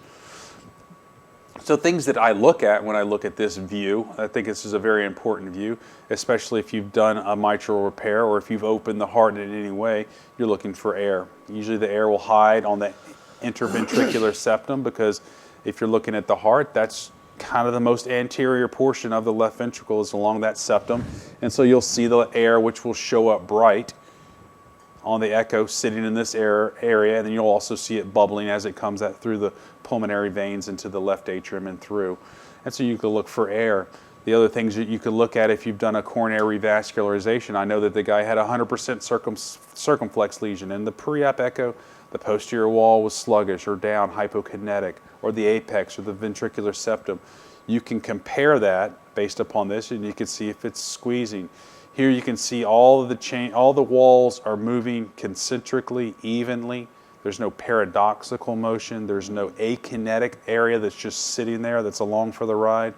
So things that I look at when I look at this view, I think this is a very important view, especially if you've done a mitral repair or if you've opened the heart in any way, you're looking for air. Usually the air will hide on the interventricular septum because if you're looking at the heart, that's kind of the most anterior portion of the left ventricle is along that septum. And so you'll see the air which will show up bright on the echo sitting in this area, and then you'll also see it bubbling as it comes out through the pulmonary veins into the left atrium and through. And so you can look for air. The other things that you could look at if you've done a coronary revascularization, I know that the guy had a 100% circumflex lesion. In the pre-op echo, the posterior wall was sluggish or down, hypokinetic, or the apex or the ventricular septum. You can compare that based upon this, and you can see if it's squeezing. Here you can see all the walls are moving concentrically, evenly. There's no paradoxical motion. There's no akinetic area that's just sitting there that's along for the ride.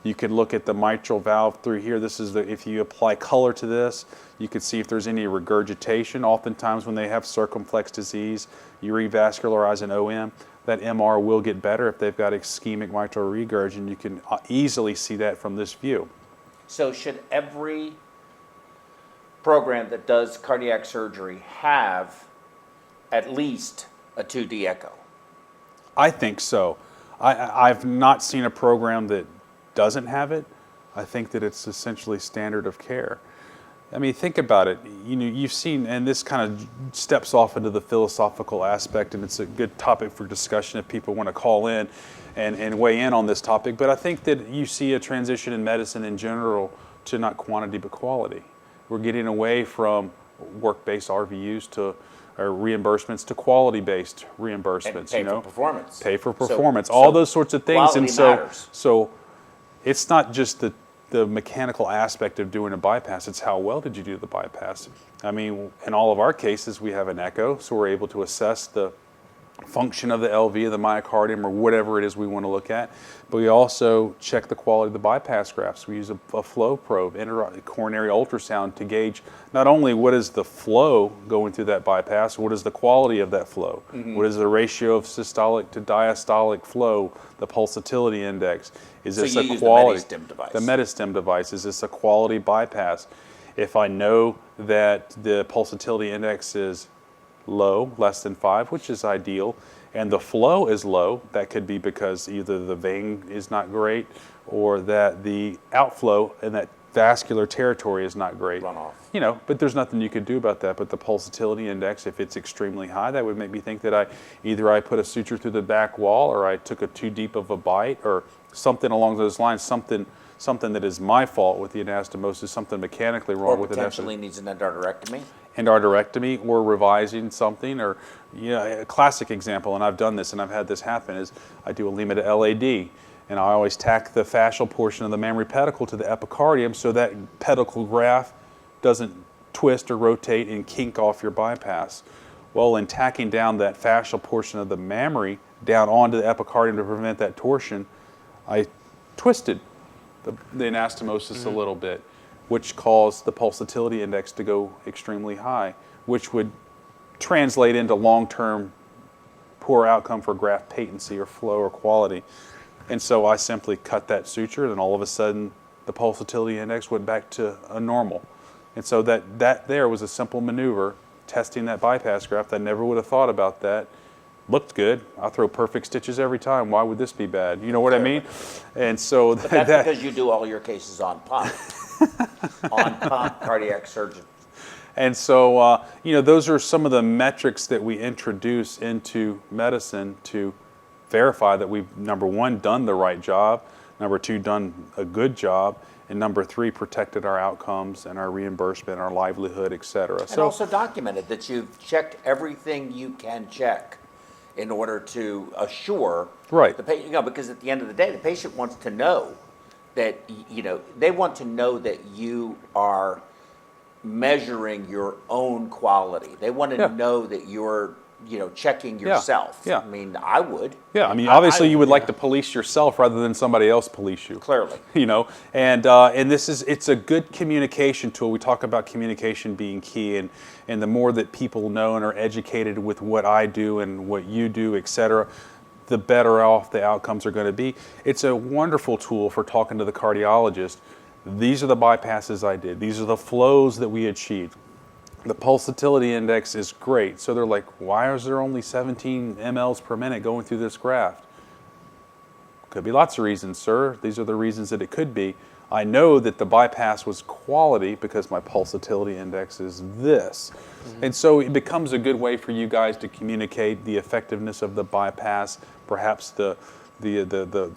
You can look at the mitral valve through here. This is if you apply color to this, you can see if there's any regurgitation. Oftentimes when they have circumflex disease, you revascularize an OM, that MR will get better if they've got ischemic mitral regurg, and you can easily see that from this view. So should every program that does cardiac surgery have at least a 2D echo? I think so. I've not seen a program that doesn't have it. I think that it's essentially standard of care. I mean, think about it. You know, you've seen, and this kind of steps off into the philosophical aspect, and it's a good topic for discussion if people want to call in and weigh in on this topic. But I think that you see a transition in medicine in general to not quantity but quality. We're getting away from work-based RVUs to reimbursements to quality-based reimbursements. And pay for performance. Pay for performance. All those sorts of things. And so it's not just the mechanical aspect of doing a bypass, it's how well did you do the bypass. I mean, in all of our cases, we have an echo, so we're able to assess the function of the LV, the myocardium, or whatever it is we want to look at. But we also check the quality of the bypass grafts. We use a flow probe, coronary ultrasound, to gauge not only what is the flow going through that bypass, what is the quality of that flow, what is the ratio of systolic to diastolic flow, the pulsatility index. Is this a quality? The Medistim device. The Medistim device. Is this a quality bypass? If I know that the pulsatility index is low, less than 5, which is ideal, and the flow is low, that could be because either the vein is not great or that the outflow in that vascular territory is not great. Runoff. You know, but there's nothing you could do about that. But the pulsatility index, if it's extremely high, that would make me think that either I put a suture through the back wall, or I took too deep of a bite, or something along those lines, something that is my fault with the anastomosis, something mechanically wrong with the anastomosis. Or potentially needs an endarterectomy. Endarterectomy, or revising something, or a classic example, and I've done this and I've had this happen, is I do a Lima to LAD, and I always tack the fascial portion of the mammary pedicle to the epicardium so that pedicle graft doesn't twist or rotate and kink off your bypass. Well, in tacking down that fascial portion of the mammary down onto the epicardium to prevent that torsion, I twisted the anastomosis a little bit, which caused the pulsatility index to go extremely high, which would translate into long-term poor outcome for graft patency or flow or quality. And so I simply cut that suture, and all of a sudden the pulsatility index went back to a normal. And so that there was a simple maneuver, testing that bypass graft. I never would have thought about that. Looked good. I throw perfect stitches every time. Why would this be bad? You know what I mean? And so But that's because you do all your cases on pump. On pump, cardiac surgeon. And so, you know, those are some of the metrics that we introduce into medicine to verify that we've, number one, done the right job, number two, done a good job, and number three, protected our outcomes and our reimbursement, our livelihood, et cetera. And also documented that you've checked everything you can check in order to assure the patient, you know, because at the end of the day, the patient wants to know that, you know, they want to know that you are measuring your own quality. They want to know that you're, you know, checking yourself. Yeah. I mean, I would. Yeah, I mean, obviously you would like to police yourself rather than somebody else police you. Clearly. You know, and it's a good communication tool. We talk about communication being key, and the more that people know and are educated with what I do and what you do, et cetera, the better off the outcomes are going to be. It's a wonderful tool for talking to the cardiologist. These are the bypasses I did. These are the flows that we achieved. The pulsatility index is great. So they're like, why is there only 17 mLs per minute going through this graft? Could be lots of reasons, sir. These are the reasons that it could be. I know that the bypass was quality because my pulsatility index is this. And so it becomes a good way for you guys to communicate the effectiveness of the bypass, perhaps the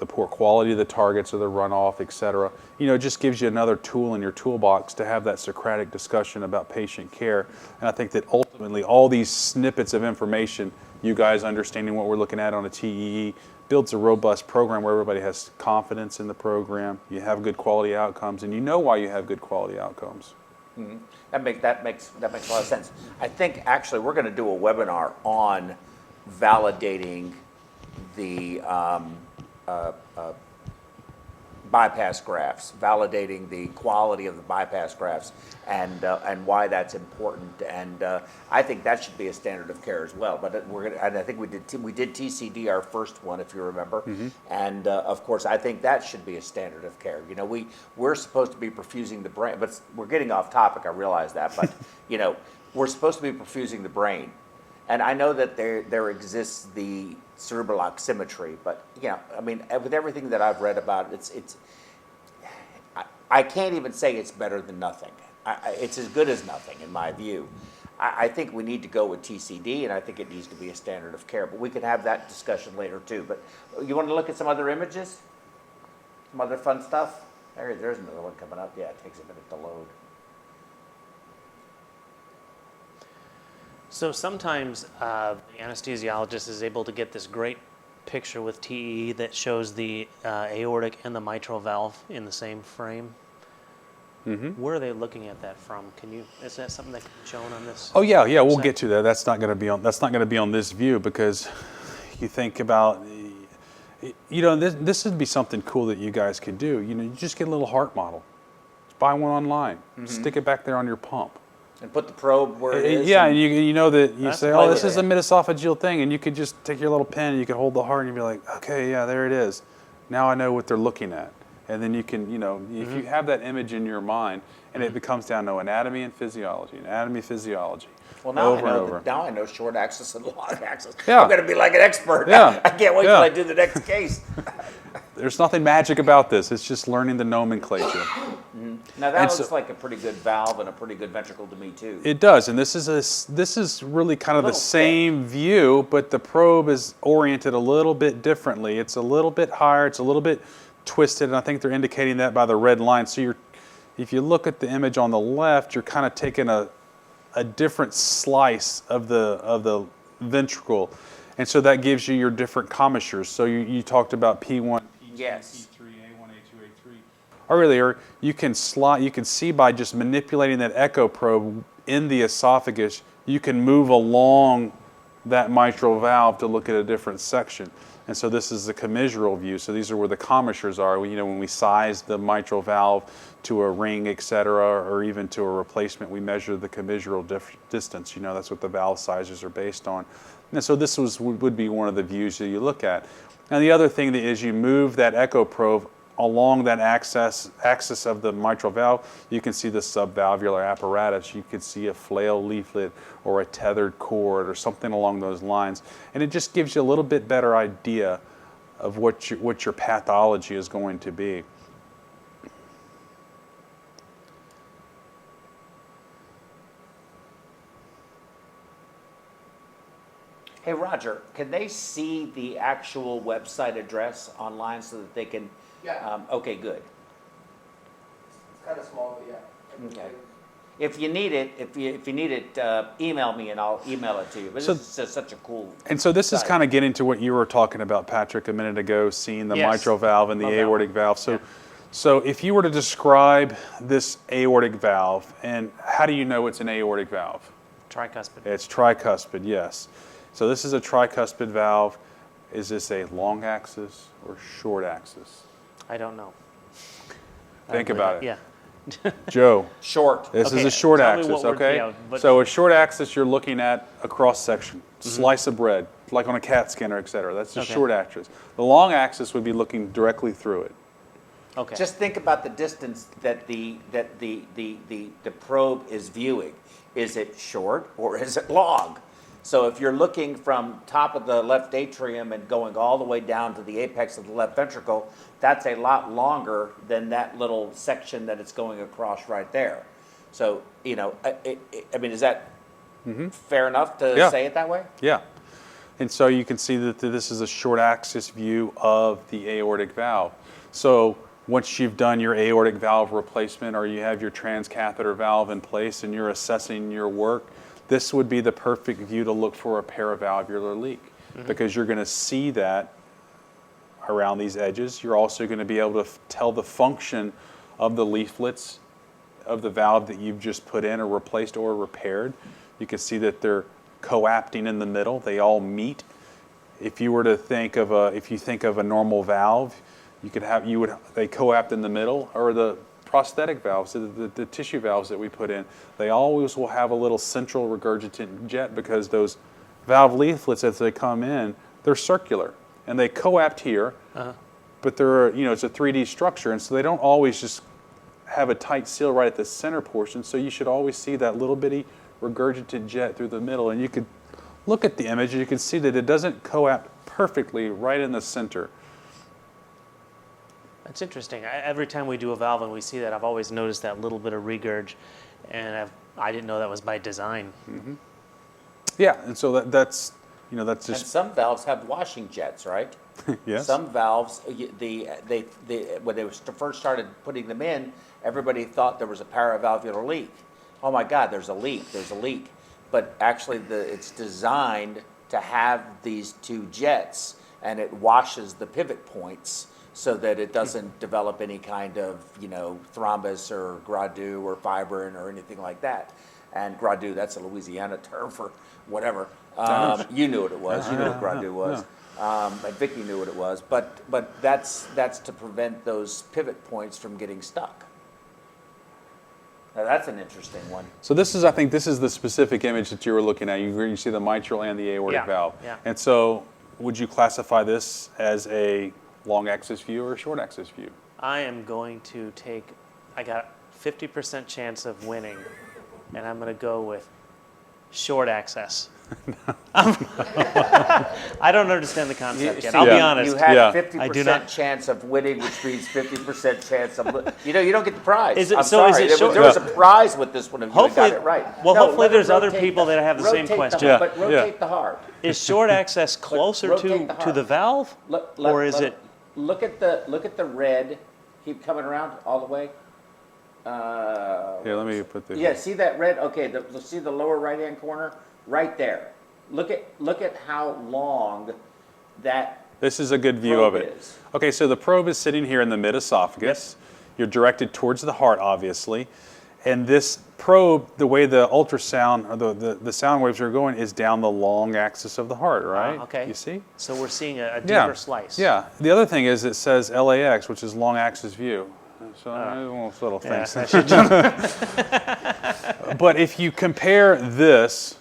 poor quality of the targets or the runoff, et cetera. You know, it just gives you another tool in your toolbox to have that Socratic discussion about patient care. And I think that ultimately all these snippets of information, you guys understanding what we're looking at on a TEE, builds a robust program where everybody has confidence in the program, you have good quality outcomes, and you know why you have good quality outcomes. Mm-hmm. That makes a lot of sense. I think actually we're going to do a webinar on validating the bypass grafts, validating the quality of the bypass grafts, and why that's important. And I think that should be a standard of care as well. But and I think we did TCD our first one, if you remember. And of course, I think that should be a standard of care. You know, we're supposed to be perfusing the brain, but we're getting off topic. I realize that, but you know, we're supposed to be perfusing the brain. And I know that there exists the cerebral oximetry, but you know, I mean, with everything that I've read about it, I can't even say it's better than nothing. It's as good as nothing in my view. I think we need to go with TCD, and I think it needs to be a standard of care. But we can have that discussion later too. But you want to look at some other images, some other fun stuff? There's another one coming up. Yeah, it takes a minute to load. So sometimes the anesthesiologist is able to get this great picture with TEE that shows the aortic and the mitral valve in the same frame. Where are they looking at that from? Is that something that can be shown on this? Oh yeah, we'll get to that. That's not going to be on this view, because you think about, you know, this would be something cool that you guys could do. You know, you just get a little heart model, just buy one online, stick it back there on your pump. And put the probe where it is. Yeah, and you know that you say, oh, this is a it. midesophageal thing, and you could just take your little pen and you could hold the heart and you'd be like, okay, yeah, there it is. Now I know what they're looking at. And then you can, you know, if you have that image in your mind, and it becomes down to anatomy and physiology. Well, now over. Now I know short axis and long axis. Yeah. I'm going to be like an expert. Yeah. I can't wait till I do the next case. There's nothing magic about this. It's just learning the nomenclature. Now that looks like a pretty good valve and a pretty good ventricle to me too. It does, and this is really kind of the same view, but the probe is oriented a little bit differently. It's a little bit higher. It's a little bit twisted, and I think they're indicating that by the red line. So if you look at the image on the left, you're kind of taking a different slice of the ventricle, and so that gives you your different commissures. So you talked about P1, P2, Yes. P3, A1, A2, A3. Earlier, you can see by just manipulating that echo probe in the esophagus, you can move along that mitral valve to look at a different section. And so this is the commissural view. So these are where the commissures are. You know, when we size the mitral valve to a ring, et cetera, or even to a replacement, we measure the commissural distance. You know, that's what the valve sizes are based on. And so this would be one of the views that you look at. And the other thing that is you move that echo probe along that axis of the mitral valve, you can see the subvalvular apparatus. You could see a flail leaflet or a tethered cord or something along those lines. And it just gives you a little bit better idea of what your pathology is going to be. Hey, Roger, can they see the actual website address online so that they can? Yeah. Okay, good. It's kind of small, but yeah. Okay. If you need it, email me and I'll email it to you. But So- this is just such a cool. And so this is site. kind of getting to what you were talking about, Patrick, a minute ago, seeing the Yes. mitral valve and the Love that aortic one. valve. So if you were to describe this aortic valve, and how do you know it's an aortic valve? Tricuspid. It's tricuspid, yes. So this is a tricuspid valve. Is this a long axis or short axis? I don't know. Think about it. Yeah. Joe, Short. this is Okay, a short tell me axis, what we're- okay? yeah, but- So a short axis, you're looking at a cross section, slice of bread, like on a CAT scanner, et cetera. That's the Okay. short axis. The long axis would be looking directly through it. Okay. Just think about the distance that the probe is viewing. Is it short or is it long? So if you're looking from top of the left atrium and going all the way down to the apex of the left ventricle, that's a lot longer than that little section that it's going across right there. So, you know, I mean, is that fair enough to Yeah. say it that way? Yeah. And so you can see that this is a short axis view of the aortic valve. So once you've done your aortic valve replacement or you have your transcatheter valve in place and you're assessing your work, this would be the perfect view to look for a paravalvular leak because you're going to see that around these edges. You're also going to be able to tell the function of the leaflets of the valve that you've just put in or replaced or repaired. You can see that they're coapting in the middle. They all meet. If you were to think of a normal valve, they coapt in the middle, or the prosthetic valves, the tissue valves that we put in, they always will have a little central regurgitant jet because those valve leaflets, as they come in, they're circular and they coapt here, but they're, it's a 3D structure, and so they don't always just have a tight seal right at the center portion. So you should always see that little bitty regurgitant jet through the middle, and you could look at the image and you can see that it doesn't coapt perfectly right in the center. That's interesting. Every time we do a valve and we see that, I've always noticed that little bit of regurg, and I didn't know that was by design. Yeah, and so that's And just some valves have washing jets, right? yes. Some valves, when they first started putting them in, everybody thought there was a paravalvular leak. Oh my God, there's a leak. But actually, it's designed to have these two jets, and it washes the pivot points so that it doesn't develop any kind of, thrombus or gradue or fibrin or anything like that. And gradue, that's a Louisiana term for whatever. You knew what it was. You knew what gradue was. And Vicky knew what it was. But that's to prevent those pivot points from getting stuck. Now that's an interesting one. So I think this is the specific image that you were looking at. You see the mitral and the aortic valve. Yeah. And so would you classify this as a long axis view or a short axis view? I am going to I got 50% chance of winning, and I'm going to go with short axis. I don't understand the concept yet. I'll be honest. You had Yeah. 50% I do not- chance of winning, which means 50% chance of you don't get the prize. Is it- I'm so is sorry. it short- There was a prize with this one if you had Hopefully- got it right. well, No, hopefully let it there's other rotate people that have the same rotate question. Yeah. But rotate the heart. Is short access closer rotate the to heart. the valve, or is it? Look at the red. Keep coming around all the way. Here, let me put this. Yeah, see that red? Okay, see the lower right-hand corner? Right there. Look at how long that This is a good view probe of it. is. Okay, so the probe is sitting here in the midesophagus. You're directed towards the heart, obviously. And this probe, the way the ultrasound, or the sound waves are going, is down the long axis of the heart, right? Okay. You see? So we're seeing a deeper slice. Yeah. The other thing is it says LAX, which is long axis view. So those little things. I should But if you compare this,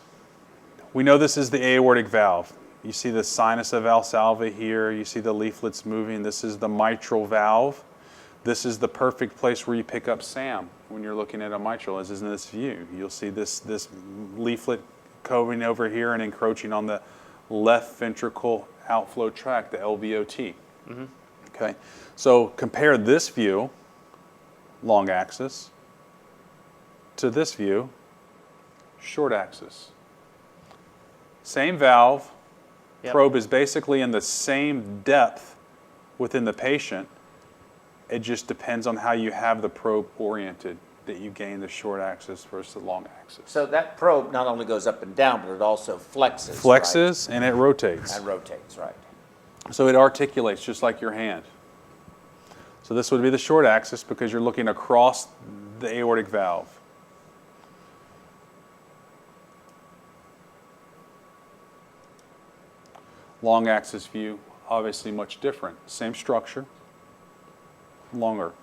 we know this is the aortic valve. You see the sinus of Valsalva here. You see the leaflets moving. This is the mitral valve. This is the perfect place where you pick up SAM when you're looking at a mitral, as is in this view. You'll see this leaflet going over here and encroaching on the left ventricle outflow tract, the LVOT. Okay, so compare this view, long axis, to this view, short axis. Same valve, probe is basically in the same depth within the patient. It just depends on how you have the probe oriented that you gain the short axis versus the long axis. So that probe not only goes up and down, but it also flexes. Flexes and it rotates. Right? And rotates, right. So it articulates just like your hand. So this would be the short axis because you're looking across the aortic valve. Long axis view, obviously much different. Same structure, longer.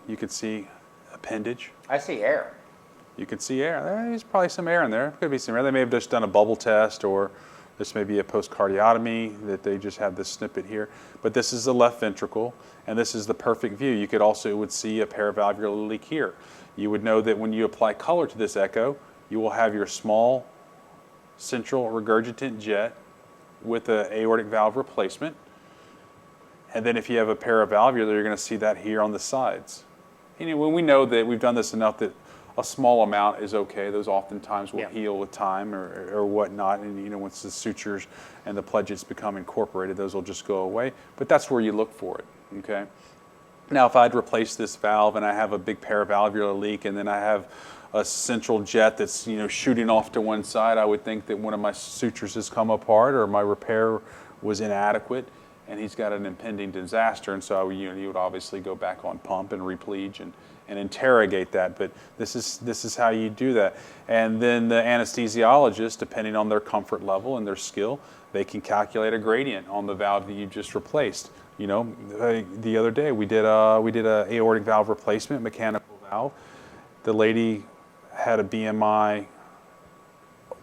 You could see appendage. I see air. You could see air. There's probably some air in there. Could be some air. They may have just done a bubble test, or this may be a postcardiotomy that they just have this snippet here. But this is the left ventricle, and this is the perfect view. You could also would see a paravalvular leak here. You would know that when you apply color to this echo, you will have your small central regurgitant jet with an aortic valve replacement. And then if you have a paravalvular, you're going to see that here on the sides. When we know that we've done this enough that a small amount is okay. Those oftentimes will heal with time or whatnot. And once the sutures and the pledgets become incorporated, those will just go away. But that's where you look for it, okay? Now, if I'd replace this valve and I have a big paravalvular leak and then I have a central jet that's shooting off to one side, I would think that one of my sutures has come apart or my repair was inadequate, and he's got an impending disaster, and so you would obviously go back on pump and replege and interrogate that. But this is how you do that. And then the anesthesiologist, depending on their comfort level and their skill, they can calculate a gradient on the valve that you just replaced. The other day we did a aortic valve replacement, mechanical valve. The lady had a BMI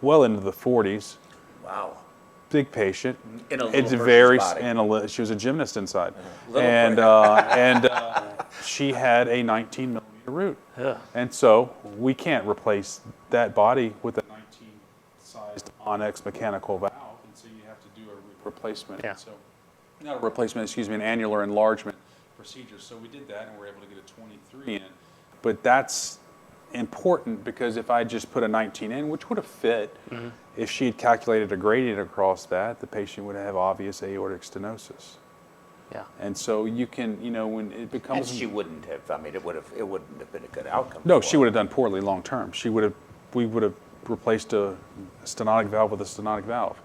well into the 40s. Wow. Big patient. In a little person's body. She was a gymnast inside, Little she had a 19 millimeter root, Yeah. and so we can't replace that body with a 19-sized Onyx mechanical valve, and so you have to do a replacement. Yeah. So, not a replacement, excuse me, an annular enlargement procedure. So we did that, and we were able to get a 23 in. But that's important because if I just put a 19 in, which would have fit, if she had calculated a gradient across that, the patient would have obvious aortic stenosis. Yeah. And so you can, when it And becomes... she wouldn't have. I mean, it wouldn't have been a good outcome. No, for she her. would have done poorly long term. We would have replaced a stenotic valve with a stenotic valve,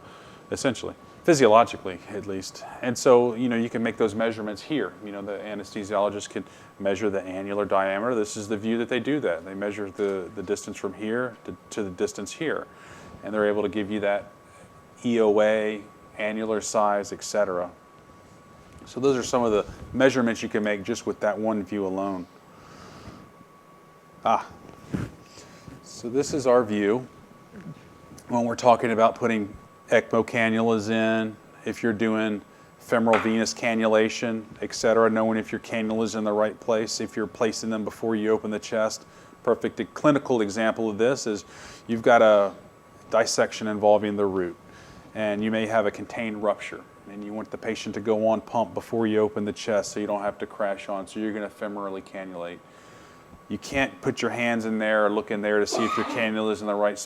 essentially, physiologically at least. And so, you can make those measurements here. The anesthesiologist can measure the annular diameter. This is the view that they do that. They measure the distance from here to the distance here. And they're able to give you that EOA, annular size, etc. So those are some of the measurements you can make just with that one view alone. So this is our view when we're talking about putting ECMO cannulas in, if you're doing femoral venous cannulation, etc., knowing if your cannula is in the right place, if you're placing them before you open the chest. Perfect clinical example of this is you've got a dissection involving the root, and you may have a contained rupture, and you want the patient to go on pump before you open the chest so you don't have to crash on, so you're going to femorally cannulate. You can't put your hands in there or look in there to see if your cannula is in the right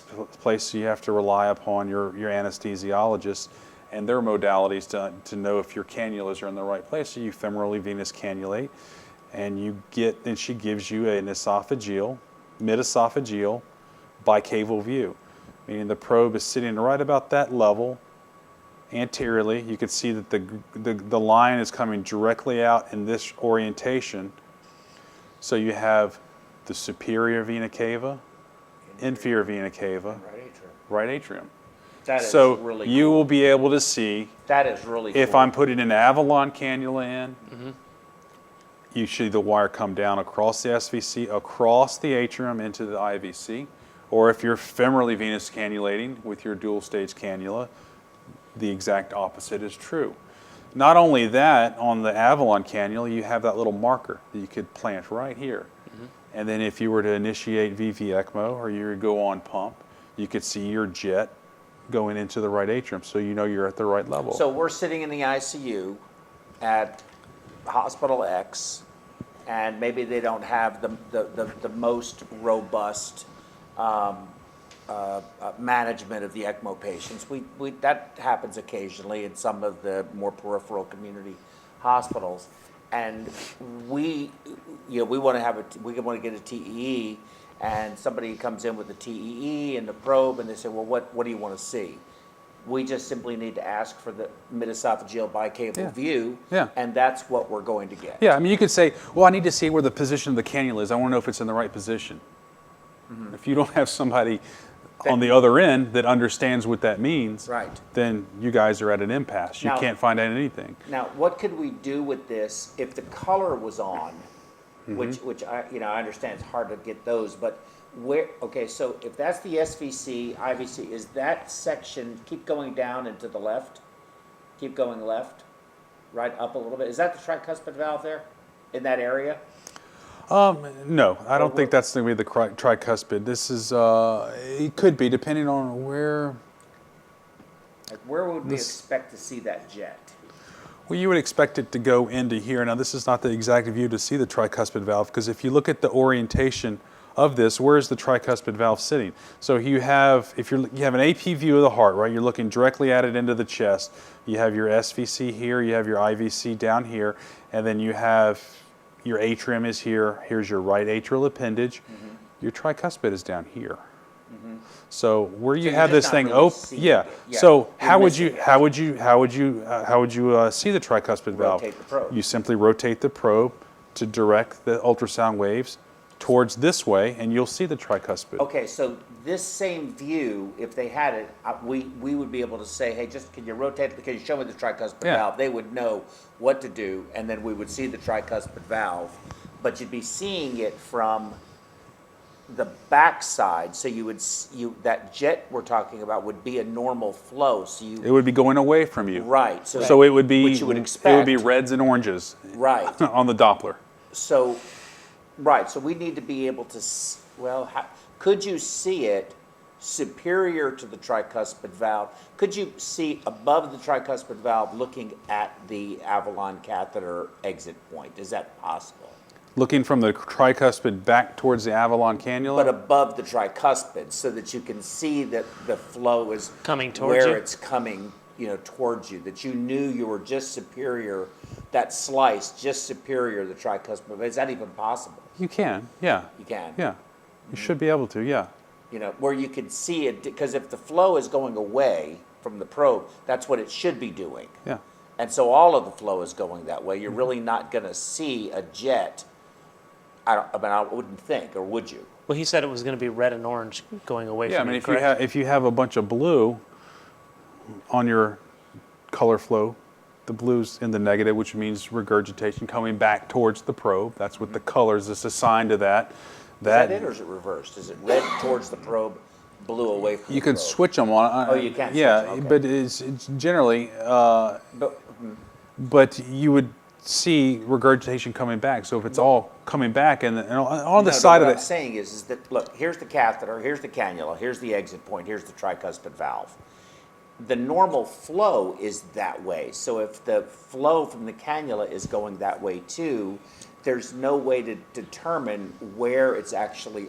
place, so you have to rely upon your anesthesiologist and their modalities to know if your cannulas are in the right place. So you femorally venous cannulate, and then she gives you an esophageal, midesophageal, bicaval view, meaning the probe is sitting right about that level anteriorly. You can see that the line is coming directly out in this orientation. So you have the superior vena cava, inferior vena cava, right atrium. That is So really you cool. will be able to see That is really if cool. I'm putting an Avalon cannula in, you see the wire come down across the SVC, across the atrium into the IVC. Or if you're femorally venous cannulating with your dual stage cannula, the exact opposite is true. Not only that, on the Avalon cannula, you have that little marker that you could plant right here. And then if you were to initiate VV ECMO or you would go on pump, you could see your jet going into the right atrium, so you know you're at the right level. So we're sitting in the ICU at Hospital X, and maybe they don't have the most robust management of the ECMO patients. That happens occasionally in some of the more peripheral community hospitals, and we want to get a TEE, and somebody comes in with a TEE and the probe, and they say, well, what do you want to see? We just simply need to ask for the midesophageal bicable view, and that's what we're going to get. Yeah, I mean, you could say, well, I need to see where the position of the cannula is. I want to know if it's in the right position. If you don't have somebody on the other end that understands what that means, Right. then you guys are at an impasse. You Now- can't find out anything. Now, what could we do with this if the color was on, which I understand it's hard to get those, but so if that's the SVC, IVC, is that section, keep going down and to the left? Keep going left, right up a little bit. Is that the tricuspid valve there in that area? No, I don't think that's going to be the tricuspid. This is, it could be, depending on where. Like where would we expect to see that jet? Well, you would expect it to go into here. Now, this is not the exact view to see the tricuspid valve, because if you look at the orientation of this, where is the tricuspid valve sitting? So you have, you have an AP view of the heart, right? You're looking directly at it into the chest. You have your SVC here, you have your IVC down here, and then you have your atrium is here. Here's your right atrial appendage. Your tricuspid is down here. So where you have this thing open, So how would you see the tricuspid valve? Rotate the probe. You simply rotate the probe to direct the ultrasound waves towards this way, and you'll see the tricuspid. Okay, so this same view, if they had it, we would be able to say, hey, just can you rotate it? Can you show me the tricuspid valve? They would know what to do, and then we would see the tricuspid valve. But you'd be seeing it from the backside, so that jet we're talking about would be a normal flow. So It would be going away from you. Right. So it would be, which you would it expect. would be reds and oranges. Right. On the Doppler. So we need to be able to, could you see it superior to the tricuspid valve? Could you see above the tricuspid valve looking at the Avalon catheter exit point? Is that possible? Looking from the tricuspid back towards the Avalon cannula? But above the tricuspid, so that you can see that the flow is Coming towards where you? it's coming, towards you, that you knew you were just superior, that slice just superior to the tricuspid. Is that even possible? You can, yeah. You can. Yeah, you should be able to, yeah. Where you could see it, because if the flow is going away from the probe, that's what it should be doing. Yeah. And so all of the flow is going that way. You're really not going to see a jet. I wouldn't think, or would you? Well, he said it was going to be red and orange going away Yeah, I from mean, you, if you, correct? if you have a bunch of blue on your color flow, the blue's in the negative, which means regurgitation coming back towards the probe. That's what the colors is assigned to that. Is that it, or is it reversed? Is it red towards the probe, blue away from You the can probe? switch them on. Oh, you can Yeah, switch 'em, okay. but it's generally, But- but you would see regurgitation coming back. So if it's all coming back and on the side of what it. I'm saying is that, look, here's the catheter, here's the cannula, here's the exit point, here's the tricuspid valve. The normal flow is that way. So if the flow from the cannula is going that way too, there's no way to determine where it's actually,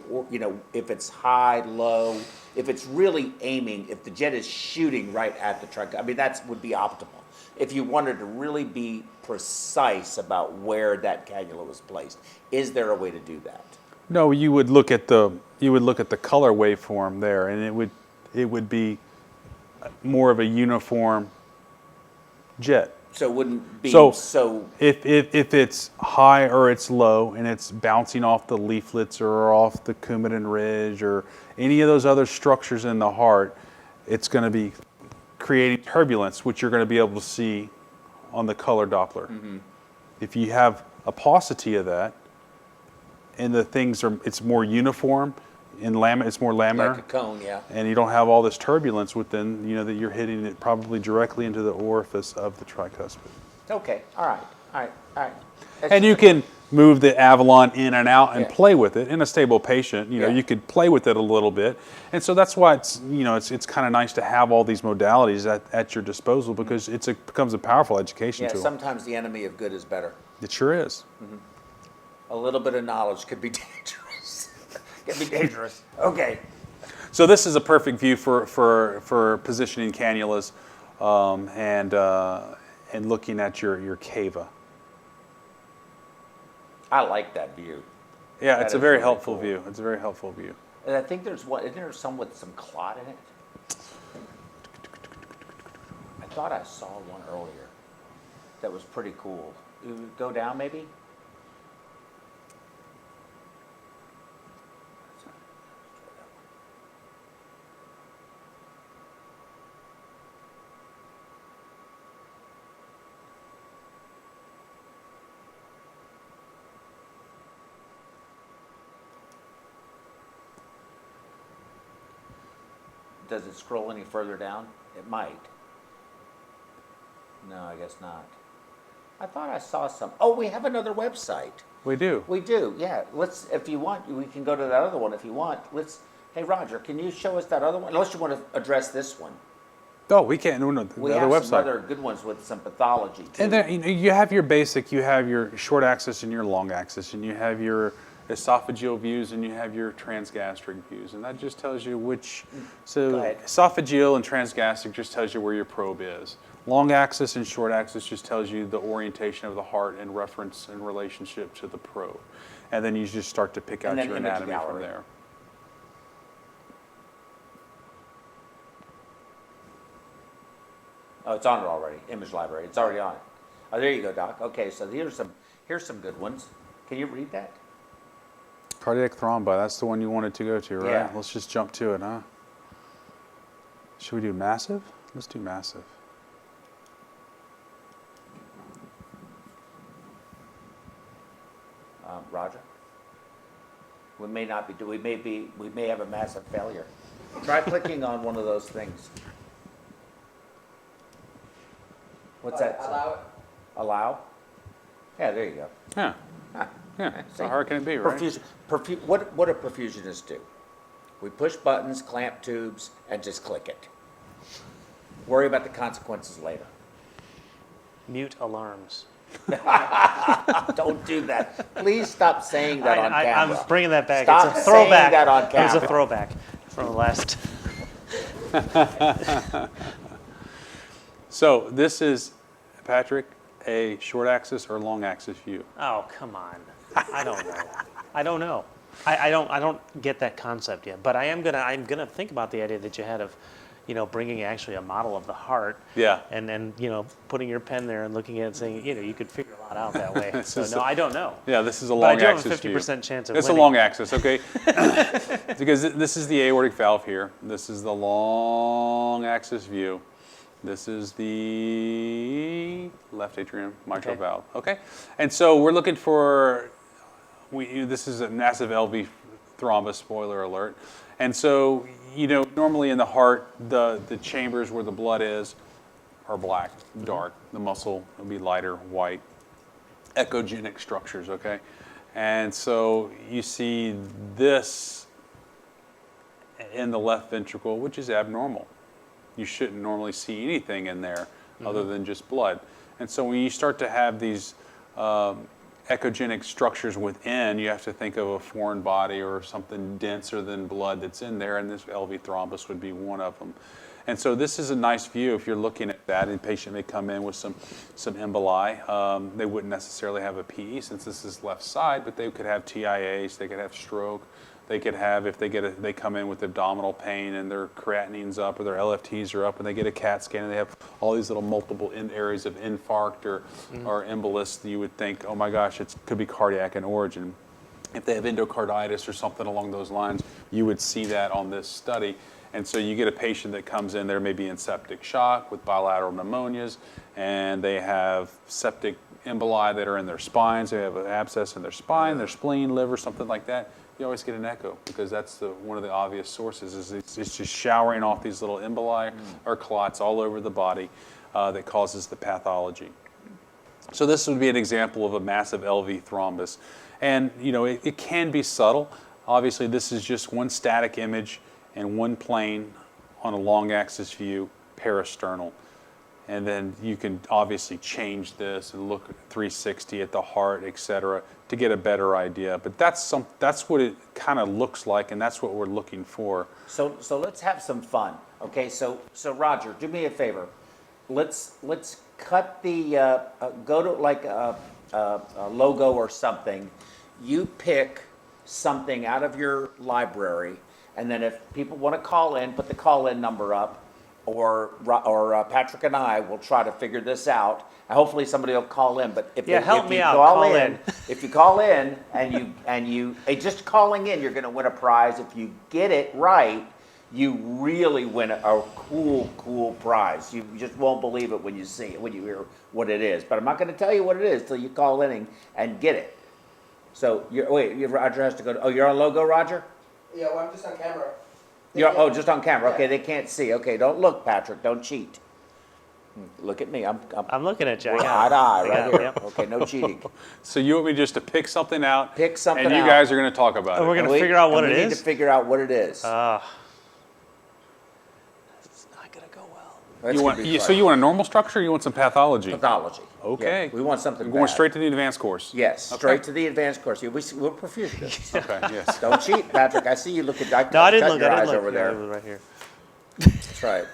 if it's high, low, if it's really aiming, if the jet is shooting right at the tricuspid. I mean, that would be optimal. If you wanted to really be precise about where that cannula was placed, is there a way to do that? No, you would look at the color waveform there, and it would be more of a uniform jet. So it wouldn't be So so. if it's high or it's low and it's bouncing off the leaflets or off the Coumadin ridge or any of those other structures in the heart, it's going to be creating turbulence, which you're going to be able to see on the color Doppler. If you have a paucity of that, and it's more uniform, it's more laminar, Like a cone, yeah. and you don't have all this turbulence within, that you're hitting it probably directly into the orifice of the tricuspid. Okay, all right. That's And you can move the Avalon in and out and Yeah. play with it in a stable patient. Yeah. You could play with it a little bit, and so that's why it's kind of nice to have all these modalities at your disposal because it becomes a powerful education Yeah, tool. sometimes the enemy of good is better. It sure is. A little bit of knowledge could be dangerous. Could be dangerous. Okay. So this is a perfect view for positioning cannulas and looking at your cava. I like that view. Yeah, That it's a is very really helpful cool. view. It's a very helpful view. And I think isn't there some with some clot in it? I thought I saw one earlier that was pretty cool. Go down maybe? Does it scroll any further down? It might. No, I guess not. I thought I saw some. Oh, we have another website. We do. We do, yeah. If you want, we can go to that other one if you want. Hey, Roger, can you show us that other one? Unless you want to address this one. Oh, we can't. No, the We other have website. some other good ones with some pathology, too. And then you have your basic, you have your short axis and your long axis, and you have your esophageal views and you have your transgastric views, and that just tells you which. Go So ahead. esophageal and transgastric just tells you where your probe is. Long axis and short axis just tells you the orientation of the heart in reference and relationship to the probe, and then you just start to pick out And then your image anatomy from gallery. there. Oh, it's on it already. Image library. It's already on it. Oh, there you go, Doc. Okay, so here's some good ones. Can you read that? Cardiac thrombi, that's the one you wanted to go to, right? Yeah. Let's just jump to it, huh? Should we do massive? Let's do massive. Roger? We may not be. We may have a massive failure. Try clicking on one of those things. What's that? Allow it. Allow? Yeah, there you go. Yeah. Yeah. So how hard can it be, right? What do perfusionists do? We push buttons, clamp tubes, and just click it. Worry about the consequences later. Mute alarms. Don't do that. Please stop saying that on camera. I'm bringing that back. Stop It's a throwback. saying that on It was a camera. throwback from the last. So this is, Patrick, a short axis or long axis view. Oh, come on. I don't know. I don't get that concept yet. But I'm gonna think about the idea that you had of, bringing actually a model of the heart. Yeah. And then putting your pen there and looking at it and saying you could figure a lot out that way. So is no, I don't know. Yeah, this is a But long I do have axis a 50% chance of It's winning. a long axis, okay? Because this is the aortic valve here. This is the long axis view. This is the left atrium mitral Okay. valve, okay? And so we're looking for, this is a massive LV thrombus, spoiler alert. And so, normally in the heart, the chambers where the blood is are black, dark. The muscle will be lighter, white. Echogenic structures, okay? And so you see this in the left ventricle, which is abnormal. You shouldn't normally see anything in there other than just blood. And so when you start to have these echogenic structures within, you have to think of a foreign body or something denser than blood that's in there, and this LV thrombus would be one of them. And so this is a nice view if you're looking at that, and a patient may come in with some emboli. They wouldn't necessarily have a PE since this is left side, but they could have TIAs, they could have stroke, they could have if they come in with abdominal pain and their creatinine's up or their LFTs are up and they get a CAT scan and they have all these little multiple areas of infarct or embolus. You would think, oh my gosh, it could be cardiac in origin. If they have endocarditis or something along those lines, you would see that on this study. And so you get a patient that comes in there maybe in septic shock with bilateral pneumonias, and they have septic emboli that are in their spines. They have an abscess in their spine, their spleen, liver, something like that. You always get an echo because that's one of the obvious sources. Is it's just showering off these little emboli or clots all over the body that causes the pathology. So this would be an example of a massive LV thrombus. And it can be subtle. Obviously, this is just one static image and one plane on a long axis view, peristernal. And then you can obviously change this and look at 360 at the heart, et cetera, to get a better idea. But that's what it kind of looks like, and that's what we're looking for. So let's have some fun. Okay, so Roger, do me a favor. Let's cut the go to like a logo or something. You pick something out of your library, and then if people want to call in, put the call-in number up, or Patrick and I will try to figure this out. And hopefully somebody will call in. But if you call in, if you call in and you just calling in, you're going to win a prize. If you get it right, you really win a cool prize. You just won't believe it when you see it, when you hear what it is. But I'm not going to tell you what it is till you call in and get it. So Roger has to go. You're on logo, Roger? Yeah, well, I'm just on camera. Just on camera. Okay, they can't see. Okay, don't look, Patrick. Don't cheat. Look at me. I'm looking at you. We're eye to eye right here. Yep. Okay, no cheating. So you want me just to pick something out? Pick something out. And you guys are going to talk about it. We're going to figure out what it is? We need to figure out what it is. It's not going to go well. So you want a normal structure or you want some pathology? Pathology. Okay. Yeah, we want something We're going bad. straight to the advanced course. Yes, Okay. straight to the advanced course. We're perfusionists. Okay, yes. Don't cheat, Patrick. I see you looking. No, I didn't look. Your I eyes didn't look. over Yeah, there. it was right here. That's right.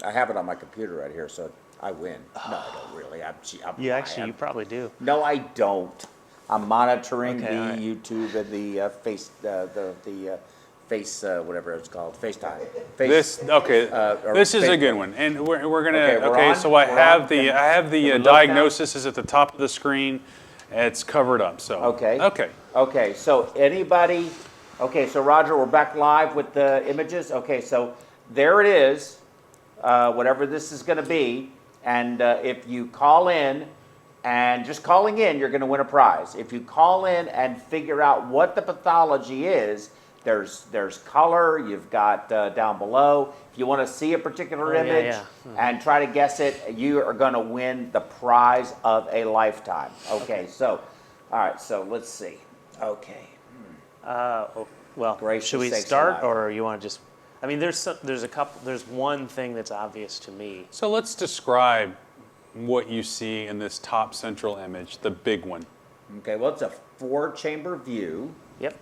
I have it on my computer right here, so I win. No, I don't really. You probably do. No, I don't. I'm monitoring Okay, the all right. YouTube and the face, whatever it's called, FaceTime. This is a Facebook. good one, and we're gonna. Okay, we're on? So I We're have on? the Can we look diagnosis is at the top of the screen. It's covered up. So Okay. Okay. Okay, so anybody, so Roger, we're back live with the images. Okay, so there it is, whatever this is going to be. And if you call in, and just calling in, you're going to win a prize. If you call in and figure out what the pathology is, there's color, you've got down below. If you want to see a particular image and try to guess it, you are going to win the prize of a lifetime. Okay, so, all right, so let's see. Okay. Well, Gracious should we sakes start, alive. or you want to just? I mean, there's one thing that's obvious to me. So let's describe what you see in this top central image, the big one. Okay, well, it's a 4-chamber view. Yep.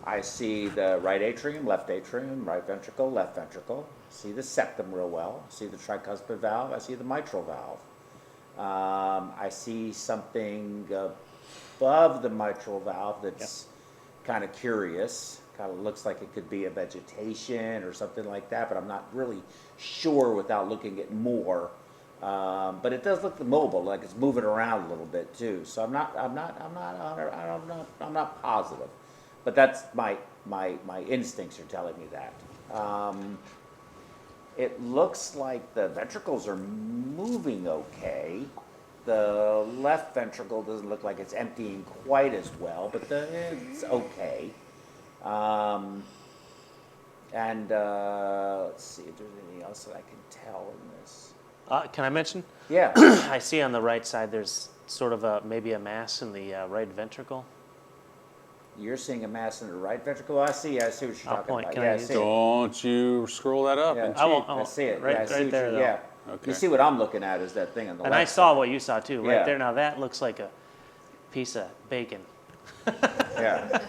I see the right atrium, right ventricle, left ventricle. I see the septum real well. I see the tricuspid valve. I see the mitral valve. I see something above the mitral valve that's kind of curious. Kind of looks like it could be a vegetation or something like that, but I'm not really sure without looking at more. But it does look mobile, like it's moving around a little bit too. So I'm not positive. But that's my instincts are telling me that. It looks like the ventricles are moving okay. The left ventricle doesn't look like it's emptying quite as well, but it's okay. Let's see if there's anything else that I can tell in this. Can I mention? Yeah. I see on the right side there's sort of maybe a mass in the right ventricle. You're seeing a mass in the right ventricle? I see what you're talking point. about. Can Yeah, I I use see it? it. Don't you scroll that up Yeah. and I won't. I see it. Right, Yeah, I see right what there, you, though. yeah. Okay. You see what I'm looking at is that thing on the And left I saw side. what you saw too, right Yeah. there. Now that looks like a piece of bacon. Yeah.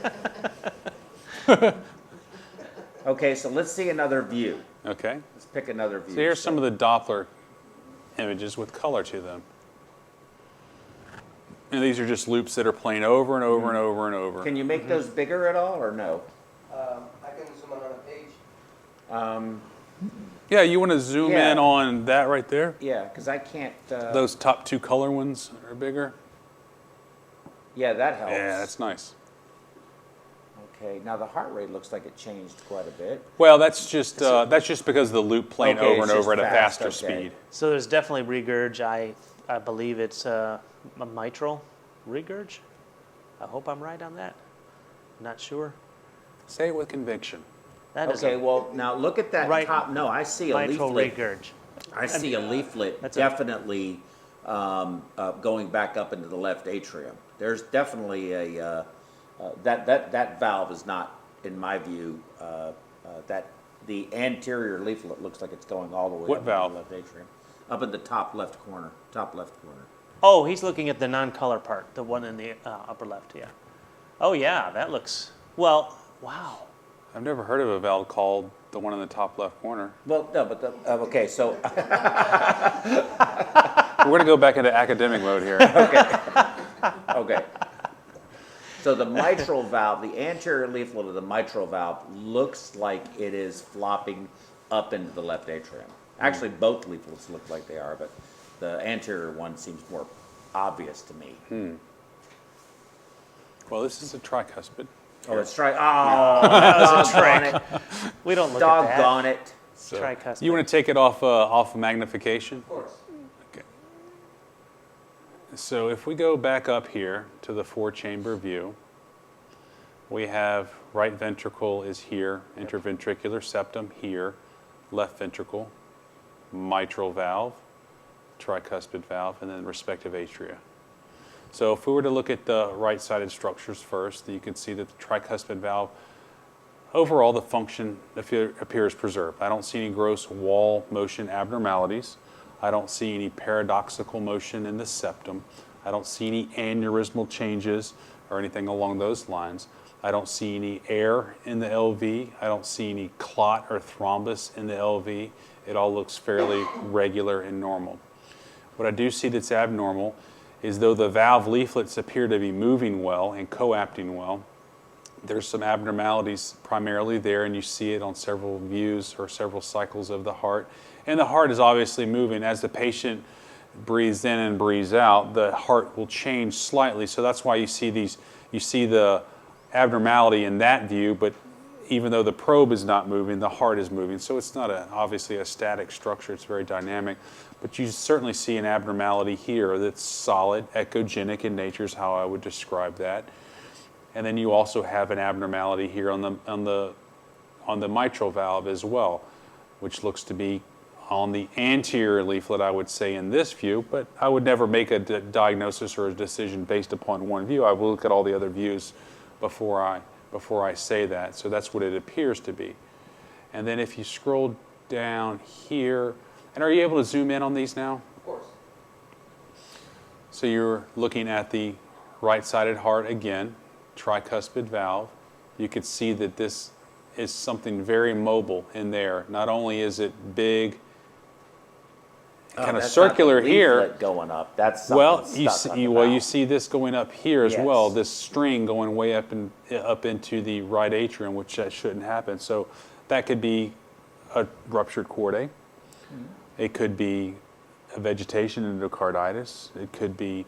Okay, so let's see another view. Okay. Let's pick another view. So here's some of the Doppler images with color to them. And these are just loops that are playing over and over and over and over. Can you make those bigger at all, or no? I can zoom in on a page. Yeah, you want to zoom Yeah. in on that right there? Yeah, because I can't. Those top two color ones are bigger. Yeah, that helps. Yeah, that's nice. Okay, now the heart rate looks like it changed quite a bit. Well, that's just because of the loop playing Okay, over it's and over at just a fast, faster okay. speed. So there's definitely regurg. I believe it's a mitral regurg. I hope I'm right on that. Not sure. Say it with conviction. That is Okay, a well, now look at that Right. top. No, I see a mitral leaflet. regurg. I see a leaflet That's a- definitely going back up into the left atrium. There's definitely a that valve is not, in my view, that the anterior leaflet looks like it's going all the way What up valve? into the left atrium, up in the top left corner. Top left corner. Oh, he's looking at the non-color part, the one in the upper left, yeah. Oh, yeah, that looks, well, wow. I've never heard of a valve called the one in the top left corner. Well, no, but okay, so We're going to go back into academic mode here. okay. So the mitral valve, the anterior leaflet of the mitral valve looks like it is flopping up into the left atrium. Actually, both leaflets look like they are, but the anterior one seems more obvious to me. Well, this is a tricuspid. Oh, it's doggone it. We don't look at that. Doggone it. So Tricuspid. you want to take it off magnification? Of course. Okay. So if we go back up here to the four-chamber view, we have right ventricle is here, interventricular septum here, left ventricle, mitral valve, tricuspid valve, and then respective atria. So if we were to look at the right-sided structures first, you can see that the tricuspid valve, overall the function appears preserved. I don't see any gross wall motion abnormalities. I don't see any paradoxical motion in the septum. I don't see any aneurysmal changes or anything along those lines. I don't see any air in the LV. I don't see any clot or thrombus in the LV. It all looks fairly regular and normal. What I do see that's abnormal is though the valve leaflets appear to be moving well and coapting well, there's some abnormalities primarily there, and you see it on several views or several cycles of the heart. And the heart is obviously moving. As the patient breathes in and breathes out, the heart will change slightly. So that's why you see the abnormality in that view, but even though the probe is not moving, the heart is moving. So it's not obviously a static structure, it's very dynamic. But you certainly see an abnormality here that's solid, echogenic in nature is how I would describe that. And then you also have an abnormality here on the mitral valve as well, which looks to be on the anterior leaflet, I would say, in this view, but I would never make a diagnosis or a decision based upon one view. I will look at all the other views before I say that. So that's what it appears to be. And then if you scroll down here, and are you able to zoom in on these now? Of course. So you're looking at the right-sided heart again, tricuspid valve. You could see that this is something very mobile in there. Not only is it big, kind of That's not the circular here. leaflet going up. That's Well, something you stuck on see, the well, you valve. see this going up here as Yes. well. This string going way up into the right atrium, which that shouldn't happen. So that could be a ruptured chordae. It could be a vegetation endocarditis. It could be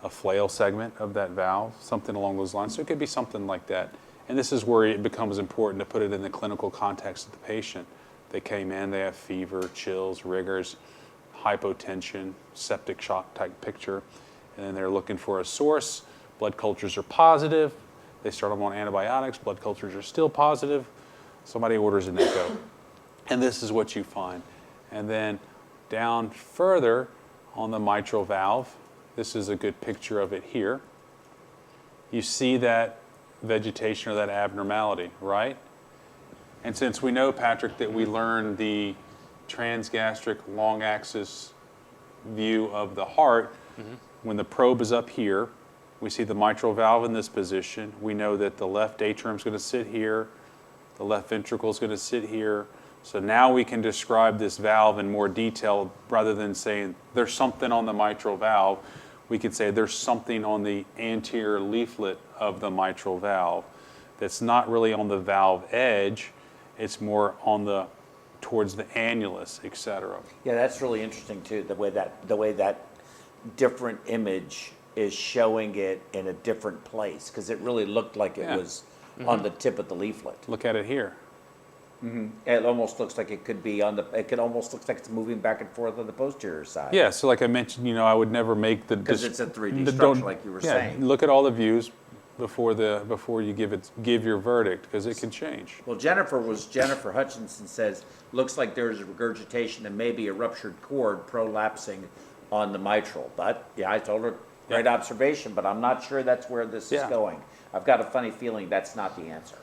a flail segment of that valve, something along those lines. So it could be something like that. And this is where it becomes important to put it in the clinical context of the patient. They came in, they have fever, chills, rigors, hypotension, septic shock type picture, and then they're looking for a source. Blood cultures are positive. They start them on antibiotics. Blood cultures are still positive. Somebody orders an echo. And this is what you find. And then down further on the mitral valve, this is a good picture of it here. You see that vegetation or that abnormality, right? And since we know, Patrick, that we learned the transgastric long axis view of the heart, when the probe is up here, we see the mitral valve in this position. We know that the left atrium is going to sit here, the left ventricle is going to sit here. So now we can describe this valve in more detail rather than saying there's something on the mitral valve. We could say there's something on the anterior leaflet of the mitral valve that's not really on the valve edge, it's more on the towards the annulus, etc. Yeah, that's really interesting too, the way that different image is showing it in a different place, because it really looked like it was on the tip of the leaflet. Look at it here. It almost looks like it could be it almost looks like it's moving back and forth on the posterior side. Yeah, so like I mentioned, you know, I would never make the... Because it's a 3D structure, like you were saying. Look at all the views before you give your verdict, because it can change. Well, Jennifer Hutchinson says, looks like there's regurgitation and maybe a ruptured cord prolapsing on the mitral. But, yeah, I told her, great observation, but I'm not sure that's where this is going. I've got a funny feeling that's not the answer.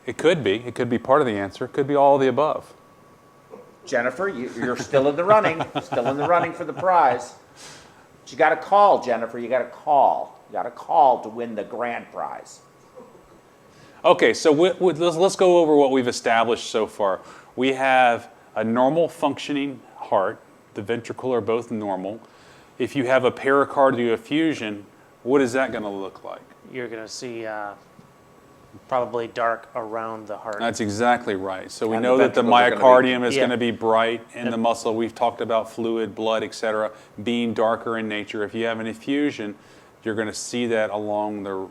It could be. It could be part of the answer. It could be all of the above. Jennifer, you're still in the running. Still in the running for the prize. But you got to call, Jennifer. You got to call. You got to call to win the grand prize. Okay, so let's go over what we've established so far. We have a normal functioning heart. The ventricle are both normal. If you have a pericardial effusion, what is that going to look like? You're going to see probably dark around the heart. That's exactly right. So we And know the that the ventricles are myocardium is Yeah. going to be bright in the muscle. We've talked about fluid, blood, etc., being darker in nature. If you have an effusion, you're going to see that along the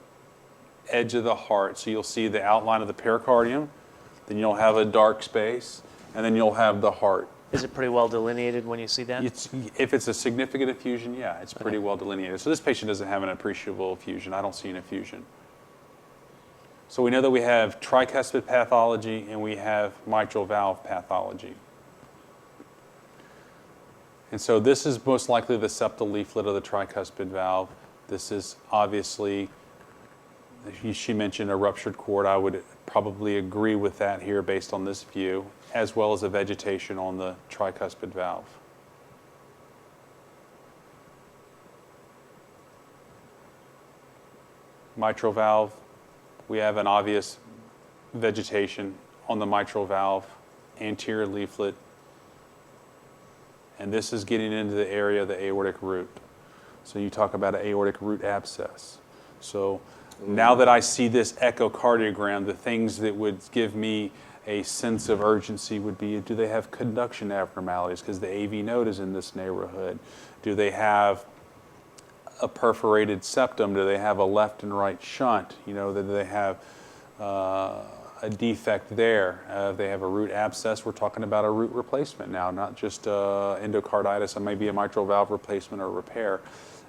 edge of the heart. So you'll see the outline of the pericardium, then you'll have a dark space, and then you'll have the heart. Is it pretty well delineated when you see that? If it's a significant effusion, yeah, it's pretty well delineated. So this patient doesn't have an appreciable effusion. I don't see an effusion. So we know that we have tricuspid pathology and we have mitral valve pathology. And so this is most likely the septal leaflet of the tricuspid valve. This is obviously, she mentioned a ruptured cord. I would probably agree with that here based on this view, as well as a vegetation on the tricuspid valve. Mitral valve, we have an obvious vegetation on the mitral valve, anterior leaflet, and this is getting into the area of the aortic root. So you talk about an aortic root abscess. So now that I see this echocardiogram, the things that would give me a sense of urgency would be, do they have conduction abnormalities because the AV node is in this neighborhood? Do they have a perforated septum? Do they have a left and right shunt? You know, do they have a defect there? If they have a root abscess, we're talking about a root replacement now, not just endocarditis, and maybe a mitral valve replacement or repair.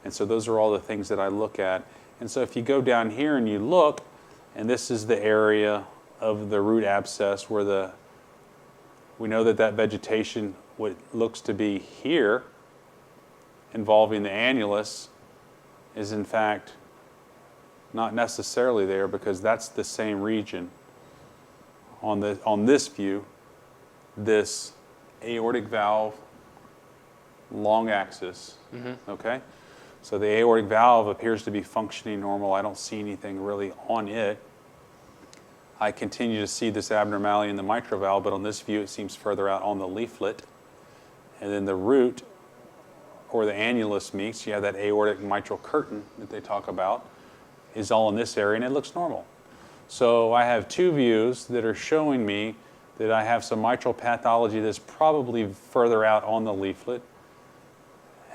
And so those are all the things that I look at. And so if you go down here and you look, and this is the area of the root abscess where we know that vegetation, what looks to be here, involving the annulus, is in fact not necessarily there because that's the same region on this view, this aortic valve long axis, okay? So the aortic valve appears to be functioning normal. I don't see anything really on it. I continue to see this abnormality in the mitral valve, but on this view it seems further out on the leaflet. And then the root, or the annulus meets, you have that aortic mitral curtain that they talk about, is all in this area, and it looks normal. So I have two views that are showing me that I have some mitral pathology that's probably further out on the leaflet.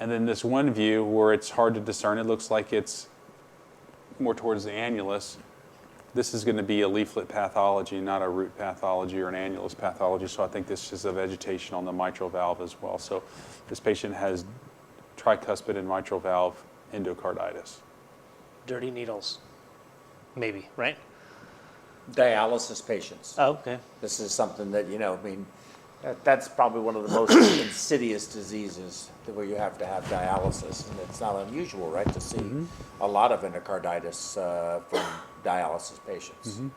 And then this one view where it's hard to discern, it looks like it's more towards the annulus. This is going to be a leaflet pathology, not a root pathology or an annulus pathology. So I think this is a vegetation on the mitral valve as well. So this patient has tricuspid and mitral valve endocarditis. Dirty needles, maybe, right? Dialysis patients. Oh, okay. This is something that, you know, I mean, that's probably one of the most insidious diseases where you have to have dialysis. And it's not unusual, right, to see a lot of endocarditis from dialysis patients. Yeah.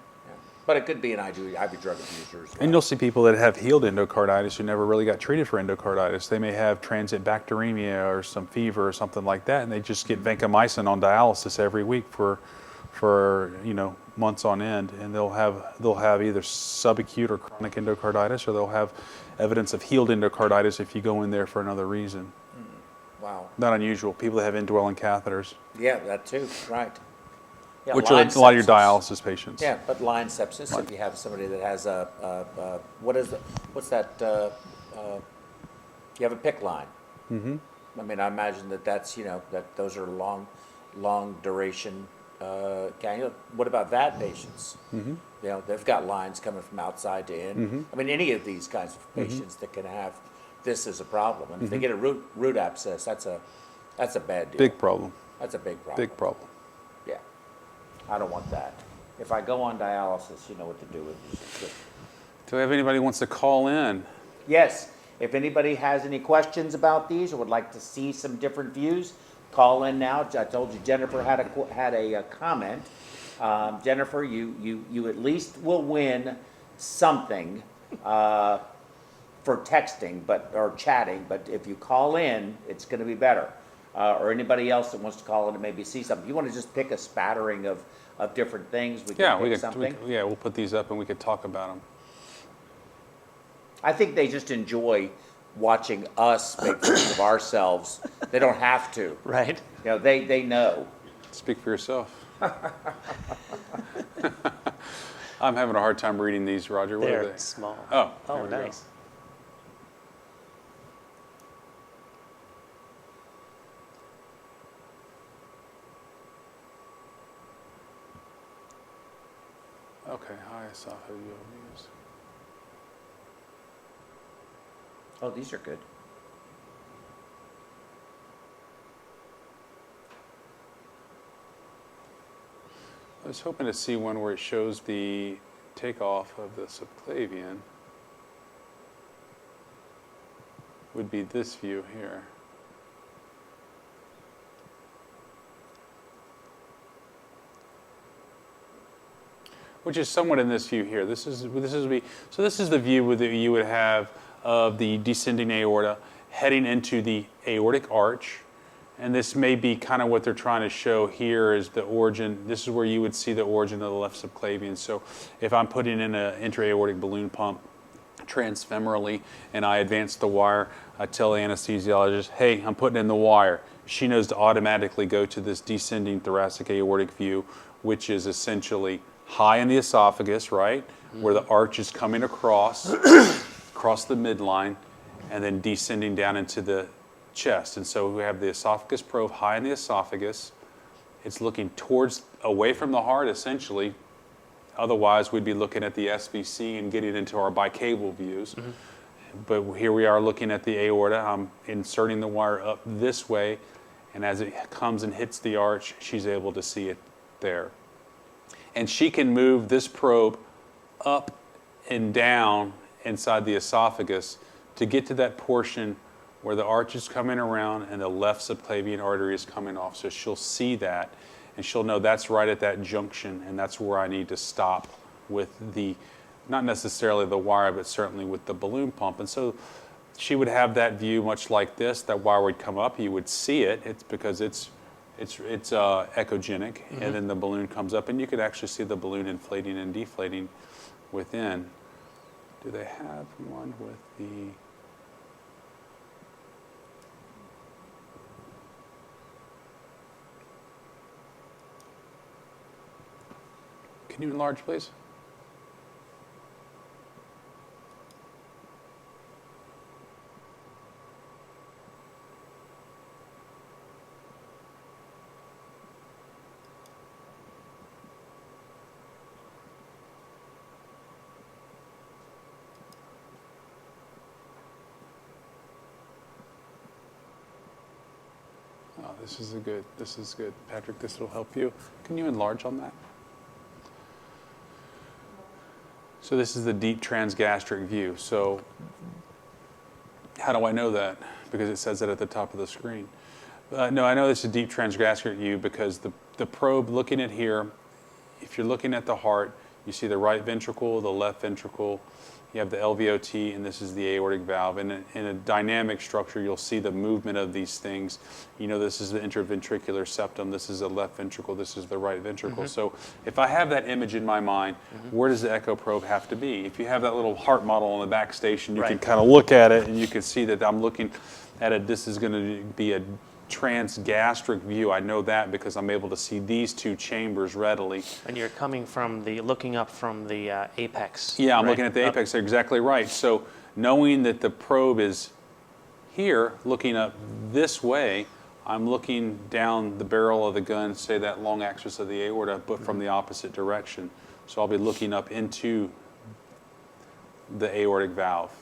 But it could be an IV drug abuser as well. And you'll see people that have healed endocarditis who never really got treated for endocarditis. They may have transient bacteremia or some fever or something like that, and they just get vancomycin on dialysis every week for you know, months on end, and they'll have either subacute or chronic endocarditis, or they'll have evidence of healed endocarditis if you go in there for another reason. Wow. Not unusual. People that have indwelling catheters, Yeah, that too, right. Yeah, which are line a lot of your sepsis. dialysis patients. Yeah, but line sepsis, if you have somebody that has what's that, you have a PICC line. Mm-hmm. I mean, I imagine that's, that those are long duration cannula. What about VAD patients? Mm-hmm. They've got lines coming from outside to in. Mm-hmm. I mean, any of these kinds of patients that can have this as a problem. And if they get a root abscess, that's a bad deal. Big problem. That's a big problem. Big problem. Yeah, I don't want that. If I go on dialysis, you know what to do with this. Do we have anybody who wants to call in? Yes, if anybody has any questions about these or would like to see some different views, call in now. I told you Jennifer had a comment. Jennifer, you at least will win something for texting or chatting, but if you call in, it's going to be better. Or anybody else that wants to call in and maybe see something. You want to just pick a spattering of different things? We can pick something. We'll put these up and we could talk about them. I think they just enjoy watching us make fools of ourselves. They don't have to. Right. They know. Speak for yourself. I'm having a hard time reading these, Roger. What are They're they? small. Oh, Oh, there we go. nice. Okay, high esophageal views. Oh, these are good. I was hoping to see one where it shows the takeoff of the subclavian. Would be this view here. Which is somewhat in this view here. This is the view that you would have of the descending aorta heading into the aortic arch. And this may be kind of what they're trying to show here is the origin. This is where you would see the origin of the left subclavian. So if I'm putting in an intra-aortic balloon pump transfemorally and I advance the wire, I tell the anesthesiologist, hey, I'm putting in the wire. She knows to automatically go to this descending thoracic aortic view, which is essentially high in the esophagus, right, where the arch is coming across the midline, and then descending down into the chest. And so we have the esophagus probe high in the esophagus. It's looking away from the heart, essentially. Otherwise, we'd be looking at the SVC and getting into our bicable views. Mm-hmm. But here we are looking at the aorta. I'm inserting the wire up this way, and as it comes and hits the arch, she's able to see it there. And she can move this probe up and down inside the esophagus to get to that portion where the arch is coming around and the left subclavian artery is coming off. So she'll see that, and she'll know that's right at that junction, and that's where I need to stop with not necessarily the wire, but certainly with the balloon pump. And so she would have that view much like this. That wire would come up. You would see it. It's because it's echogenic, mm-hmm. And then the balloon comes up, and you could actually see the balloon inflating and deflating within. Do they have one with the... Can you enlarge, please? Oh, this is good. Patrick, this will help you. Can you enlarge on that? So this is the deep transgastric view. So how do I know that? Because it says it at the top of the screen. No, I know this is a deep transgastric view because the probe looking at here, if you're looking at the heart, You see the right ventricle, the left ventricle, you have the LVOT, and this is the aortic valve. And in a dynamic structure, you'll see the movement of these things. You know, this is the interventricular septum, this is the left ventricle, this is the right ventricle. So if I have that image in my mind, where does the echo probe have to be? If you have that little heart model on the back station, you can kind of look at it and you can see that I'm looking at it. This is going to be a transgastric view. I know that because I'm able to see these two chambers readily. And you're coming from looking up from the apex. Yeah, I'm right? looking at the apex. They're exactly right. So knowing that the probe is here, looking up this way, I'm looking down the barrel of the gun, say that long axis of the aorta, but from the opposite direction. So I'll be looking up into the aortic valve.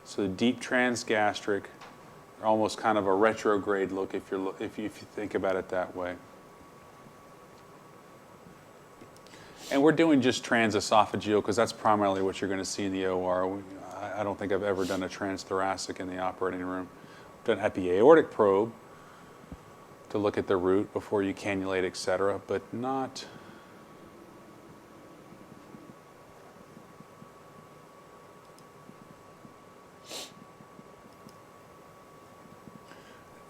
So the deep transgastric, almost kind of a retrograde look if you think about it that way. And we're doing just transesophageal because that's primarily what you're going to see in the OR. I don't think I've ever done a transthoracic in the operating room. Done at the aortic probe to look at the root before you cannulate, etc., but not.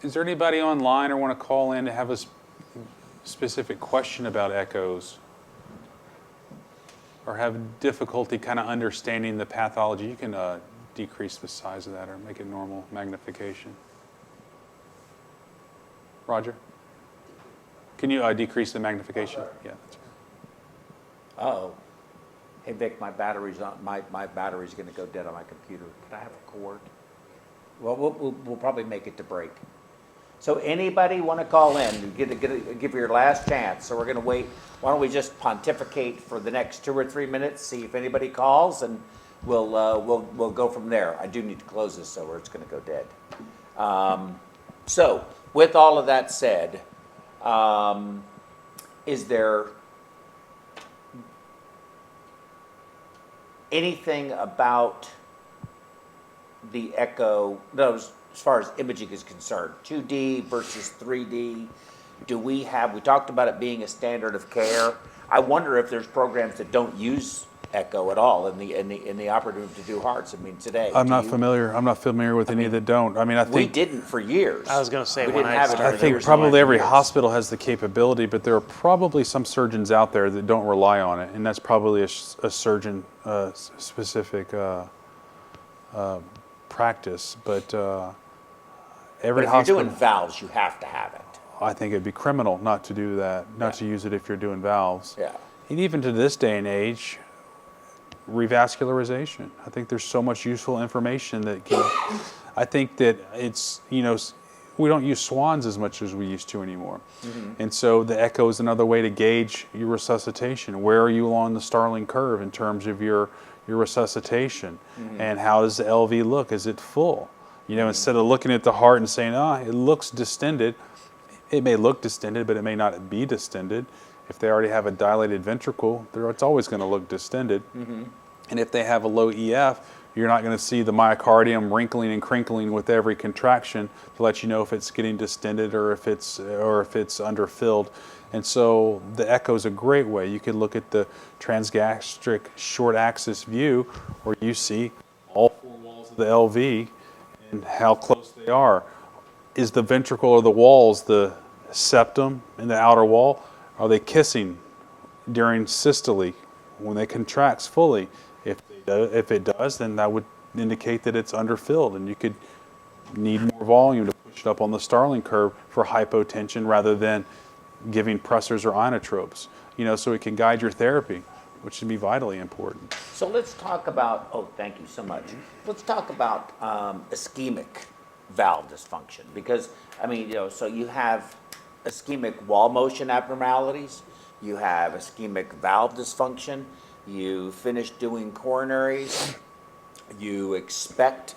Is there anybody online or want to call in to have a specific question about echoes? Or have difficulty kind of understanding the pathology? You can decrease the size of that or make it normal magnification. Roger? Can you decrease the magnification? Yeah, that's right. Uh-oh. Hey, Vic, my battery's going to go dead on my computer. Can I have a cord? Well, we'll probably make it to break. So anybody want to call in? Give your last chance. So we're going to wait. Why don't we just pontificate for the next 2 or 3 minutes, see if anybody calls, and we'll go from there. I do need to close this, or it's going to go dead. So with all of that said, is there anything about the echo? No, as far as imaging is concerned, 2D versus 3D, we talked about it being a standard of care. I wonder if there's programs that don't use echo at all in the operating room to do hearts. I mean, today. I'm not familiar with any that don't. I mean, I think we didn't for years. I was going to say, we when didn't have it. I for think years probably and every years. hospital has the capability, but there are probably some surgeons out there that don't rely on it, and that's probably a surgeon specific practice. But every But if hospital. you're doing valves, you have to have it. I think it'd be criminal not to do that, not to use it if you're doing valves. Yeah. And even to this day and age, revascularization. I think there's so much useful information that can. I think that it's, we don't use swans as much as we used to anymore. Mm-hmm. And so the echo is another way to gauge your resuscitation. Where are you along the Starling curve in terms of your resuscitation? Mm-hmm. And how does the LV look? Is it full? Instead of looking at the heart and saying, it looks distended, it may look distended, but it may not be distended. If they already have a dilated ventricle, it's always going to look distended. Mm-hmm. And if they have a low EF, you're not going to see the myocardium wrinkling and crinkling with every contraction to let you know if it's getting distended or if it's underfilled. And so the echo is a great way. You could look at the transgastric short axis view where you see all four walls of the LV and how close they are. Is the ventricle or the walls, the septum and the outer wall, are they kissing during systole when they contracts fully? If it does, then that would indicate that it's underfilled, and you could need more volume to push it up on the Starling curve for hypotension rather than giving pressors or inotropes. So it can guide your therapy, which would be vitally important. So let's talk about. Oh, thank you so much. Let's talk about ischemic valve dysfunction, because so you have ischemic wall motion abnormalities, you have ischemic valve dysfunction, you finish doing coronaries, you expect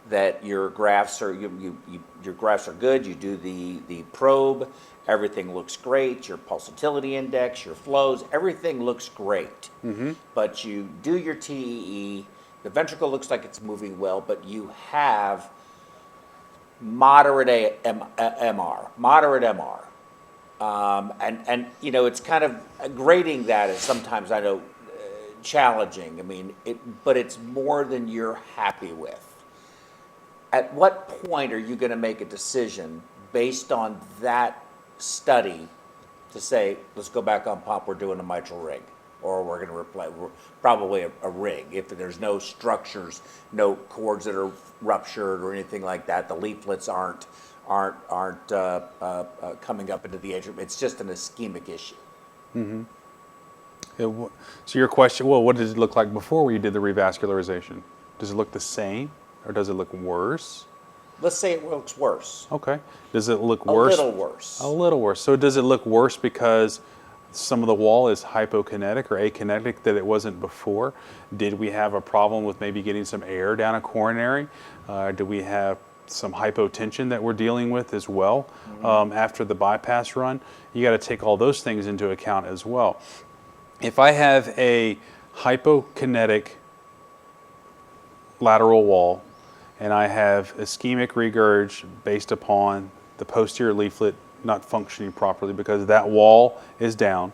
that your grafts are your grafts are good, you do the probe, everything looks great, your pulsatility index, your flows, everything looks great. Mm-hmm. But you do your TEE, the ventricle looks like it's moving well, but you have moderate MR. And you know, it's kind of grading that is sometimes, I know, challenging. I mean, but it's more than you're happy with. At what point are you going to make a decision based on that study to say, let's go back on pump, we're doing a mitral rig, or we're going to replace probably a rig if there's no structures, no cords that are ruptured or anything like that. The leaflets aren't coming up into the atrium. It's just an ischemic issue. Mm-hmm. So your question, well, what did it look like before you did the revascularization? Does it look the same, or does it look worse? Let's say it looks worse. Okay. Does it look worse? A little worse. A little worse. So does it look worse because some of the wall is hypokinetic or akinetic that it wasn't before? Did we have a problem with maybe getting some air down a coronary? Do we have some hypotension that we're dealing with as well after the bypass run? You got to take all those things into account as well. If I have a hypokinetic lateral wall and I have ischemic regurg based upon the posterior leaflet not functioning properly because that wall is down,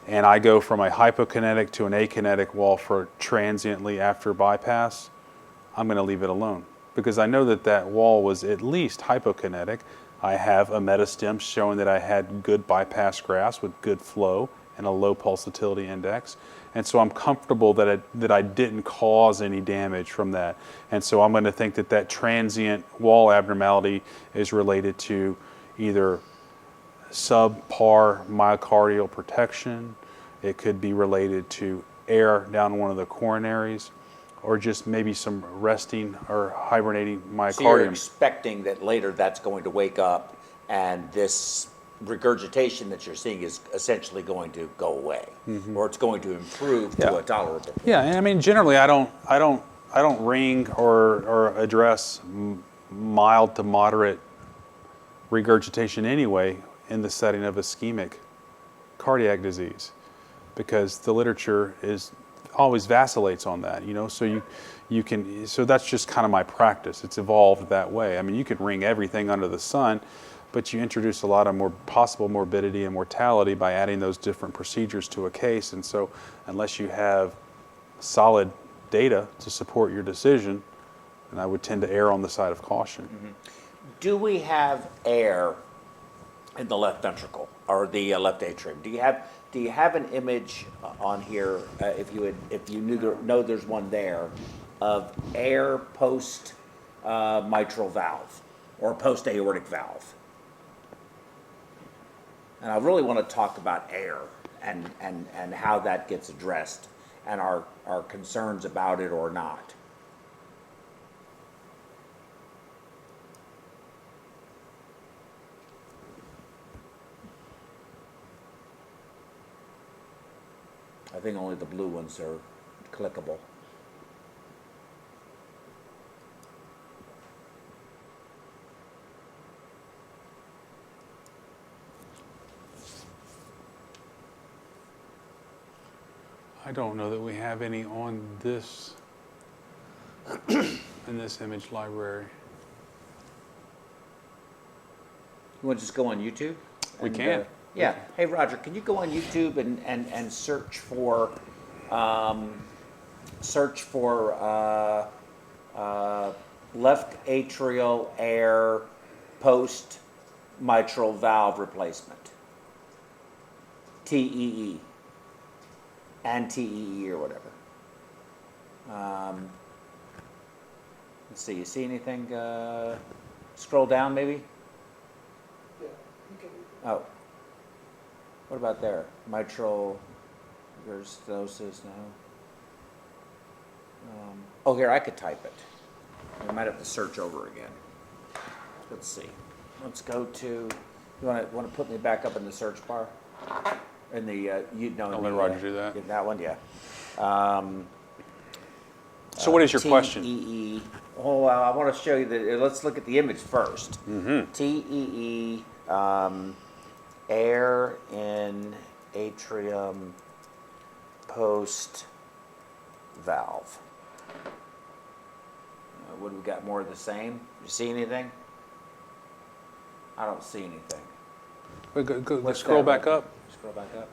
and I go from a hypokinetic to an akinetic wall for transiently after bypass, I'm going to leave it alone because I know that that wall was at least hypokinetic. I have a metastem showing that I had good bypass grafts with good flow and a low pulsatility index. And so I'm comfortable that I didn't cause any damage from that. And so I'm going to think that that transient wall abnormality is related to either subpar myocardial protection, it could be related to air down one of the coronaries, or just maybe some resting or hibernating myocardium. So you're expecting that later that's going to wake up and this regurgitation that you're seeing is essentially going to go away, or it's going to improve to a tolerable point. Yeah, and I mean generally I don't ring or address mild to moderate regurgitation anyway in the setting of ischemic cardiac disease, because the literature is always vacillates on that, you know. So you can, so that's just kind of my practice. It's evolved that way. I mean, you could ring everything under the sun, but you introduce a lot of more possible morbidity and mortality by adding those different procedures to a case. And so unless you have solid data to support your decision, then I would tend to err on the side of caution. Do we have air in the left ventricle or the left atrium? Do you have an image on here, if you know there's one there, of air post mitral valve or post aortic valve? And I really want to talk about air and how that gets addressed and our concerns about it or not. I think only the blue ones are clickable. I don't know that we have any on this, in this image library. You want to just go on YouTube? We can. Yeah. Hey, Roger, can you go on YouTube and search for left atrial air post mitral valve replacement? TEE. And TEE or whatever. Let's see, you see anything? Scroll down maybe? Yeah, you can. Oh. What about there? Mitral, there's stenosis now. Oh, here, I could type it. I might have to search over again. Let's see. Let's go to, you want to put me back up in the search bar? In the, I'll let Roger do that. That one, yeah. So what is your question? TEE. Oh, well, I want to show you that. Let's look at the image first. TEE, air in atrium post valve. What do we got? More of the same? You see anything? I don't see anything. What's Scroll that? back up. Scroll back up.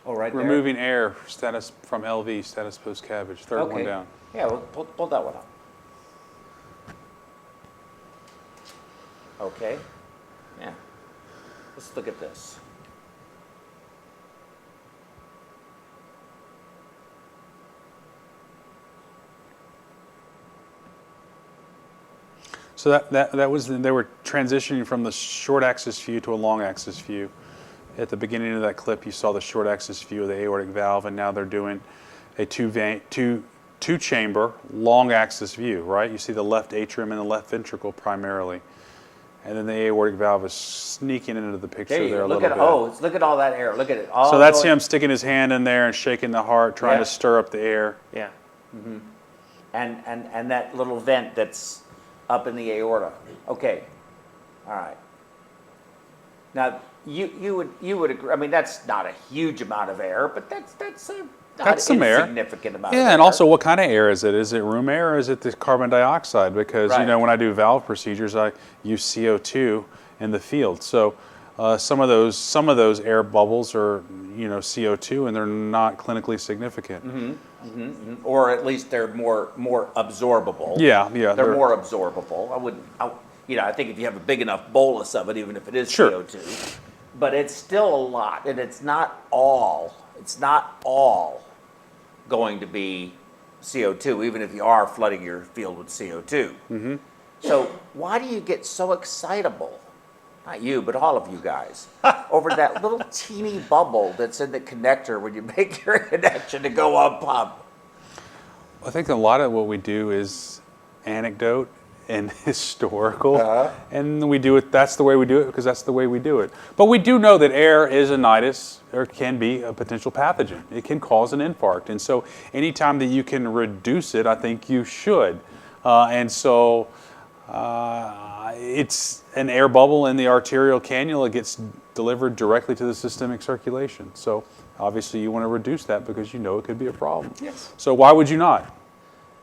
Oh, right there. Removing air status from LV, status post CABG. Third one down. Yeah, well, pull that one up. Okay. Yeah. Let's look at this. So that was, they were transitioning from the short axis view to a long axis view. At the beginning of that clip, you saw the short axis view of the aortic valve, and now they're doing a two chamber long axis view, right? You see the left atrium and the left ventricle primarily. And then the aortic valve is sneaking into the picture there a little bit. Look at all that air. Look at it. All So that's going- him sticking his hand in there and shaking the heart, trying Yeah. to stir up the air. Yeah. and that little vent that's up in the aorta. Okay. All right. Now you would agree. I mean, that's not a huge amount of air, but that's Some air. Insignificant amount. of Yeah, air. and also what kind of air is it? Is it room air or is it the carbon dioxide? Because, Right. when I do valve procedures, I use CO2 in the field. So some of those air bubbles are, CO2, and they're not clinically significant. or at least they're more absorbable. Yeah. They're more absorbable. I think if you have a big enough bolus of it, even if it is Sure. CO2, but it's still a lot, and it's not all going to be CO2, even if you are flooding your field with CO2. Mm-hmm. So why do you get so excitable? Not you, but all of you guys, over that little teeny bubble that's in the connector when you make your connection to go on pump. I think a lot of what we do is anecdote and historical, and we do it. That's the way we do it because that's the way we do it. But we do know that air is a nidus, or can be a potential pathogen. It can cause an infarct, and so anytime that you can reduce it, I think you should. It's an air bubble in the arterial cannula gets delivered directly to the systemic circulation. So obviously you want to reduce that because you know it could be a problem. Yes. So why would you not?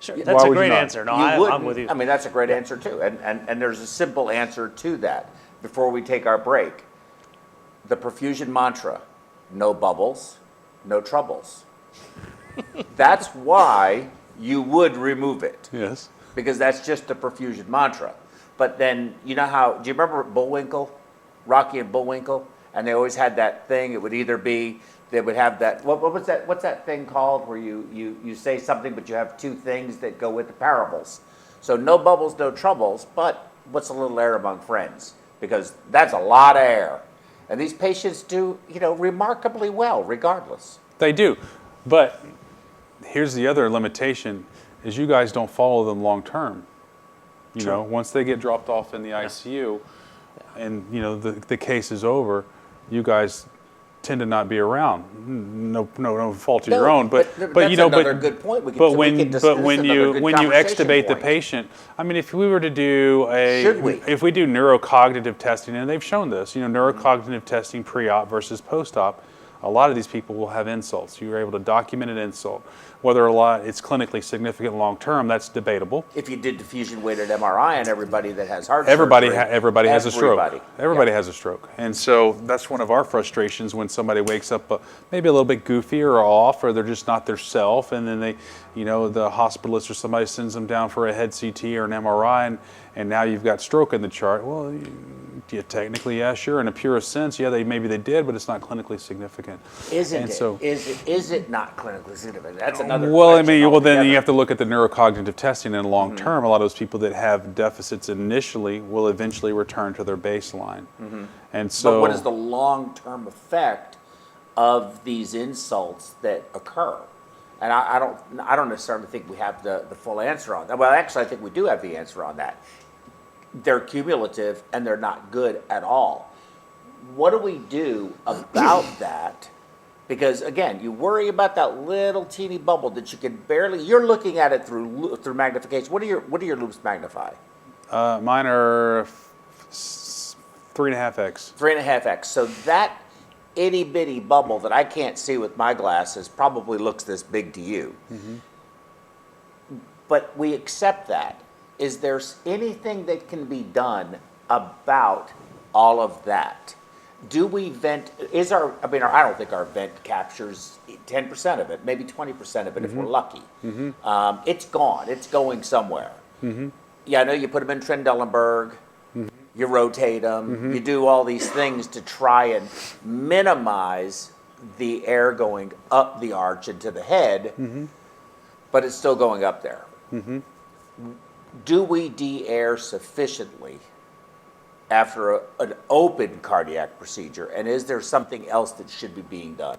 Sure. Why That's a would you great not? answer. No, You wouldn't. I'm with you. I mean, that's a great answer too. And there's a simple answer to that before we take our break. The perfusion mantra, no bubbles, no troubles. That's why you would remove it, Yes. because that's just the perfusion mantra. But then, do you remember Bullwinkle, Rocky and Bullwinkle? And they always had that thing, it would either be, they would have that, what's that thing called where you say something but you have two things that go with the parables. So no bubbles, no troubles, but what's a little air among friends? Because that's a lot of air. And these patients do, remarkably well regardless. They do. But here's the other limitation is you guys don't follow them long term. Once they get dropped off in the ICU and the case is over, you guys tend to not be around. No fault of your own, but that's another good point. When you extubate the patient, I mean, if we were to do if we do neurocognitive testing, and they've shown this, neurocognitive testing pre-op versus post-op, a lot of these people will have insults. You're able to document an insult. Whether it's clinically significant long-term, that's debatable. If you did diffusion-weighted MRI on everybody that has heart everybody surgery, has a stroke. Everybody Yeah. has a stroke. And so that's one of our frustrations when somebody wakes up maybe a little bit goofy or off, or they're just not their self, and then they, the hospitalist or somebody sends them down for a head CT or an MRI, and now you've got stroke in the chart. Well, technically, yeah, sure. In a pure sense, yeah, maybe they did, but it's not clinically significant. Isn't And it? so- Is it not clinically significant? That's another Well, question then you altogether. have to look at the neurocognitive testing in long term. A lot of those people that have deficits initially will eventually return to their baseline. And so, But what is the long-term effect of these insults that occur? And I don't necessarily think we have the full answer on that. Well, actually, I think we do have the answer on that. They're cumulative and they're not good at all. What do we do about that? Because again, you worry about that little teeny bubble that you can barely. You're looking at it through magnification. What do your loops magnify? mine are 3.5x. 3.5x. So that itty bitty bubble that I can't see with my glasses probably looks this big to you. But we accept that. Is there anything that can be done about all of that. Do we vent, I don't think our vent captures 10% of it, maybe 20% of it if we're lucky. It's gone, it's going somewhere. Yeah, I know you put them in Trendelenburg, you rotate them, you do all these things to try and minimize the air going up the arch into the head, but it's still going up there. Do we de-air sufficiently after an open cardiac procedure, and is there something else that should be being done?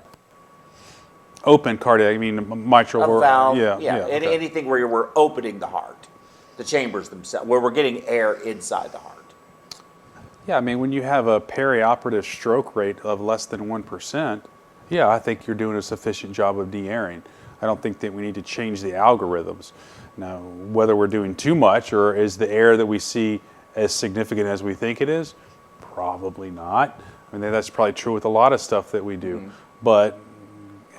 Open cardiac, I mean mitral A or valve, okay. anything where we're opening the heart, the chambers themselves, where we're getting air inside the heart. Yeah, I mean, when you have a perioperative stroke rate of less than 1%, yeah, I think you're doing a sufficient job of de-airing. I don't think that we need to change the algorithms. Now, whether we're doing too much or is the air that we see as significant as we think it is, probably not. I mean, that's probably true with a lot of stuff that we do. But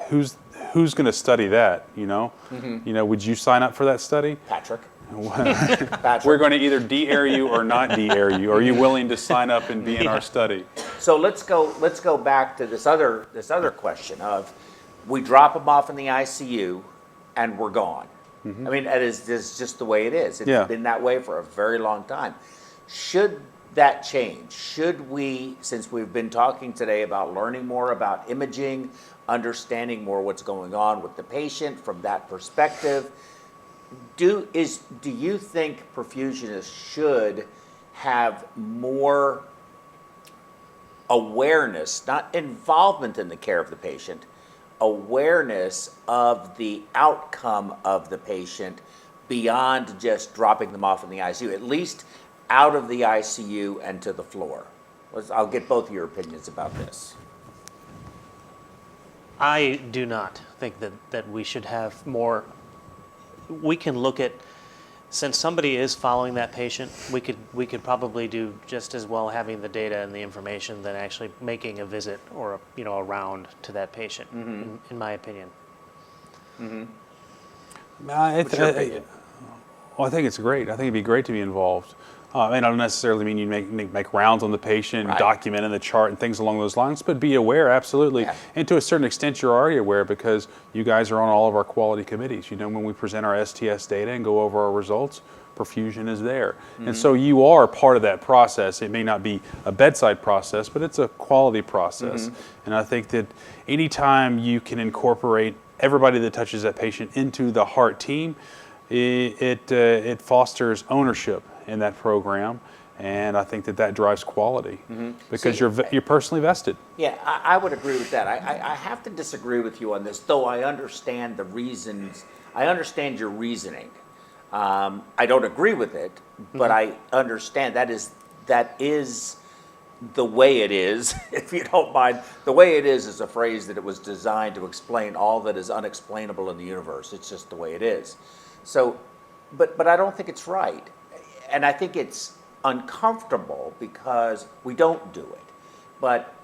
who's going to study that, you know? You know, would you sign up for that study? Patrick. We're going to either de-air you or not de-air you. Are you willing to sign up and be in our study? So let's go back to this other question of, we drop them off in the ICU and we're gone. I mean, that is just the way it is. It's been that way for a very long time. Should that change? Should we, since we've been talking today about learning more about imaging, understanding more what's going on with the patient from that perspective, do you think perfusionists should have more awareness, not involvement in the care of the patient, awareness of the outcome of the patient beyond just dropping them off in the ICU, at least out of the ICU and to the floor? I'll get both of your opinions about this. I do not think that we should have more. We can look at, since somebody is following that patient, we could probably do just as well having the data and the information than actually making a visit or a round to that patient, in my opinion. What's your opinion? Well, I think it's great. I think it'd be great to be involved. I don't necessarily mean you make rounds on the patient, Right. document in the chart and things along those lines, but be aware, absolutely. Yeah. And to a certain extent, you're already aware because you guys are on all of our quality committees. You know, when we present our STS data and go over our results, perfusion is there. And so you are part of that process. It may not be a bedside process, but it's a quality process. And I think that anytime you can incorporate everybody that touches that patient into the heart team, it fosters ownership in that program, and I think that drives quality because you're personally vested. Yeah, I would agree with that. I have to disagree with you on this, though I understand the reasons. I understand your reasoning. I don't agree with it, but I understand that is the way it is, if you don't mind. The way it is a phrase that it was designed to explain all that is unexplainable in the universe. It's just the way it is. So, but I don't think it's right. And I think it's uncomfortable because we don't do it. But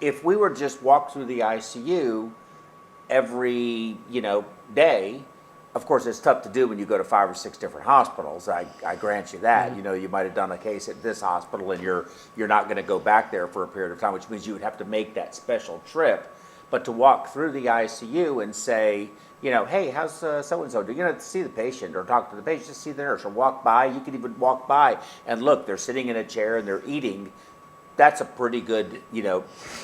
if we were just walk through the ICU every, day, of course it's tough to do when you go to 5 or 6 different hospitals. I grant you that. You might have done a case at this hospital and you're not going to go back there for a period of time, which means you would have to make that special trip. But to walk through the ICU and say, hey, how's so-and-so? You don't have to see the patient or talk to the patient, just see the nurse or walk by. You can even walk by and look, they're sitting in a chair and they're eating. That's a pretty good,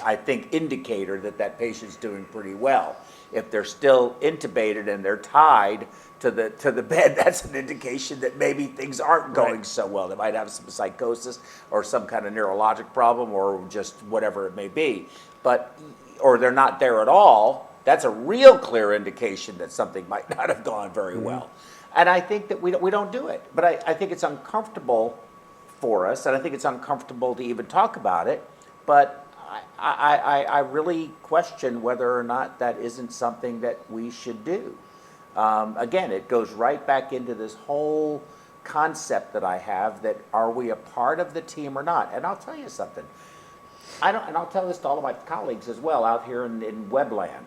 I think, indicator that patient's doing pretty well. If they're still intubated and they're tied to the bed, that's an indication that maybe things aren't going so well. They might have some psychosis or some kind of neurologic problem or just whatever it may be. Or they're not there at all. That's a real clear indication that something might not have gone very well. And I think that we don't do it. But I think it's uncomfortable for us, and I think it's uncomfortable to even talk about it. But I really question whether or not that isn't something that we should do. Again, it goes right back into this whole concept that I have that are we a part of the team or not? And I'll tell you something. And I'll tell this to all of my colleagues as well out here in Webland.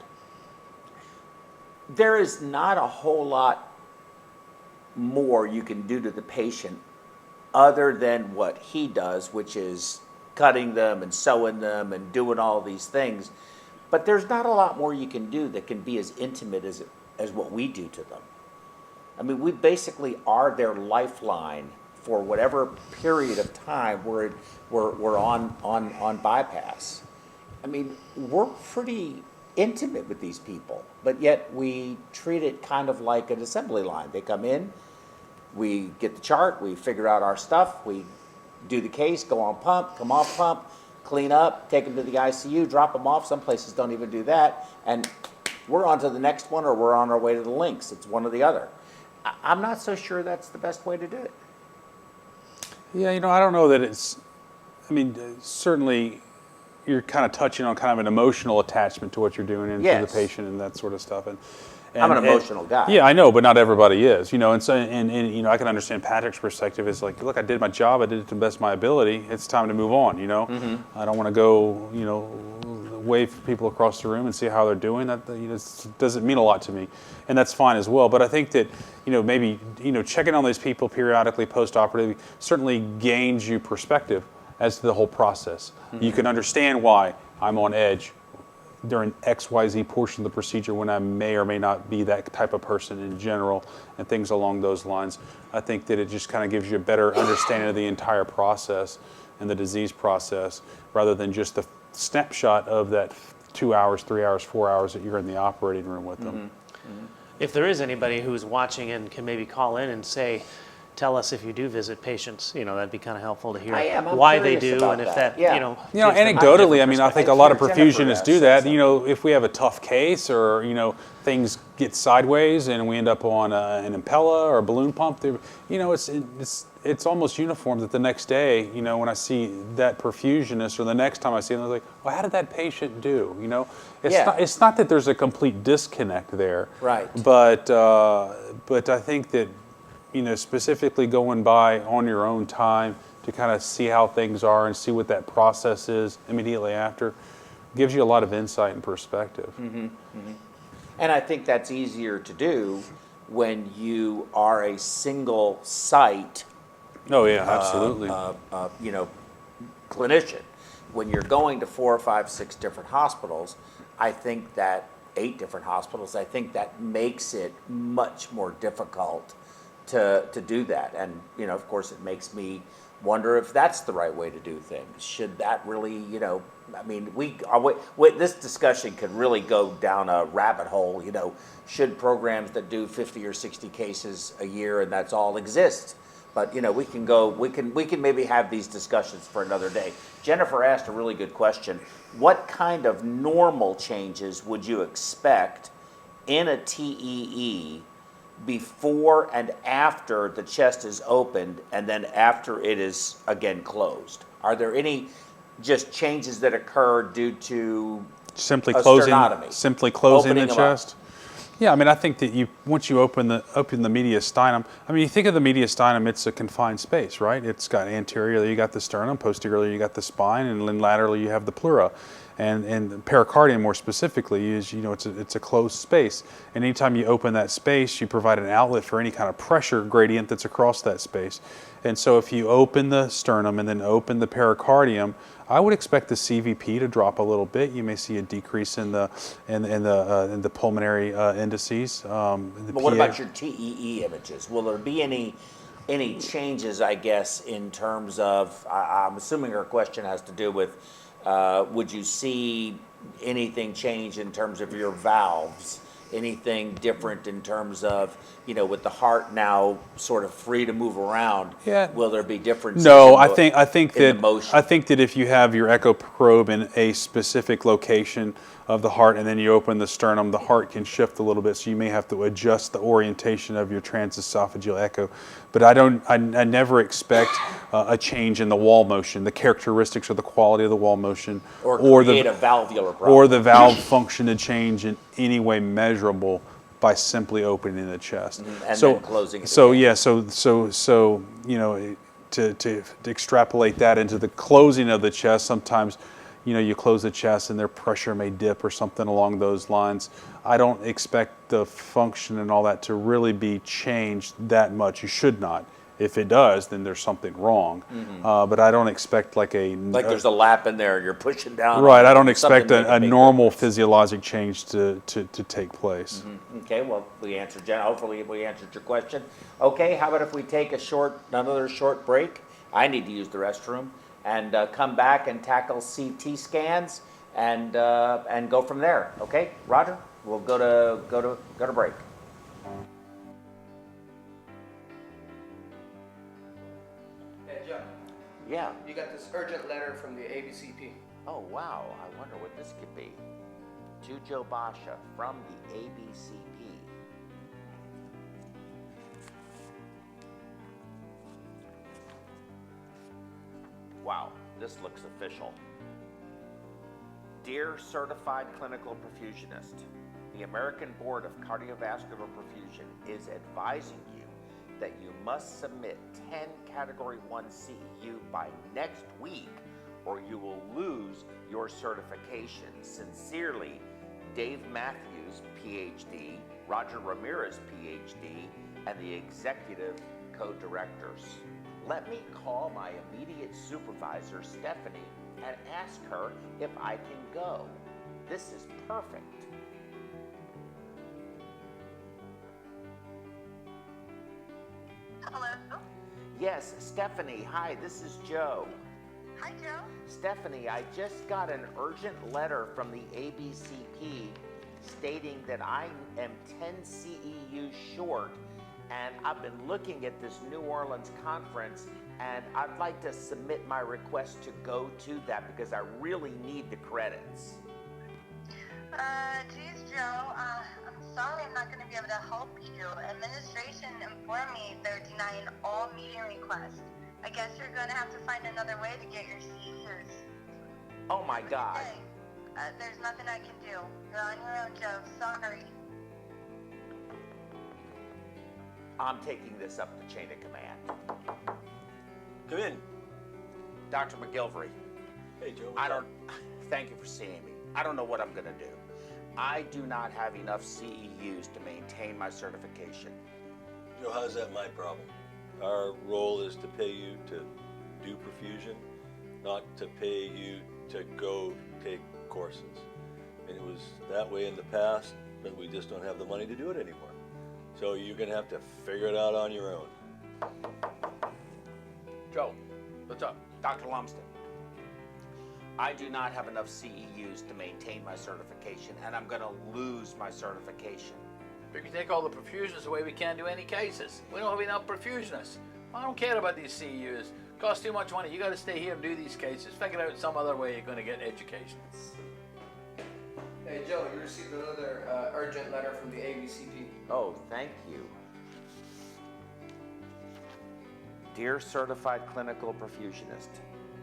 There is not a whole lot more you can do to the patient other than what he does, which is cutting them and sewing them and doing all these things. But there's not a lot more you can do that can be as intimate as what we do to them. I mean, we basically are their lifeline for whatever period of time we're on bypass. I mean, we're pretty intimate with these people, but yet we treat it kind of like an assembly line. They come in, we get the chart, we figure out our stuff, we do the case, go on pump, come off pump, clean up, take them to the ICU, drop them off. Some places don't even do that, and we're on to the next one, or we're on our way to the links. It's one or the other. I'm not so sure that's the best way to do it. Yeah, I don't know that it's, I mean, certainly you're kind of touching on kind of an emotional attachment to what you're doing and to the patient and that sort of stuff. And I'm an emotional guy. Yeah, I know, but not everybody is, and so, and I can understand Patrick's perspective is like, look, I did my job, I did it to the best of my ability, it's time to move on, I don't want to go, wave people across the room and see how they're doing. That doesn't mean a lot to me, and that's fine as well. But I think that maybe checking on these people periodically post-operatively certainly gains you perspective as to the whole process. You can understand why I'm on edge during XYZ portion of the procedure when I may or may not be that type of person in general, and things along those lines. I think that it just kind of gives you a better understanding of the entire process and the disease process, rather than just the snapshot of that 2 hours, 3 hours, 4 hours that you're in the operating room with them. If there is anybody who's watching and can maybe call in and say, tell us if you do visit patients, that'd be kind of helpful to hear why they do, and if that, anecdotally, I mean, I think a lot of perfusionists do that. If we have a tough case, or things get sideways and we end up on an Impella or a balloon pump, it's almost uniform that the next day, when I see that perfusionist, or the next time I see them, I'm like, well, how did that patient do? It's not that there's a complete disconnect there, right? But I think that specifically going by on your own time to kind of see how things are and see what that process is immediately after gives you a lot of insight and perspective. And I think that's easier to do when you are a single site. Oh yeah, absolutely. Clinician. When you're going to 4, 5, 6 different hospitals, I think that 8 different hospitals, I think that makes it much more difficult to do that. And of course, it makes me wonder if that's the right way to do things. Should that really, I mean, this discussion could really go down a rabbit hole. Should programs that do 50 or 60 cases a year and that's all exist? But we can maybe have these discussions for another day. Jennifer asked a really good question. What kind of normal changes would you expect in a TEE before and after the chest is opened, and then after it is again closed? Are there any just changes that occur due to simply a closing sternotomy? Simply closing Opening the them up. chest? Yeah, I mean, I think that once you open the mediastinum, I mean, you think of the mediastinum, it's a confined space, right? It's got anteriorly you got the sternum, posteriorly you got the spine, and then laterally you have the pleura. And the pericardium, more specifically, is it's a closed space. And anytime you open that space, you provide an outlet for any kind of pressure gradient that's across that space. And so, if you open the sternum and then open the pericardium, I would expect the CVP to drop a little bit. You may see a decrease in the pulmonary indices. But what about your TEE images? Will there be any changes, I guess, in terms of? I'm assuming her question has to do with. Would you see anything change in terms of your valves? Anything different in terms of, with the heart now sort of free to move around? Yeah. Will there be differences? No, I think that if you have your echo probe in a specific location of the heart, and then you open the sternum, the heart can shift a little bit, so you may have to adjust the orientation of your transesophageal echo. But I never expect a change in the wall motion, the characteristics or the quality of the wall motion, or create a valvular problem, or the valve function to change in any way measurable by simply opening the chest and then closing it. To extrapolate that into the closing of the chest, sometimes you close the chest and their pressure may dip or something along those lines. I don't expect the function and all that to really be changed that much. You should not If it does, then there's something wrong. But I don't expect like Like there's a lap in there and you're pushing down. right. I don't something expect that can a make normal difference. physiologic change to take place. Okay, well, we answered, hopefully we answered your question. Okay, how about if we take another short break? I need to use the restroom, and come back and tackle CT scans and go from there. Okay, Roger, we'll go to break. Hey, Joe, Yeah. you got this urgent letter from the ABCP. Oh, wow. I wonder what this could be. To Joe Basha from the ABCP. Wow, this looks official. Dear Certified Clinical Perfusionist, the American Board of Cardiovascular Perfusion is advising you that you must submit 10 Category 1 CEU by next week, or you will lose your certification. Sincerely, Dave Matthews, PhD, Roger Ramirez, PhD, and the executive co-directors. Let me call my immediate supervisor, Stephanie, and ask her if I can go. This is perfect. Hello? Yes, Stephanie, hi, this is Joe. Hi, Joe. Stephanie, I just got an urgent letter from the ABCP stating that I am 10 CEUs short, and I've been looking at this New Orleans conference, and I'd like to submit my request to go to that because I really need the credits. Geez, Joe, I'm sorry I'm not going to be able to help you. Administration informed me they're denying all meeting requests. I guess you're going to have to find another way to get your CEUs. Oh my God. Hey, there's nothing I can do. You're on your own, Joe. Sorry. I'm taking this up the chain of command. Come in. Dr. McGilvery, Hey, Joe. thank you for seeing me. I don't know what I'm going to do. I do not have enough CEUs to maintain my certification. Joe, how's that my problem? Our role is to pay you to do perfusion, not to pay you to go take courses. And it was that way in the past, but we just don't have the money to do it anymore. So you're going to have to figure it out on your own. Joe, what's up? Dr. Lumsden, I do not have enough CEUs to maintain my certification, and I'm going to lose my certification. If you take all the perfusionists away, we can't do any cases. We don't have enough perfusionists. I don't care about these CEUs. Costs too much money. You got to stay here and do these cases. Figure out some other way you're going to get education. Hey, Joe, you received another urgent letter from the ABCP. Oh, thank you. Dear Certified Clinical Perfusionist,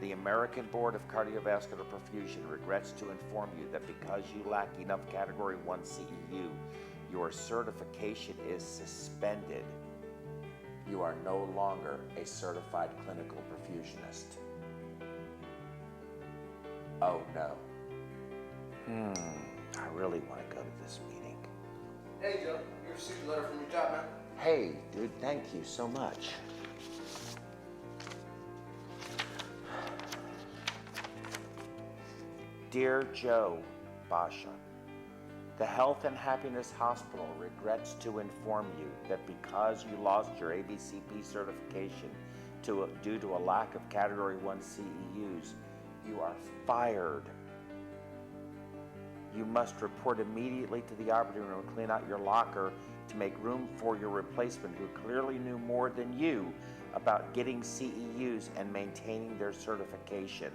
the American Board of Cardiovascular Perfusion regrets to inform you that because you lack enough Category 1 CEU, your certification is suspended. You are no longer a certified clinical perfusionist. Oh no. I really want to go to this meeting. Hey, Joe, you received a letter from your job, man. Hey, dude, thank you so much. Dear Joe Basha, the Health and Happiness Hospital regrets to inform you that because you lost your ABCP certification due to a lack of Category 1 CEUs, you are fired. You must report immediately to the operating room and clean out your locker to make room for your replacement, who clearly knew more than you about getting CEUs and maintaining their certification.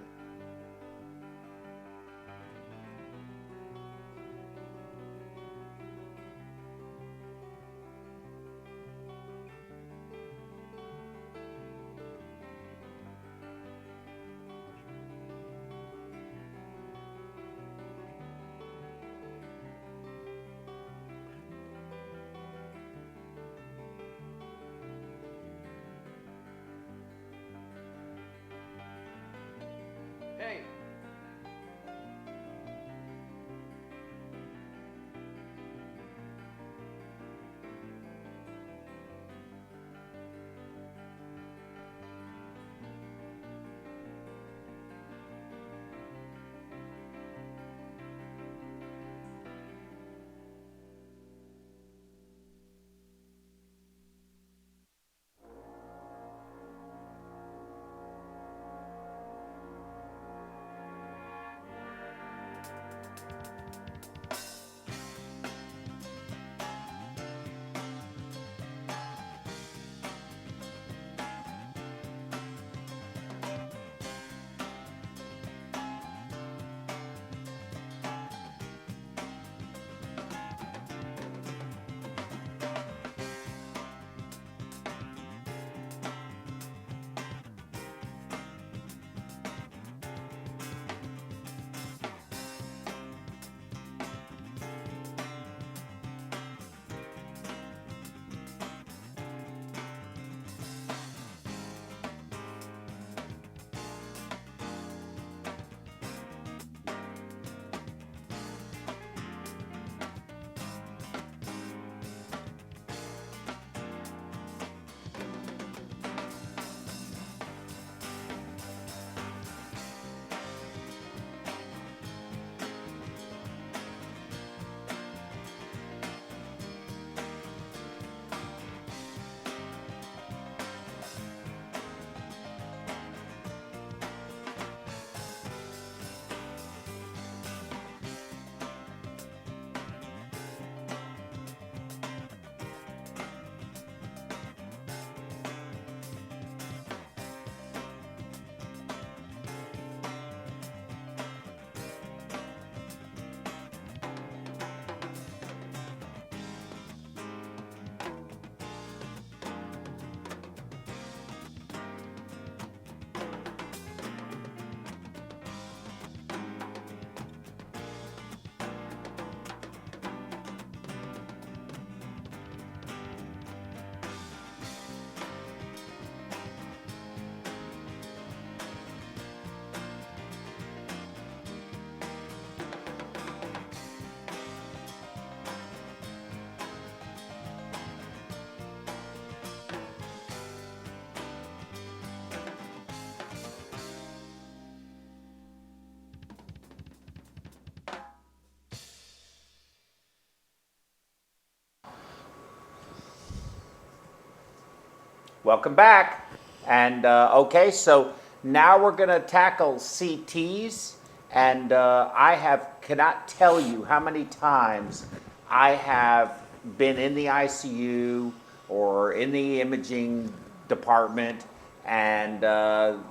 Welcome back. And okay, so now we're going to tackle CTs. And I cannot tell you how many times I have been in the ICU or in the imaging department, and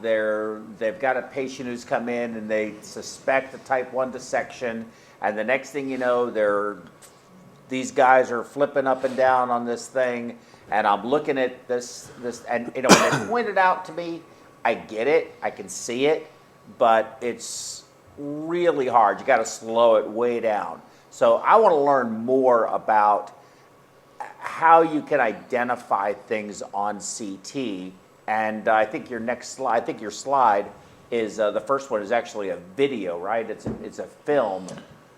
they've got a patient who's come in and they suspect a type 1 dissection, and the next thing you know, these guys are flipping up and down on this thing, and I'm looking at this, and when they point it out to me, I get it, I can see it, but it's really hard. You got to slow it way down. So I want to learn more about how you can identify things on CT. And I think your slide is the first one is actually a video, right? It's a film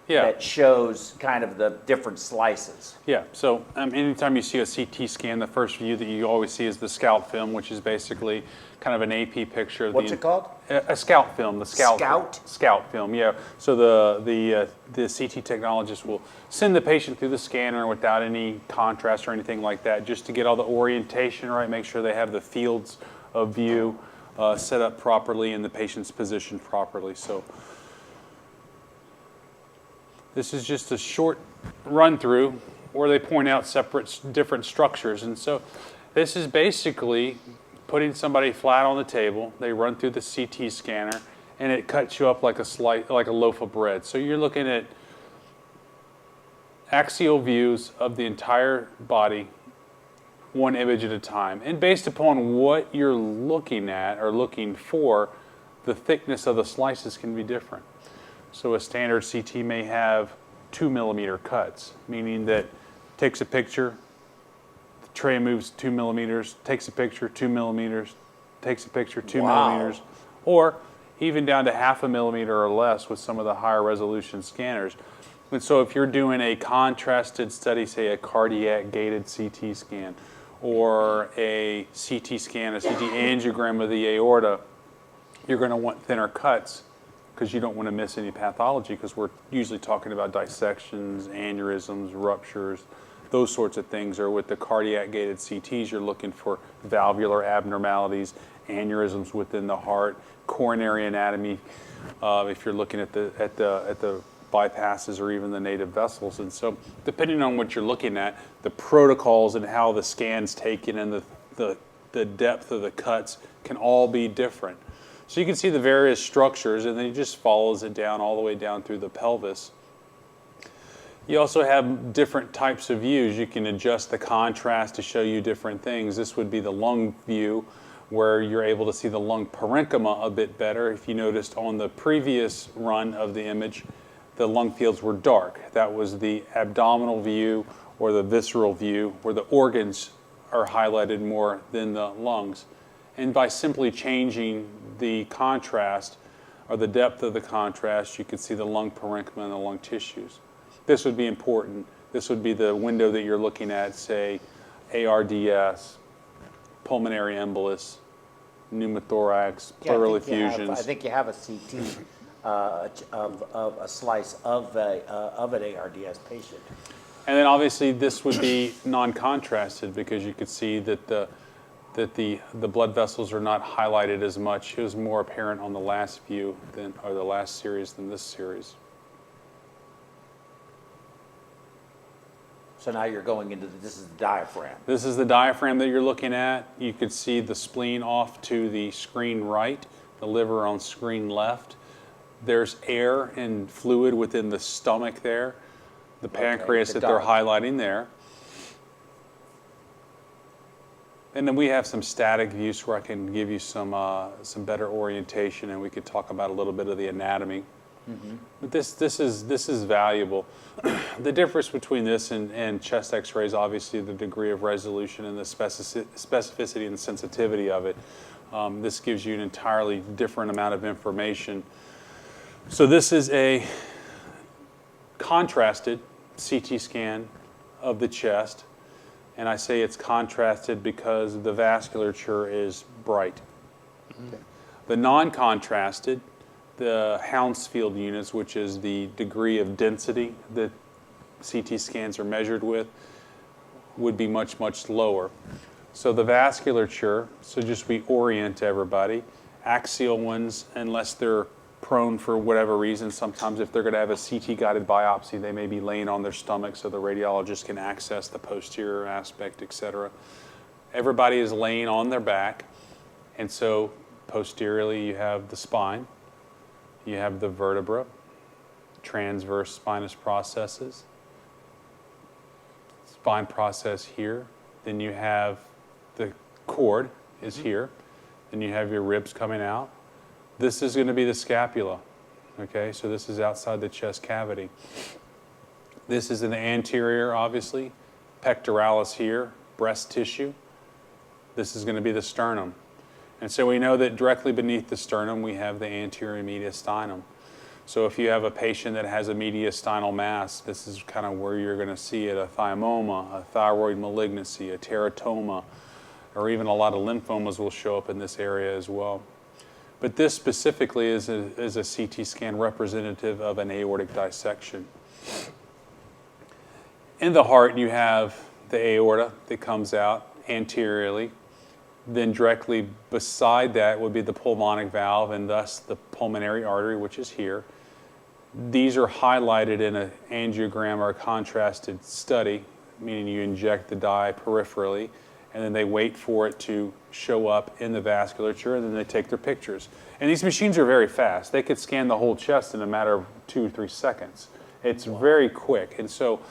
that shows kind of the different slices. Yeah, so anytime you see a CT scan, the first view that you always see is the scout film, which is basically kind of an AP picture. What's it called? A scout film. The scout film. Yeah. So the CT technologist will send the patient through the scanner without any contrast or anything like that, just to get all the orientation right, make sure they have the fields of view set up properly and the patient's positioned properly. So this is just a short run through where they point out different structures. And so this is basically putting somebody flat on the table. They run through the CT scanner and it cuts you up like a loaf of bread. So you're looking at axial views of the entire body, one image at a time. And based upon what you're looking at or looking for, the thickness of the slices can be different. So a standard CT may have 2 millimeter cuts, meaning that takes a picture, the tray moves 2 millimeters, takes a picture, 2 millimeters, takes a picture, 2 millimeters, or even down to 0.5 millimeter or less with some of the higher resolution scanners. And so if you're doing a contrasted study, say a cardiac gated CT scan, or a CT scan, a CT angiogram of the aorta, you're going to want thinner cuts, because you don't want to miss any pathology, because we're usually talking about dissections, aneurysms, ruptures, those sorts of things. Or with the cardiac gated CTs, you're looking for valvular abnormalities, aneurysms within the heart, coronary anatomy, if you're looking at the bypasses or even the native vessels. And so depending on what you're looking at, the protocols and how the scan's taken and the depth of the cuts can all be different. So you can see the various structures, and then it just follows it down all the way down through the pelvis. You also have different types of views. You can adjust the contrast to show you different things. This would be the lung view, where you're able to see the lung parenchyma a bit better. If you noticed on the previous run of the image, the lung fields were dark. That was the abdominal view or the visceral view, where the organs are highlighted more than the lungs. And by simply changing the contrast or the depth of the contrast, you could see the lung parenchyma and the lung tissues. This would be important. This would be the window that you're looking at, say, ARDS, pulmonary embolus, pneumothorax, pleural effusions. I think you have a CT of a slice of an ARDS patient. And then obviously this would be non-contrasted, because you could see that the blood vessels are not highlighted as much. It was more apparent on the last view or the last series than this series. So now you're going into this is the diaphragm. This is the diaphragm that you're looking at. You could see the spleen off to the screen right, the liver on screen left. There's air and fluid within the stomach there. The pancreas that they're highlighting there. And then we have some static views where I can give you some better orientation, and we could talk about a little bit of the anatomy. Mm-hmm. But this is valuable. The difference between this and chest X-rays, obviously, the degree of resolution and the specificity and sensitivity of it. This gives you an entirely different amount of information. So this is a contrasted CT scan of the chest. And I say it's contrasted because the vasculature is bright. Okay. The non-contrasted, the Hounsfield units, which is the degree of density that CT scans are measured with, would be much, much lower. So the vasculature, so just we orient everybody. Axial ones, unless they're prone for whatever reason, sometimes if they're going to have a CT-guided biopsy, they may be laying on their stomach so the radiologist can access the posterior aspect, etc. Everybody is laying on their back, and so posteriorly you have the spine, you have the vertebra, transverse spinous processes, spine process here, then you have the cord is here, then you have your ribs coming out. This is going to be the scapula, okay? So this is outside the chest cavity. This is in the anterior, obviously, pectoralis here, breast tissue. This is going to be the sternum. And so we know that directly beneath the sternum, we have the anterior mediastinum. So if you have a patient that has a mediastinal mass, this is kind of where you're going to see it, a thymoma, a thyroid malignancy, a teratoma, or even a lot of lymphomas will show up in this area as well. But this specifically is a CT scan representative of an aortic dissection. In the heart, you have the aorta that comes out anteriorly. Then directly beside that would be the pulmonic valve and thus the pulmonary artery, which is here. These are highlighted in an angiogram or a contrasted study, meaning you inject the dye peripherally, and then they wait for it to show up in the vasculature, and then they take their pictures. And these machines are very fast. They could scan the whole chest in a matter of 2 or 3 seconds. It's very quick, and so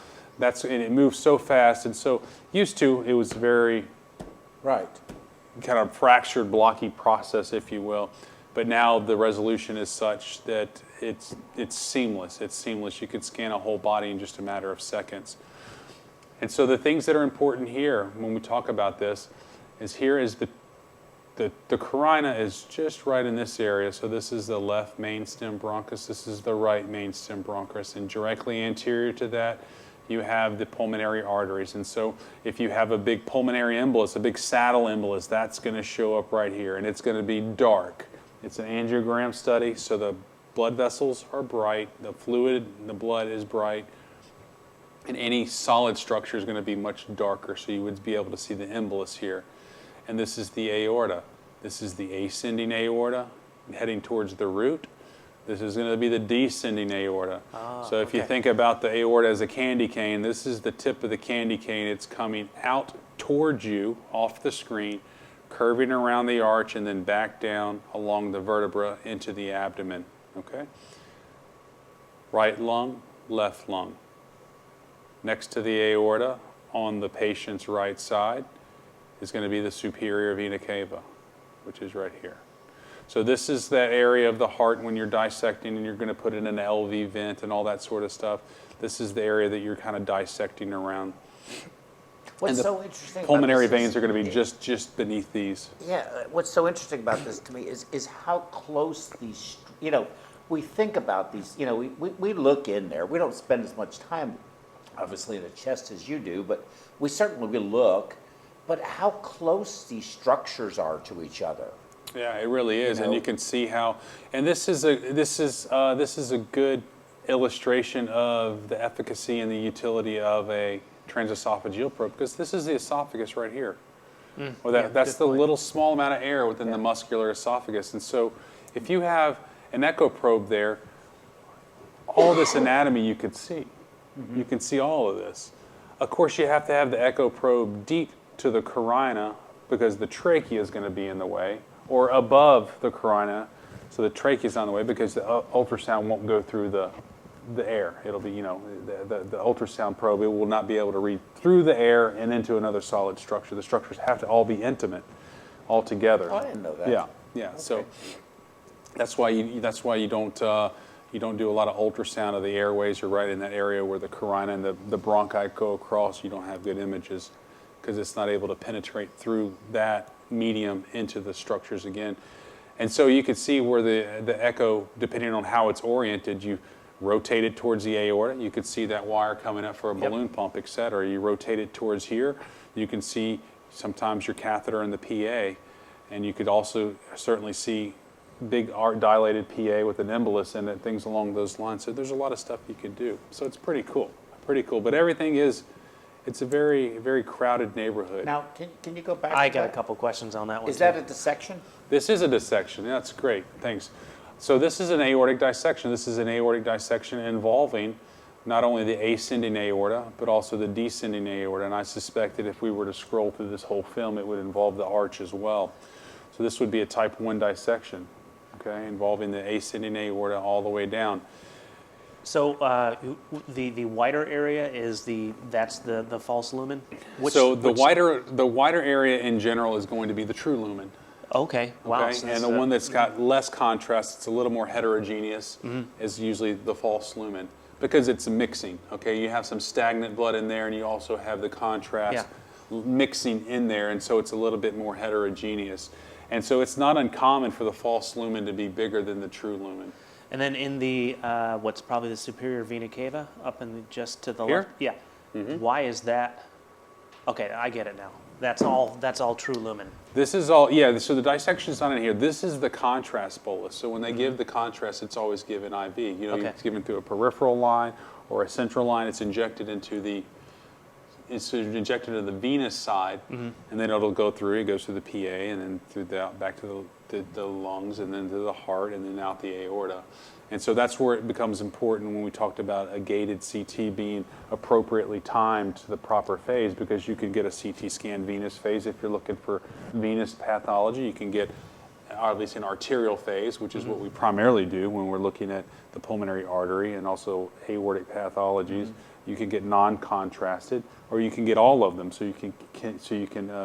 and it moves so fast, and so used to it was very Right. kind of fractured, blocky process, if you will. But now the resolution is such that it's seamless. It's seamless. You could scan a whole body in just a matter of seconds. And so the things that are important here when we talk about this is here is the carina is just right in this area. So this is the left main stem bronchus. This is the right main stem bronchus. And directly anterior to that, you have the pulmonary arteries. And so if you have a big pulmonary embolus, a big saddle embolus, that's going to show up right here. And it's going to be dark. It's an angiogram study, so the blood vessels are bright, the fluid, the blood is bright, and any solid structure is going to be much darker, so you would be able to see the embolus here. And this is the aorta. This is the ascending aorta heading towards the root. This is going to be the descending aorta. So if you think about the aorta as a candy cane, this is the tip of the candy cane. It's coming out towards you off the screen, curving around the arch, and then back down along the vertebra into the abdomen. Okay? Right lung, left lung. Next to the aorta, on the patient's right side, is going to be the superior vena cava, which is right here. So this is that area of the heart when you're dissecting and you're going to put in an LV vent and all that sort of stuff. This is the area that you're kind of dissecting around. What's so interesting pulmonary about this veins are going to be just beneath these. Yeah, what's so interesting about this to me is how close these, we think about these, we look in there. We don't spend as much time, obviously, in the chest as you do, but we certainly will look. But how close these structures are to each other. Yeah, it really is, and you can see how. And this is a good illustration of the efficacy and the utility of a transesophageal probe, because this is the esophagus right here. Well, that's the little small amount of air within the muscular esophagus, and so if you have an echo probe there, all this anatomy you could see. You can see all of this. Of course, you have to have the echo probe deep to the carina because the trachea is going to be in the way, or above the carina, so the trachea is on the way because the ultrasound won't go through the air. It'll be, the ultrasound probe, it will not be able to read through the air and into another solid structure. The structures have to all be intimate, all together. Oh, I didn't know that. Yeah. Okay. So that's why you don't do a lot of ultrasound of the airways. You're right in that area where the carina and the bronchi go across. You don't have good images because it's not able to penetrate through that medium into the structures again. And so you could see where the echo, depending on how it's oriented, you rotate it towards the aorta. You could see that wire coming up for a balloon pump, et cetera. You rotate it towards here. You can see sometimes your catheter in the PA, and you could also certainly see big dilated PA with an embolus in it, things along those lines. So there's a lot of stuff you could do. So it's pretty cool, But everything is It's a very, very crowded neighborhood. Now, can you go back? I to got a that? couple questions on that one. Is too. that a dissection? This is a dissection. That's great. Thanks. So this is an aortic dissection. This is an aortic dissection involving not only the ascending aorta, but also the descending aorta. And I suspect that if we were to scroll through this whole film, it would involve the arch as well. So this would be a type 1 dissection, okay, involving the ascending aorta all the way down. So the wider area is that's the false lumen. So the wider area in general is going to be the true lumen. Okay. Wow. Okay? So And the one that's got less contrast, it's a little more heterogeneous, is usually the false lumen because it's a mixing. Okay, you have some stagnant blood in there, and you also have the contrast mixing in there, and so it's a little bit more heterogeneous. And so it's not uncommon for the false lumen to be bigger than the true lumen. And then in the what's probably the superior vena cava up in just to the Here? left. Yeah. Why is that? Okay, I get it now. That's all true lumen. This is all, yeah, so the dissection is not in here. This is the contrast bolus. So when they give the contrast, it's always given IV. You know, it's given through a peripheral line or a central line. It's injected into the venous side, and then it'll go through. It goes through the PA, and then through back to the lungs, and then to the heart, and then out the aorta. And so that's where it becomes important when we talked about a gated CT being appropriately timed to the proper phase, because you can get a CT scan venous phase if you're looking for venous pathology. You can get, or at least an arterial phase, which is what we primarily do when we're looking at the pulmonary artery and also aortic pathologies. You can get non-contrasted, or you can get all of them, so you can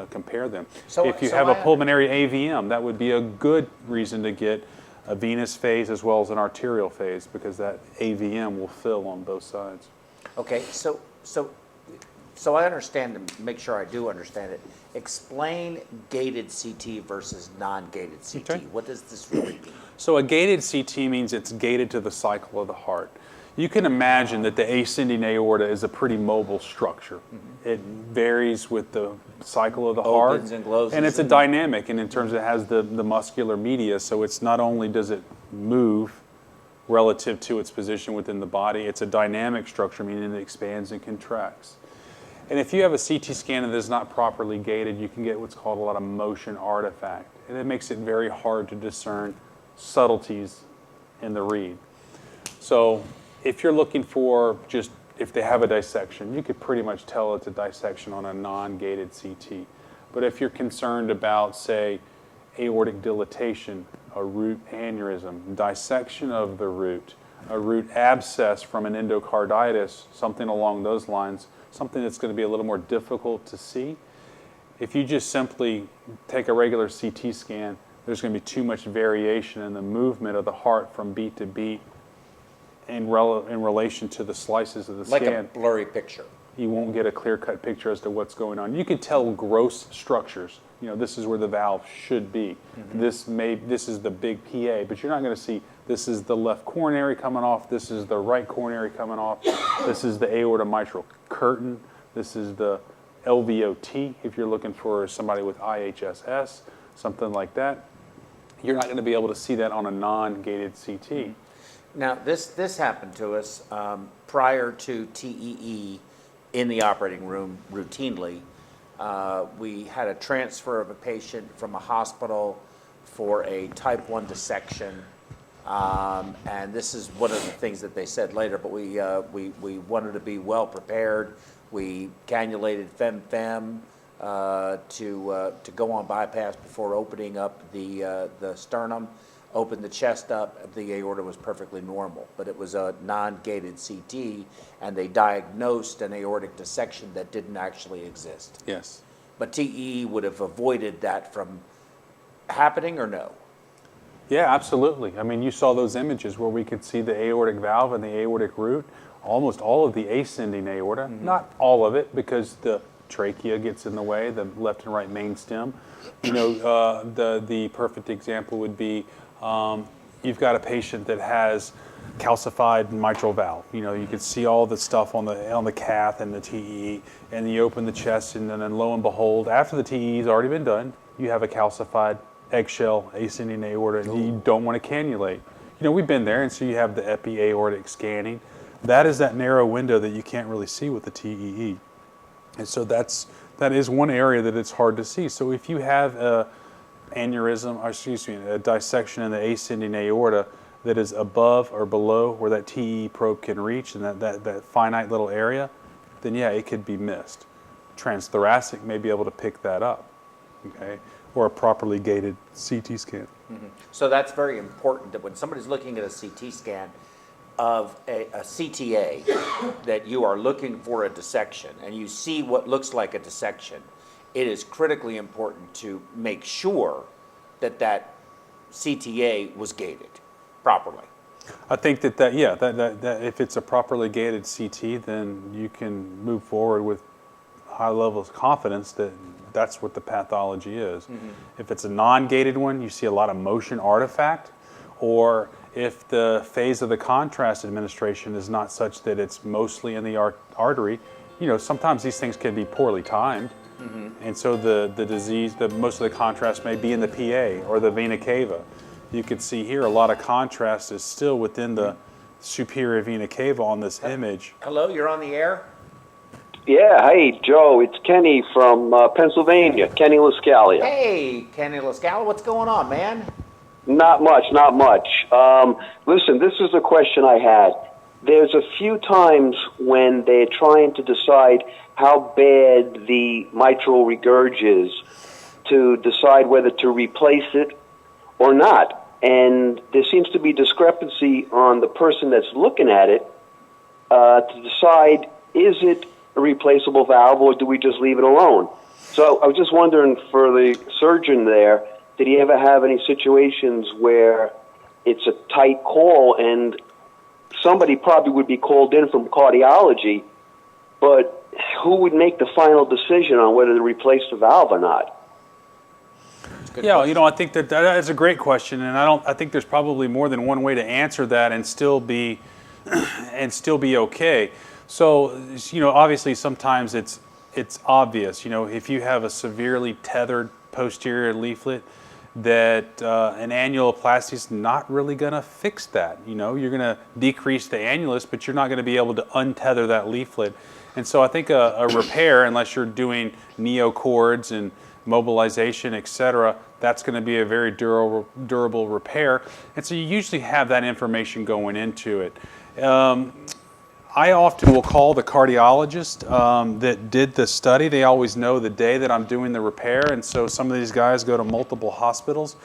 compare them. So- if you so have a I- pulmonary AVM, that would be a good reason to get a venous phase as well as an arterial phase, because that AVM will fill on both sides. Okay, so I understand, to make sure I do understand it. Explain gated CT versus non-gated CT. Okay. What does this really mean? So a gated CT means it's gated to the cycle of the heart. You can imagine that the ascending aorta is a pretty mobile structure. It varies with the cycle of the heart. Opens and closes And it's a and- dynamic, and in terms it has the muscular media, so it's not only does it move relative to its position within the body, it's a dynamic structure, meaning it expands and contracts. And if you have a CT scan that is not properly gated, you can get what's called a lot of motion artifact. And it makes it very hard to discern subtleties in the read. So if you're looking for just, if they have a dissection, you could pretty much tell it's a dissection on a non-gated CT. But if you're concerned about, say, aortic dilatation, a root aneurysm, dissection of the root, a root abscess from an endocarditis, something along those lines, something that's going to be a little more difficult to see. If you just simply take a regular CT scan, there's going to be too much variation in the movement of the heart from beat to beat in relation to the slices of the Like scan. a blurry picture. You won't get a clear-cut picture as to what's going on. You can tell gross structures. You know, this is where the valve should be. This is the big PA, but you're not going to see this is the left coronary coming off, this is the right coronary coming off, this is the aorta mitral curtain, this is the LVOT if you're looking for somebody with IHSS, something like that. You're not going to be able to see that on a non-gated CT. Now, this happened to us prior to TEE in the operating room routinely. We had a transfer of a patient from a hospital for a type 1 dissection. And this is one of the things that they said later, but we wanted to be well prepared. We cannulated fem-fem to go on bypass before opening up the sternum. Opened the chest up, the aorta was perfectly normal, but it was a non-gated CT, and they diagnosed an aortic dissection that didn't actually exist. Yes. But TEE would have avoided that from happening, or no? Yeah, absolutely. I mean, you saw those images where we could see the aortic valve and the aortic root, almost all of the ascending aorta, not all of it, because the trachea gets in the way, the left and right main stem. You know, the perfect example would be you've got a patient that has calcified mitral valve. You know, you can see all the stuff on the cath and the TEE, and you open the chest, and then lo and behold, after the TEE has already been done, you have a calcified eggshell ascending aorta, and you don't want to cannulate. You know, we've been there, and so you have the epi-aortic scanning. That is that narrow window that you can't really see with the TEE. And so that is one area that it's hard to see. So if you have a aneurysm, or excuse me, a dissection in the ascending aorta that is above or below where that TE probe can reach, and that finite little area, then yeah, it could be missed. Transthoracic may be able to pick that up, okay, or a properly gated CT scan. Mm-hmm. So that's very important that when somebody's looking at a CT scan of a CTA, that you are looking for a dissection and you see what looks like a dissection, it is critically important to make sure that that CTA was gated properly. I think that if it's a properly gated CT, then you can move forward with high levels of confidence that that's what the pathology is. Mm-hmm. If it's a non-gated one, you see a lot of motion artifact, or if the phase of the contrast administration is not such that it's mostly in the artery, sometimes these things can be poorly timed. Mm-hmm. And so the disease, most of the contrast may be in the PA or the vena cava. You can see here a lot of contrast is still within the superior vena cava on this image. Hello, you're on the air? Yeah, hey, Joe, it's Kenny from Pennsylvania, Kenny Lascalia. Hey, Kenny Lascalia, what's going on, man? Not much. Listen, this is a question I had. There's a few times when they're trying to decide how bad the mitral regurg is to decide whether to replace it or not. And there seems to be discrepancy on the person that's looking at it to decide, is it a replaceable valve or do we just leave it alone? So I was just wondering, for the surgeon there, did he ever have any situations where it's a tight call and somebody probably would be called in from cardiology, but who would make the final decision on whether to replace the valve or not? Yeah, I think that is a great question, and I think there's probably more than one way to answer that and still be okay. So, obviously sometimes it's obvious. If you have a severely tethered posterior leaflet, that an annuloplasty is not really going to fix that. You're going to decrease the annulus, but you're not going to be able to untether that leaflet. And so I think a repair, unless you're doing neocords and mobilization, etc., that's going to be a very durable repair. And so you usually have that information going into it. I often will call the cardiologist that did the study. They always know the day that I'm doing the repair, and so some of these guys go to multiple hospitals.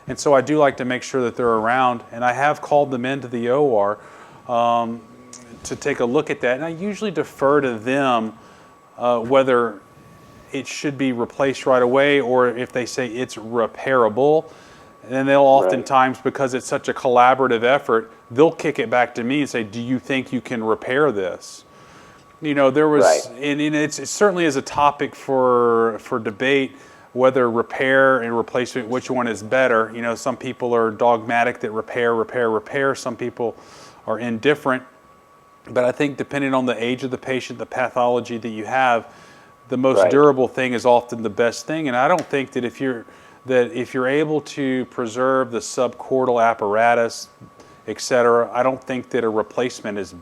And so I do like to make sure that they're around, and I have called them into the OR to take a look at that. And I usually defer to them whether it should be replaced right away or if they say it's repairable. And then they'll oftentimes, because it's such a collaborative effort, they'll kick it back to me and say, do you think you can repair this? There was, and it certainly is a topic for debate, whether repair and replacement, which one is better. Some people are dogmatic that repair. Some people are indifferent. But I think depending on the age of the patient, the pathology that you have, the most durable thing is often the best thing. And I don't think that if you're able to preserve the subchordal apparatus, etc., I don't think that a replacement is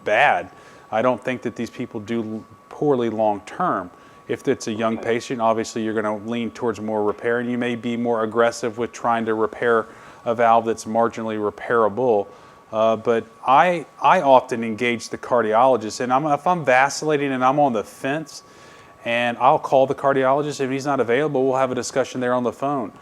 bad. I don't think that these people do poorly long term. If it's a young patient, obviously you're going to lean towards more repair, and you may be more aggressive with trying to repair a valve that's marginally repairable. But I often engage the cardiologist, and if I'm vacillating and I'm on the fence, and I'll call the cardiologist. If he's not available, we'll have a discussion there on the phone.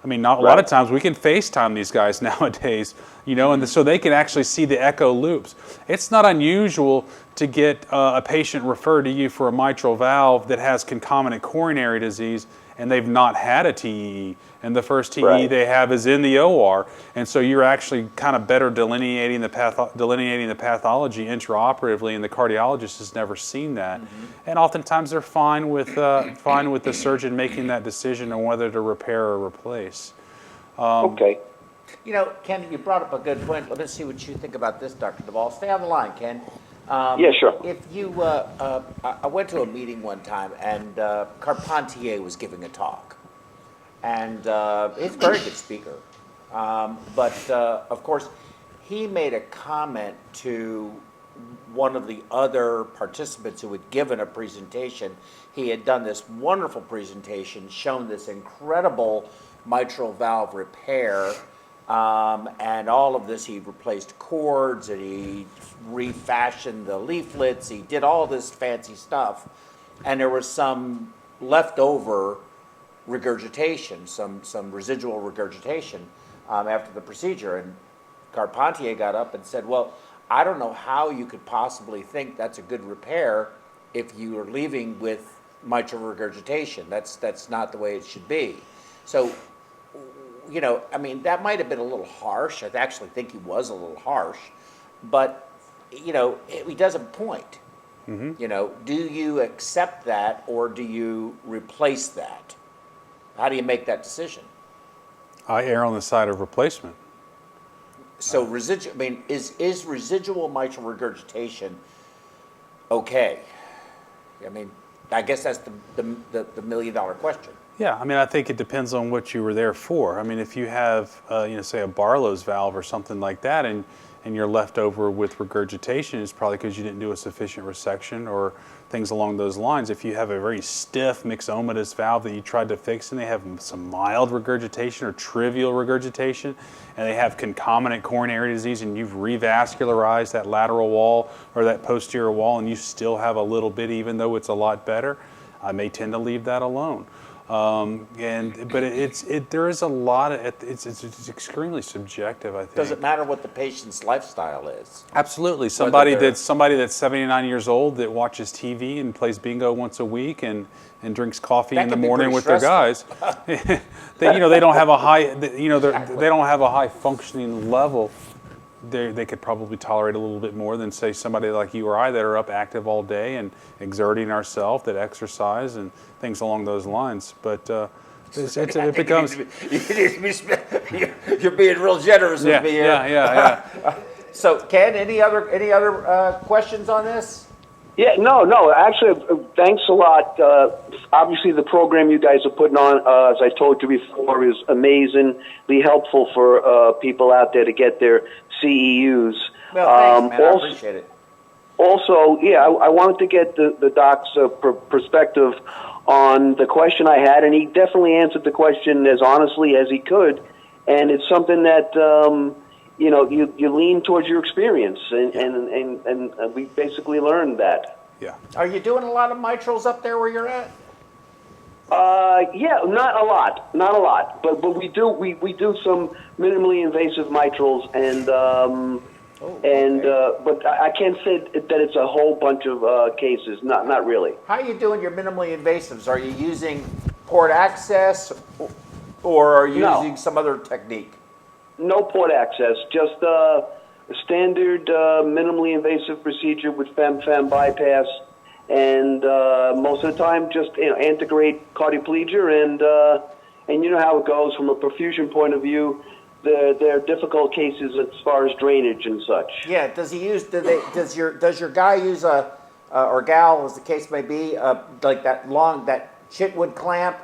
I mean, a lot of times we can FaceTime these guys nowadays, and so they can actually see the echo loops. It's not unusual to get a patient referred to you for a mitral valve that has concomitant coronary disease, and they've not had a TEE, and the first TEE they have is in the OR, and so you're actually kind of better delineating the pathology intraoperatively, and the cardiologist has never seen that. And oftentimes they're fine with the surgeon making that decision on whether to repair or replace. Okay. Ken, you brought up a good point. Let me see what you think about this, Dr. Duvall. Stay on the line, Ken. Yeah, sure. If you, I went to a meeting one time, and Carpentier was giving a talk, and he's a very good speaker. But of course, he made a comment to one of the other participants who had given a presentation. He had done this wonderful presentation, shown this incredible mitral valve repair, and all of this. He replaced cords, and he refashioned the leaflets. He did all this fancy stuff, and there was some leftover regurgitation, some residual regurgitation after the procedure. And Carpentier got up and said, well, I don't know how you could possibly think that's a good repair if you are leaving with mitral regurgitation. That's not the way it should be. So, you know, I mean, that might have been a little harsh. I actually think he was a little harsh. But, you know, he does a point. You know, do you accept that or do you replace that? How do you make that decision? I err on the side of replacement. So I mean, is residual mitral regurgitation okay? I mean, I guess that's the million-dollar question. Yeah, I mean, I think it depends on what you were there for. I mean, if you have, you know, say a Barlow's valve or something like that, and you're left over with regurgitation, it's probably because you didn't do a sufficient resection or things along those lines. If you have a very stiff myxomatous valve that you tried to fix and they have some mild regurgitation or trivial regurgitation, and they have concomitant coronary disease and you've revascularized that lateral wall or that posterior wall and you still have a little bit, even though it's a lot better, I may tend to leave that alone. But there is a lot of it's extremely subjective, I think. Does it matter what the patient's lifestyle is? Absolutely. Somebody that's 79 years old that watches TV and plays bingo once a week and drinks coffee in the morning with their guys. They don't have a high they don't have a high functioning level. They could probably tolerate a little bit more than, say, somebody like you or I that are up active all day and exerting ourselves, that exercise and things along those lines. But it becomes... You're being real generous with me here. Yeah. So, Ken, any other questions on this? Yeah, no. Actually, thanks a lot. Obviously, the program you guys are putting on, as I told you before, is amazingly helpful for people out there to get their CEUs. Well, thanks, man. I appreciate it. Also, I wanted to get the doc's perspective on the question I had, and he definitely answered the question as honestly as he could. And it's something that you lean towards your experience, and we basically learned that. Yeah. Are you doing a lot of mitrals up there where you're at? Yeah, not a lot, but we do some minimally invasive mitrals, but I can't say that it's a whole bunch of cases. Not really. How are you doing your minimally invasives? Are you using port access, or are you using some other technique? No port access, just a standard minimally invasive procedure with fem bypass, and most of the time just antegrade cardioplegia, and you know how it goes from a perfusion point of view. There are difficult cases as far as drainage and such. Yeah. Does your guy use or gal, as the case may be, like that chitwood clamp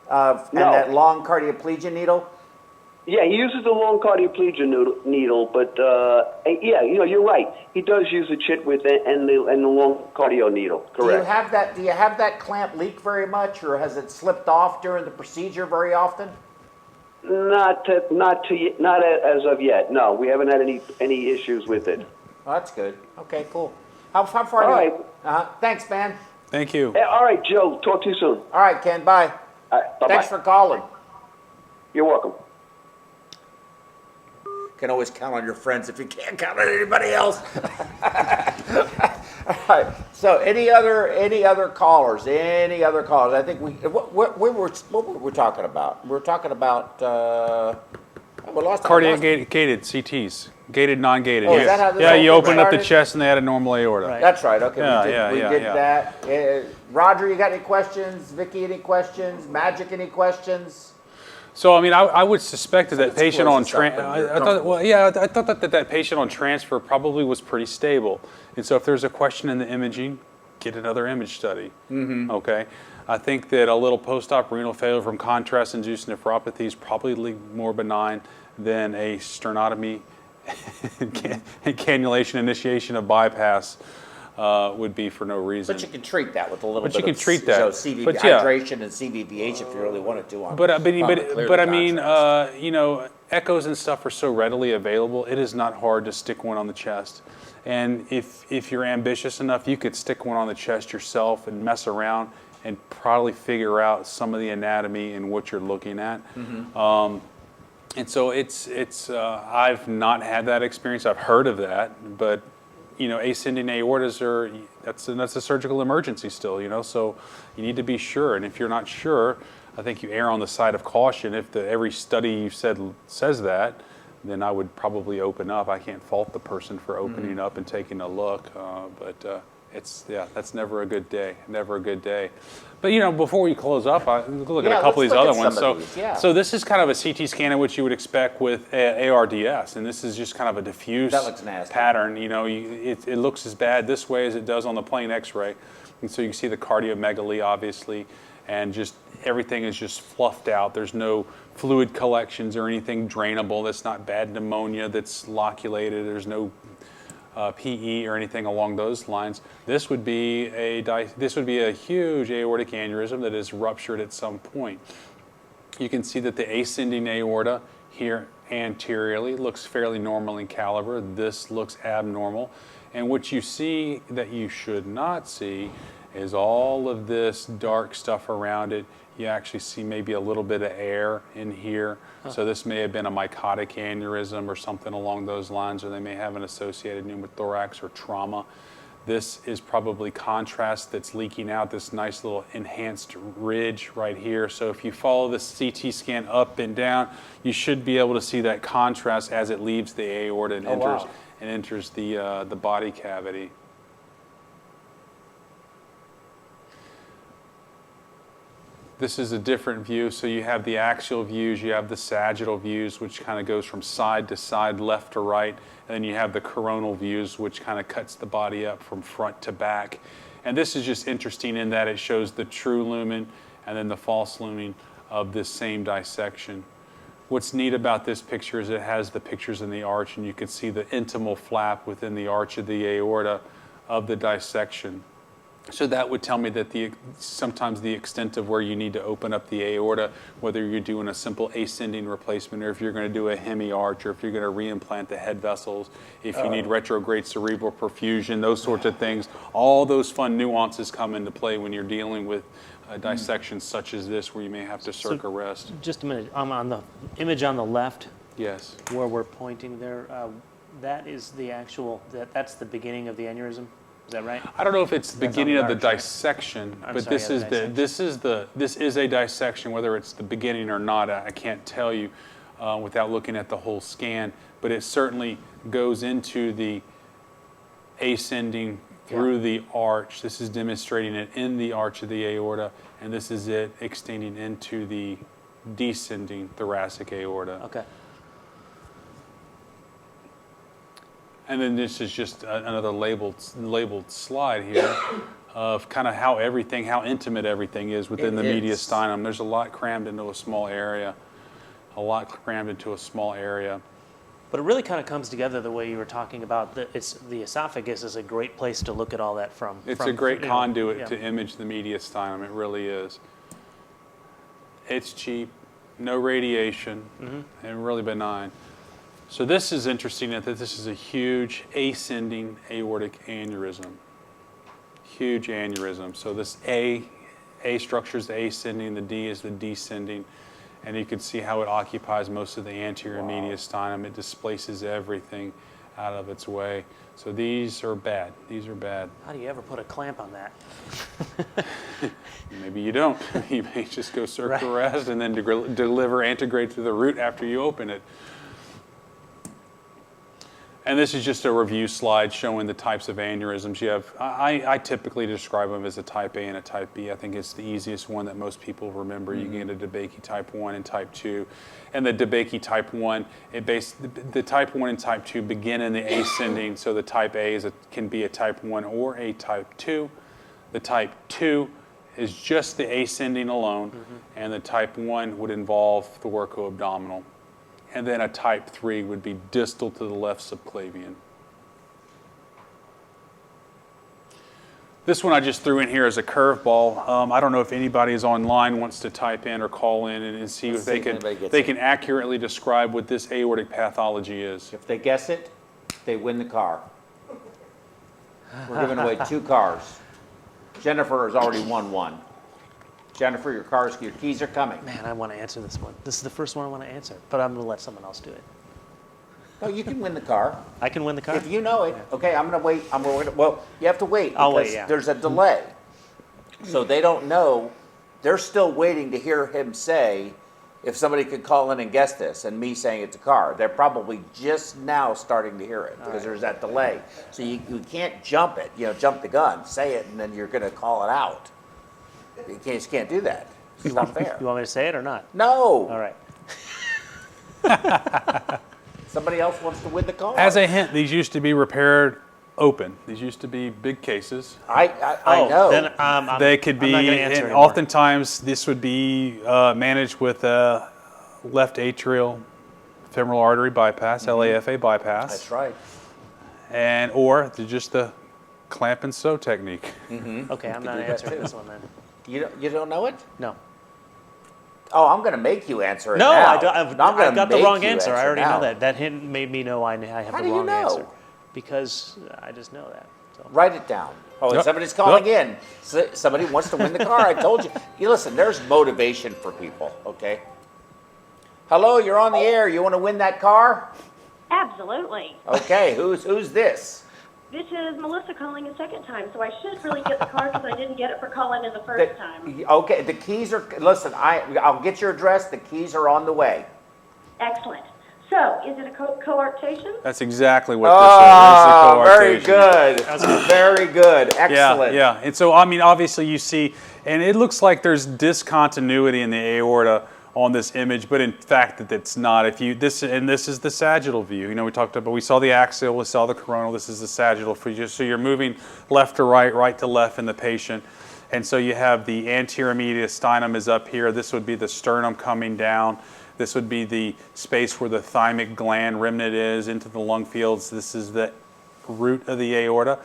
and that long cardioplegia needle? Yeah, he uses the long cardioplegia needle, but you're right. He does use the chitwood and the long cardio neadle. Correct. Do you have that clamp leak very much, or has it slipped off during the procedure very often? Not as of yet. No, we haven't had any issues with it. Well, that's good. Okay, cool. How far? All right. Thanks, man. Thank you. All right, Joe. Talk to you soon. All right, Ken. Bye. All right, bye-bye. Thanks for calling. You're welcome. Can always count on your friends if you can't count on anybody else. All right. So, any other callers? I think what were we talking about? We're talking about cardiac gated CTs, gated, non-gated. Oh, is that how this you open up the started? chest and they had a normal aorta. Right. That's right. Okay, we did yeah. that. Roger, you got any questions? Vicky, any questions? Magic, any questions? So, I mean, I would suspect that patient on I thought that patient on transfer probably was pretty stable. And so if there's a question in the imaging, get another image study. Okay? I think that a little post-op renal failure from contrast-induced nephropathy is probably more benign than a sternotomy and cannulation initiation of bypass would be for no reason. But you can treat that with a little But bit you can of treat that. CV But yeah. hydration and CVVH if you really wanted to. But I mean, you know, echoes and stuff are so readily available. It is not hard to stick one on the chest. And if you're ambitious enough, you could stick one on the chest yourself and mess around and probably figure out some of the anatomy and what you're looking at. And so I've not had that experience. I've heard of that, but you know, ascending aortas that's a surgical emergency still, you know, so you need to be sure. And if you're not sure, I think you err on the side of caution. If every study you says that, then I would probably open up. I can't fault the person for opening up and taking a look, but that's never a good day, never a good day. But you know, before we close up, look at a couple of these other ones. So this is kind of a CT scan of what you would expect with ARDS, and this is just kind of a diffuse pattern. You know, it looks as bad this way as it does on the plain X-ray, and so you can see the cardiomegaly, obviously, and just everything is just fluffed out. There's no fluid collections or anything drainable. That's not bad pneumonia that's loculated. There's no PE or anything along those lines. This would be a huge aortic aneurysm that is ruptured at some point. You can see that the ascending aorta here anteriorly looks fairly normal in caliber. This looks abnormal. And what you see that you should not see is all of this dark stuff around it. You actually see maybe a little bit of air in here. So this may have been a mycotic aneurysm or something along those lines, or they may have an associated pneumothorax or trauma. This is probably contrast that's leaking out, this nice little enhanced ridge right here. So if you follow this CT scan up and down, you should be able to see that contrast as it leaves the aorta and enters the body cavity. This is a different view. So you have the axial views, you have the sagittal views, which kind of goes from side to side, left to right, and then you have the coronal views, which kind of cuts the body up from front to back. And this is just interesting in that it shows the true lumen and then the false lumen of this same dissection. What's neat about this picture is it has the pictures in the arch, and you can see the intimal flap within the arch of the aorta of the dissection. So that would tell me that sometimes the extent of where you need to open up the aorta, whether you're doing a simple ascending replacement or if you're going to do a hemi-arch or if you're going to reimplant the head vessels, if you need retrograde cerebral perfusion, those sorts of things, all those fun nuances come into play when you're dealing with dissections such as this where you may have to circ arrest. Just a minute, I'm on the image on the left. Yes. Where we're pointing there, that is the actual, that's the beginning of the aneurysm? Is that right? I don't know if it's the beginning of the dissection, but this is a dissection. Whether it's the beginning or not, I can't tell you without looking at the whole scan. But it certainly goes into the ascending through the arch. This is demonstrating it in the arch of the aorta, and this is it extending into the descending thoracic aorta. Okay. And then this is just another labeled slide here of kind of how intimate everything is within the mediastinum. There's a lot crammed into a small area. But it really kind of comes together the way you were talking about. The esophagus is a great place to look at all that from. It's a great conduit to image the mediastinum. It really is. It's cheap, no radiation, and really benign. So this is interesting that this is a huge ascending aortic aneurysm. Huge aneurysm. So this A structure is the ascending, the D is the descending, and you can see how it occupies most of the anterior mediastinum. It displaces everything out of its way. So these are bad. These are bad. How do you ever put a clamp on that? Maybe you don't. You may just go circ arrest and then deliver antegrade to the root after you open it. And this is just a review slide showing the types of aneurysms you have. I typically describe them as a type A and a type B. I think it's the easiest one that most people remember. You get a DeBakey type 1 and type 2. And the DeBakey type 1, the type 1 and type 2 begin in the ascending, so the type A can be a type 1 or a type 2. The type 2 is just the ascending alone, and the type 1 would involve the thoracoabdominal. and then a type 3 would be distal to the left subclavian. This one I just threw in here as a curveball. I don't know if anybody is online wants to type in or call in and see if they can accurately describe what this aortic pathology is. If they guess it, they win the car. We're giving away 2 cars. Jennifer has already won 1. Jennifer, your keys are coming. Man, I want to answer this one. This is the first one I want to answer, but I'm going to let someone else do it. No, you can win the car. I can win the car? If you know it. Okay, I'm going to wait. Well, you have to wait. I'll wait, because yeah. There's a delay. So they don't know. They're still waiting to hear him say, if somebody could call in and guess this, and me saying it's a car. They're probably just now starting to hear it because there's that delay. So you can't jump it, jump the gun, say it, and then you're going to call it out. You just can't do that. It's not fair. You want me to say it or not? No. All right. Somebody else wants to win the car. As a hint, these used to be repaired open. These used to be big cases. I know. Then, They could be, and oftentimes this would be managed with a left atrial femoral artery bypass, LAFA bypass. That's right. And or just the clamp and sew technique. Okay, I'm not answering this one then. You don't know it? No. Oh, I'm going to make you answer it No, now. I got the wrong answer. I already know that. That hint made me know I have the wrong answer. Because I just know that. So. Write it down. Oh, and somebody's calling in. Somebody wants to win the car. I told you. You listen, there's motivation for people, okay? Hello, you're on the air. You want to win that car? Absolutely. Okay, who's this? This is Melissa calling a second time, so I should really get the card because I didn't get it for calling in the first time. Okay, the keys are, listen, I'll get your address. The keys are on the way. Excellent. So, is it a coarctation? That's exactly what this is. Very good. Very good. Excellent. Yeah. And so, I mean, obviously you see, and it looks like there's discontinuity in the aorta on this image, but in fact it's not. This is the sagittal view. We talked about, we saw the axial, we saw the coronal. This is the sagittal for you. So you're moving left to right, right to left in the patient. And so you have the anterior mediastinum is up here. This would be the sternum coming down. This would be the space where the thymic gland remnant is into the lung fields. This is the root of the aorta.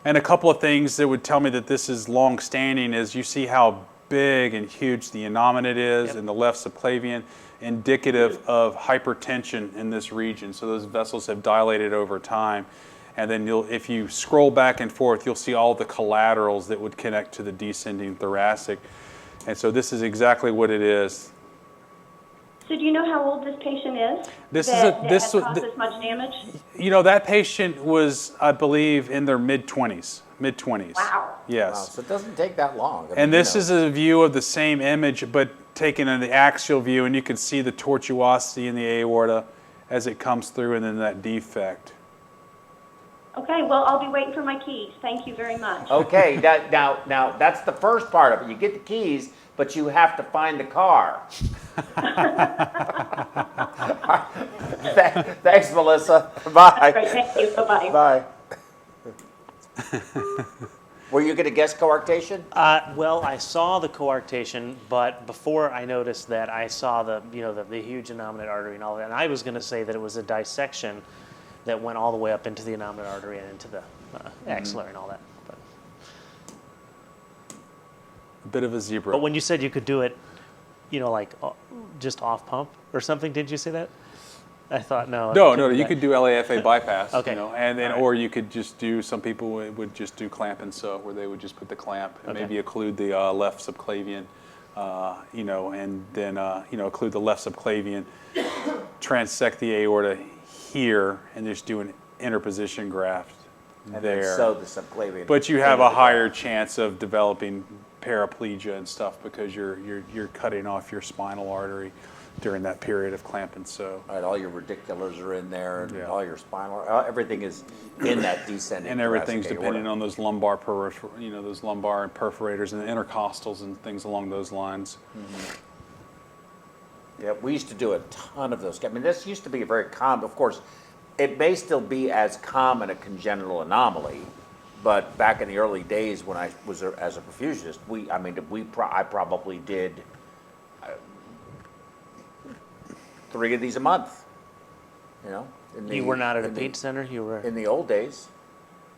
And a couple of things that would tell me that this is long-standing is you see how big and huge the innominate is in the left subclavian, indicative of hypertension in this region. So those vessels have dilated over time. And then if you scroll back and forth, you'll see all the collaterals that would connect to the descending thoracic. And so this is exactly what it is. So do you know how old this patient is? This that has caused this much damage? That patient was, I believe, in their mid-20s. Wow. Yes. Wow, so it doesn't take that long. And this is a view of the same image, but taken in the axial view, and you can see the tortuosity in the aorta as it comes through, and then that defect. Okay, well, I'll be waiting for my keys. Thank you very much. Okay, now that's the first part of it. You get the keys, but you have to find the car. Thanks, Melissa. Bye. Great, thank you. Bye-bye. Bye. Were you going to guess coarctation? Well, I saw the coarctation, but before I noticed that, I saw the huge innominate artery and all that, and I was going to say that it was a dissection that went all the way up into the innominate artery and into the axillary and all that. But. A bit of a zebra. But when you said you could do it, like just off pump or something, did you say that? I thought no. No, you could do LAFA bypass. Okay. And then or you could just do. Some people would just do clamp and sew, where they would just put the clamp and maybe occlude the left subclavian, and then occlude the left subclavian, transect the aorta here, and just do an interposition graft and there. Then sew the subclavian. But you have a higher chance of developing paraplegia and stuff because you're cutting off your spinal artery during that period of clamp and sew. Right, all your radiculars are in there, and all your spinal, everything is in that descending. And everything's depending on those lumbar those lumbar and perforators and the intercostals and things along those lines. Mm-hmm. Yeah, we used to do a ton of those. I mean, this used to be a very common. Of course, it may still be as common a congenital anomaly, but back in the early days when I was as a perfusionist, I probably did 3 of these a month. You know, You were not at a PED center? You were in the old days.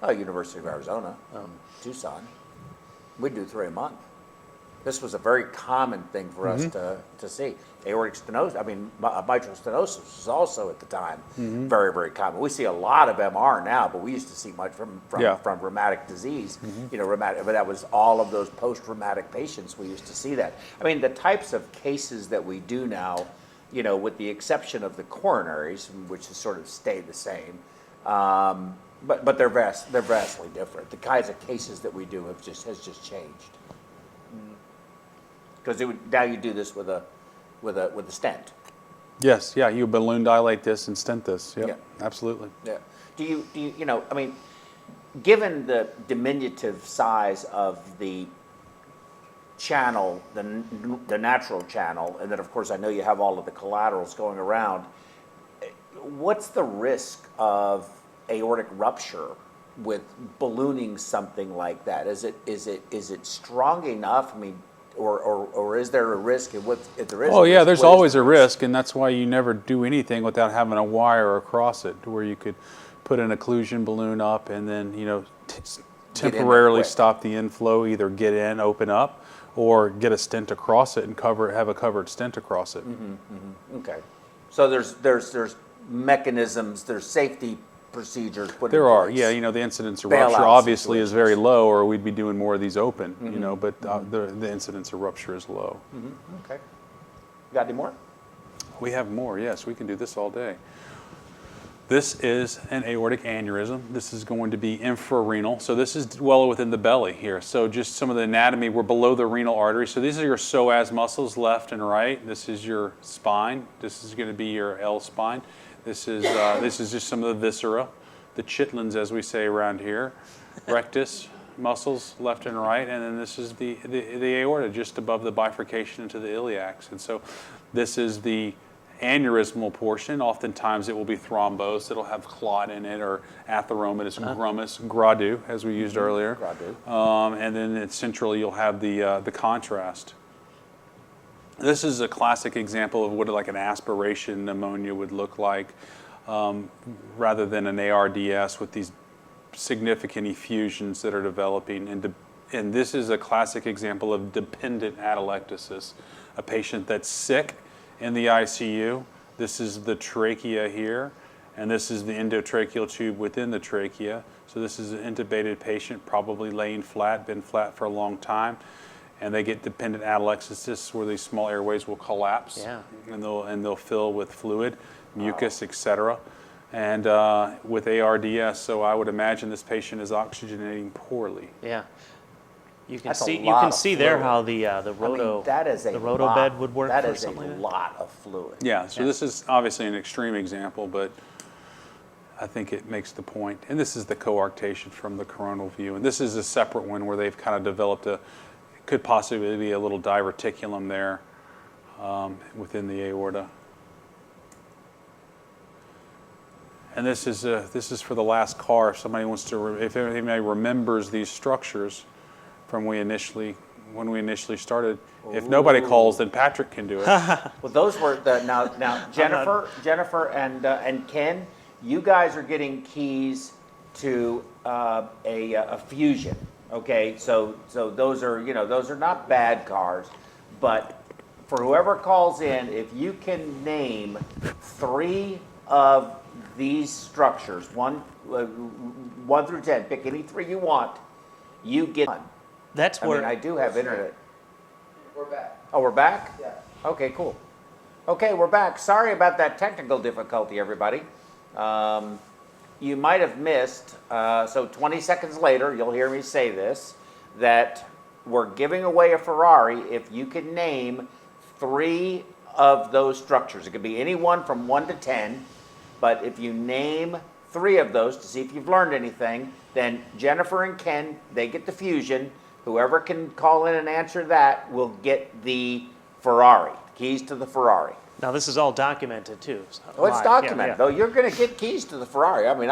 Oh, University of Arizona, Tucson. We'd do 3 a month. This was a very common thing for us to see. Aortic stenosis, I mean, mitral stenosis was also at the time very, very common. We see a lot of MR now, but we used to see much from rheumatic disease. You know, rheumatic, but that was all of those post-rheumatic patients. We used to see that. I mean, the types of cases that we do now, you know, with the exception of the coronaries, which has sort of stayed the same, but they're vastly different. The kinds of cases that we do has just changed. Because now you do this with a stent. Yes, yeah, you balloon dilate this and stent this. Yep, yeah, absolutely. Yeah. Do you know? I mean, given the diminutive size of the channel, the natural channel, and then of course I know you have all of the collaterals going around. What's the risk of aortic rupture with ballooning something like that? Is it strong enough? I mean, or is there a risk? And if there is? Oh yeah, there's always a risk, and that's why you never do anything without having a wire across it, where you could put an occlusion balloon up and then temporarily stop the inflow, either get in, open up, or get a stent across it and have a covered stent across it. Okay, so there's mechanisms, there's safety procedures put in place. There are, yeah. You know, the incidence of rupture obviously is very low, or we'd be doing more of these open. You know, but the incidence of rupture is low. Okay. You got any more? We have more. Yes, we can do this all day. This is an aortic aneurysm. This is going to be infrarenal. So this is well within the belly here. So just some of the anatomy, we're below the renal artery. So these are your psoas muscles, left and right. This is your spine. This is going to be your L spine. This is just some of the viscera, the chitlins, as we say around here, rectus muscles, left and right, and then this is the aorta, just above the bifurcation into the iliacs. And so this is the aneurysmal portion. Oftentimes it will be thrombosed. It'll have clot in it, or atheromatous grummus, gradu, as we used earlier. Gradu. And then centrally you'll have the contrast. This is a classic example of what like an aspiration pneumonia would look like, rather than an ARDS with these significant effusions that are developing. And this is a classic example of dependent atelectasis, a patient that's sick in the ICU. This is the trachea here, and this is the endotracheal tube within the trachea. So this is an intubated patient, probably laying flat, been flat for a long time. And they get dependent atelectasis, where these small airways will collapse, and they'll fill with fluid, mucus, etc. And with ARDS, so I would imagine this patient is oxygenating poorly. Yeah, you can see there how the roto bed would work. That is a lot of fluid. Yeah, so this is obviously an extreme example, but I think it makes the point. And this is the coarctation from the coronal view, and this is a separate one where they've kind of developed could possibly be a little diverticulum there within the aorta. And this is for the last car. If somebody wants to, if anybody remembers these structures from when we initially started. If nobody calls, then Patrick can do it. Well, those were now Jennifer and Ken, you guys are getting keys to a fusion. Okay, so those are not bad cars, but for whoever calls in, if you can name 3 of these structures, 1 through 10, pick any 3 you want, you get one. That's where I do have internet. We're back. Oh, we're back? Yeah. Okay, cool. Okay, we're back. Sorry about that technical difficulty, everybody. You might have missed, so 20 seconds later, you'll hear me say this, that we're giving away a Ferrari if you can name 3 of those structures. It could be any one from 1 to 10, but if you name 3 of those to see if you've learned anything, then Jennifer and Ken, they get the fusion. Whoever can call in and answer that will get the Ferrari, keys to the Ferrari. Now this is all documented too. So oh, it's documented. Though you're going to get keys to the Ferrari. I mean,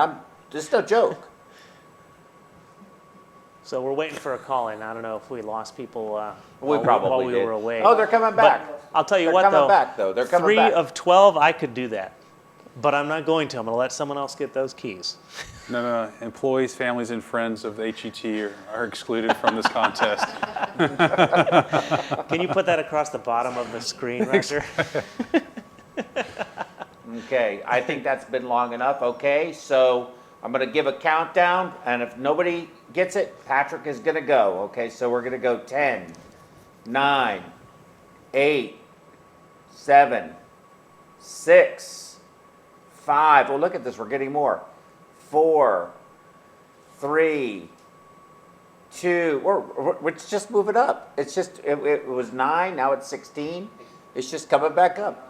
this is no joke. So we're waiting for a call in. I don't know if we lost people while we were away. Oh, they're coming back. But I'll tell you what, though. They're coming back. 3 of 12, I could do that. But I'm not going to. I'm going to let someone else get those keys. No. Employees, families, and friends of HET are excluded from this contest. Can you put that across the bottom of the screen, Roger? Okay, I think that's been long enough. Okay, so I'm going to give a countdown, and if nobody gets it, Patrick is going to go. Okay, so we're going to go 10, 9, 8, 7, 6, 5. Oh, look at this. We're getting more. 4, 3, 2. It's just moving up. It's just, it was 9, now it's 16. It's just coming back up.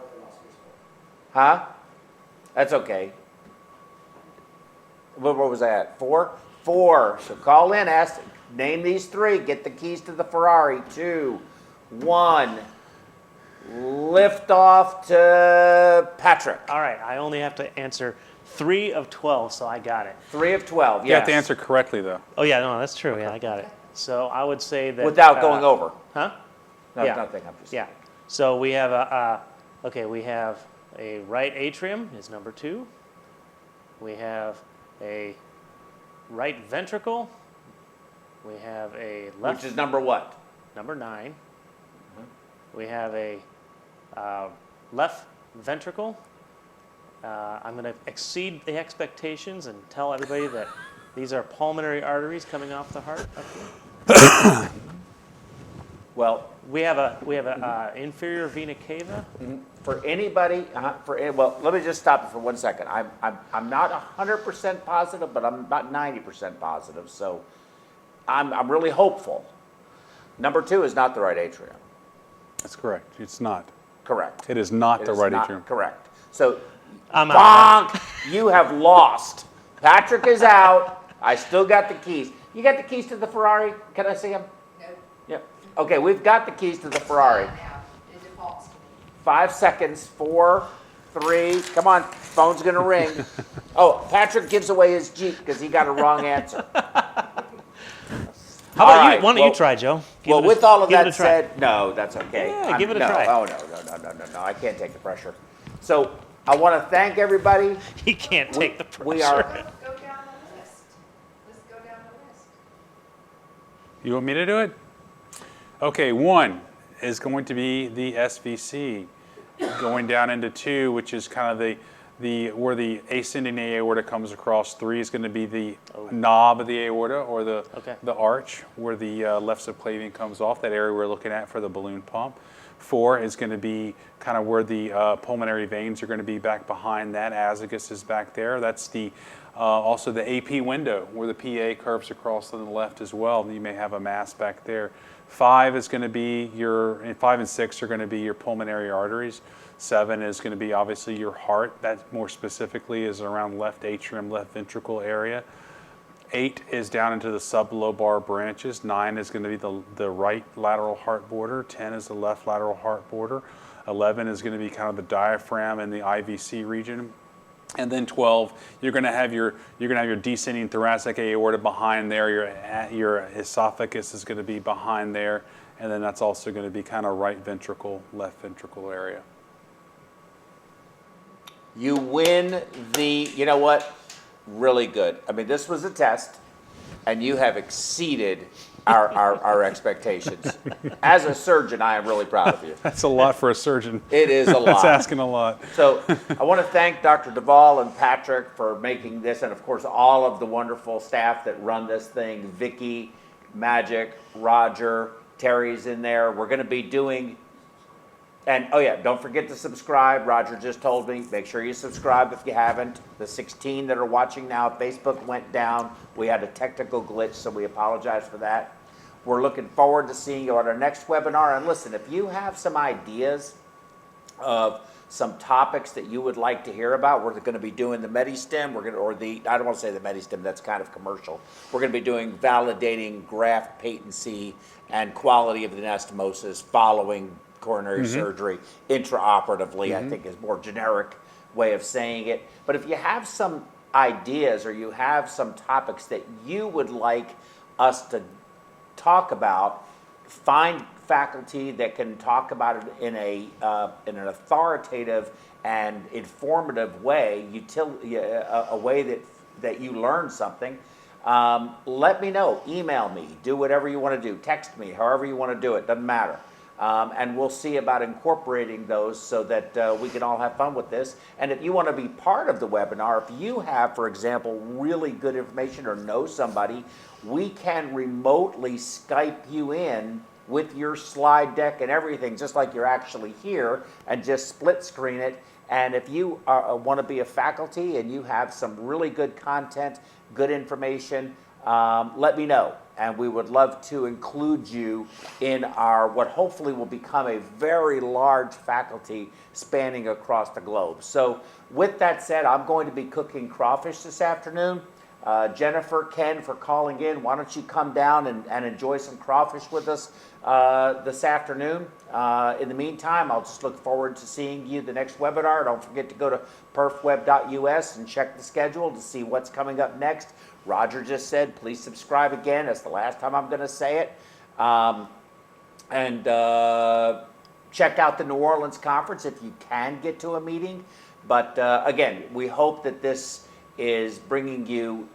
Huh? That's okay. Where was I at? 4? 4. So call in, ask, name these 3. Get the keys to the Ferrari. 2, 1. Lift off to Patrick. All right, I only have to answer 3 of 12, so I got it. 3 of 12, yes. You have to answer correctly, though. Oh, yeah, no, that's true. Yeah, I got it. So I would say that... Without going over. Huh? No, Yeah. nothing. I'm just... Yeah. So we have we have a right atrium is number 2. We have a right ventricle. We have a left... Which is number what? Number 9. We have a left ventricle. I'm going to exceed the expectations and tell everybody that these are pulmonary arteries coming off the heart up here. Well, we have a inferior vena cava. For anybody, well, let me just stop you for 1 second. I'm not 100% positive, but I'm about 90% positive. So I'm really hopeful. Number 2 is not the right atrium. That's correct. It's not. Correct. It is not It the is right not atrium. correct. So, I'm out. bonk, you have lost. Patrick is out. I still got the keys. You got the keys to the Ferrari? Can I see them? No. Yep. Okay, we've got the keys to the Ferrari. Now, it defaults to me. 5 seconds. 4, 3. Come on, phone's gonna ring. Oh, Patrick gives away his Jeep because he got a wrong answer. How about right, you? Why don't you try, Joe? Well, with all of that said, no, that's okay. Yeah, give it a no, try. Oh, no, I can't take the pressure. So I want to thank everybody. He can't take the pressure. We are. Let's go down the list. Let's go down the list. You want me to do it? Okay, 1 is going to be the SVC, going down into 2, which is kind of where the ascending aorta comes across. 3 is going to be the knob of the aorta, or the arch where the left subclavian comes off, that area we're looking at for the balloon pump. 4 is going to be kind of where the pulmonary veins are going to be back behind that. Azygos is back there. That's also the AP window where the PA curves across to the left as well. You may have a mass back there. 5 is going to be and 5 and 6 are going to be your pulmonary arteries. 7 is going to be obviously your heart. That more specifically is around left atrium, left ventricle area. 8 is down into the sublobar branches. 9 is going to be the right lateral heart border. 10 is the left lateral heart border. 11 is going to be kind of the diaphragm and the IVC region. And then 12, you're going to have your descending thoracic aorta behind there. Your esophagus is going to be behind there, and then that's also going to be kind of right ventricle, left ventricle area. You win the. You know what? Really good. I mean, this was a test, and you have exceeded our expectations. As a surgeon, I am really proud of you. That's a lot for a surgeon. It is a lot. That's asking a lot. So I want to thank Dr. Duvall and Patrick for making this, and of course all of the wonderful staff that run this thing. Vicky, Magic, Roger, Terry's in there. We're going to be doing, and oh yeah, don't forget to subscribe. Roger just told me, make sure you subscribe if you haven't. The 16 that are watching now, Facebook went down. We had a technical glitch, so we apologize for that. We're looking forward to seeing you at our next webinar. And listen, if you have some ideas of some topics that you would like to hear about, we're going to be doing the Medistem. I don't want to say the Medistem, that's kind of commercial. We're going to be doing validating graft patency and quality of the anastomosis following coronary surgery intraoperatively, I think is more generic way of saying it. But if you have some ideas or you have some topics that you would like us to talk about, find faculty that can talk about it in an authoritative and informative way, a way that you learn something, let me know. Email me. Do whatever you want to do. Text me. However you want to do it. Doesn't matter. And we'll see about incorporating those so that we can all have fun with this. And if you want to be part of the webinar, if you have, for example, really good information or know somebody, we can remotely Skype you in with your slide deck and everything, just like you're actually here, and just split screen it. And if you want to be a faculty and you have some really good content, good information, let me know. And we would love to include you in our, what hopefully will become a very large faculty spanning across the globe. So with that said, I'm going to be cooking crawfish this afternoon. Jennifer, Ken, for calling in. Why don't you come down and enjoy some crawfish with us this afternoon. In the meantime, I'll just look forward to seeing you the next webinar. Don't forget to go to perfweb.us and check the schedule to see what's coming up next. Roger just said, please subscribe again. That's the last time I'm going to say it. Check out the New Orleans conference if you can get to a meeting. But again, we hope that this is bringing you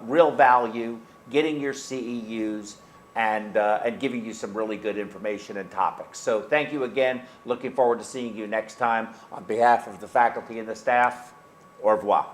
real value, getting your CEUs, and giving you some really good information and topics. So thank you again. Looking forward to seeing you next time. On behalf of the faculty and the staff, au revoir.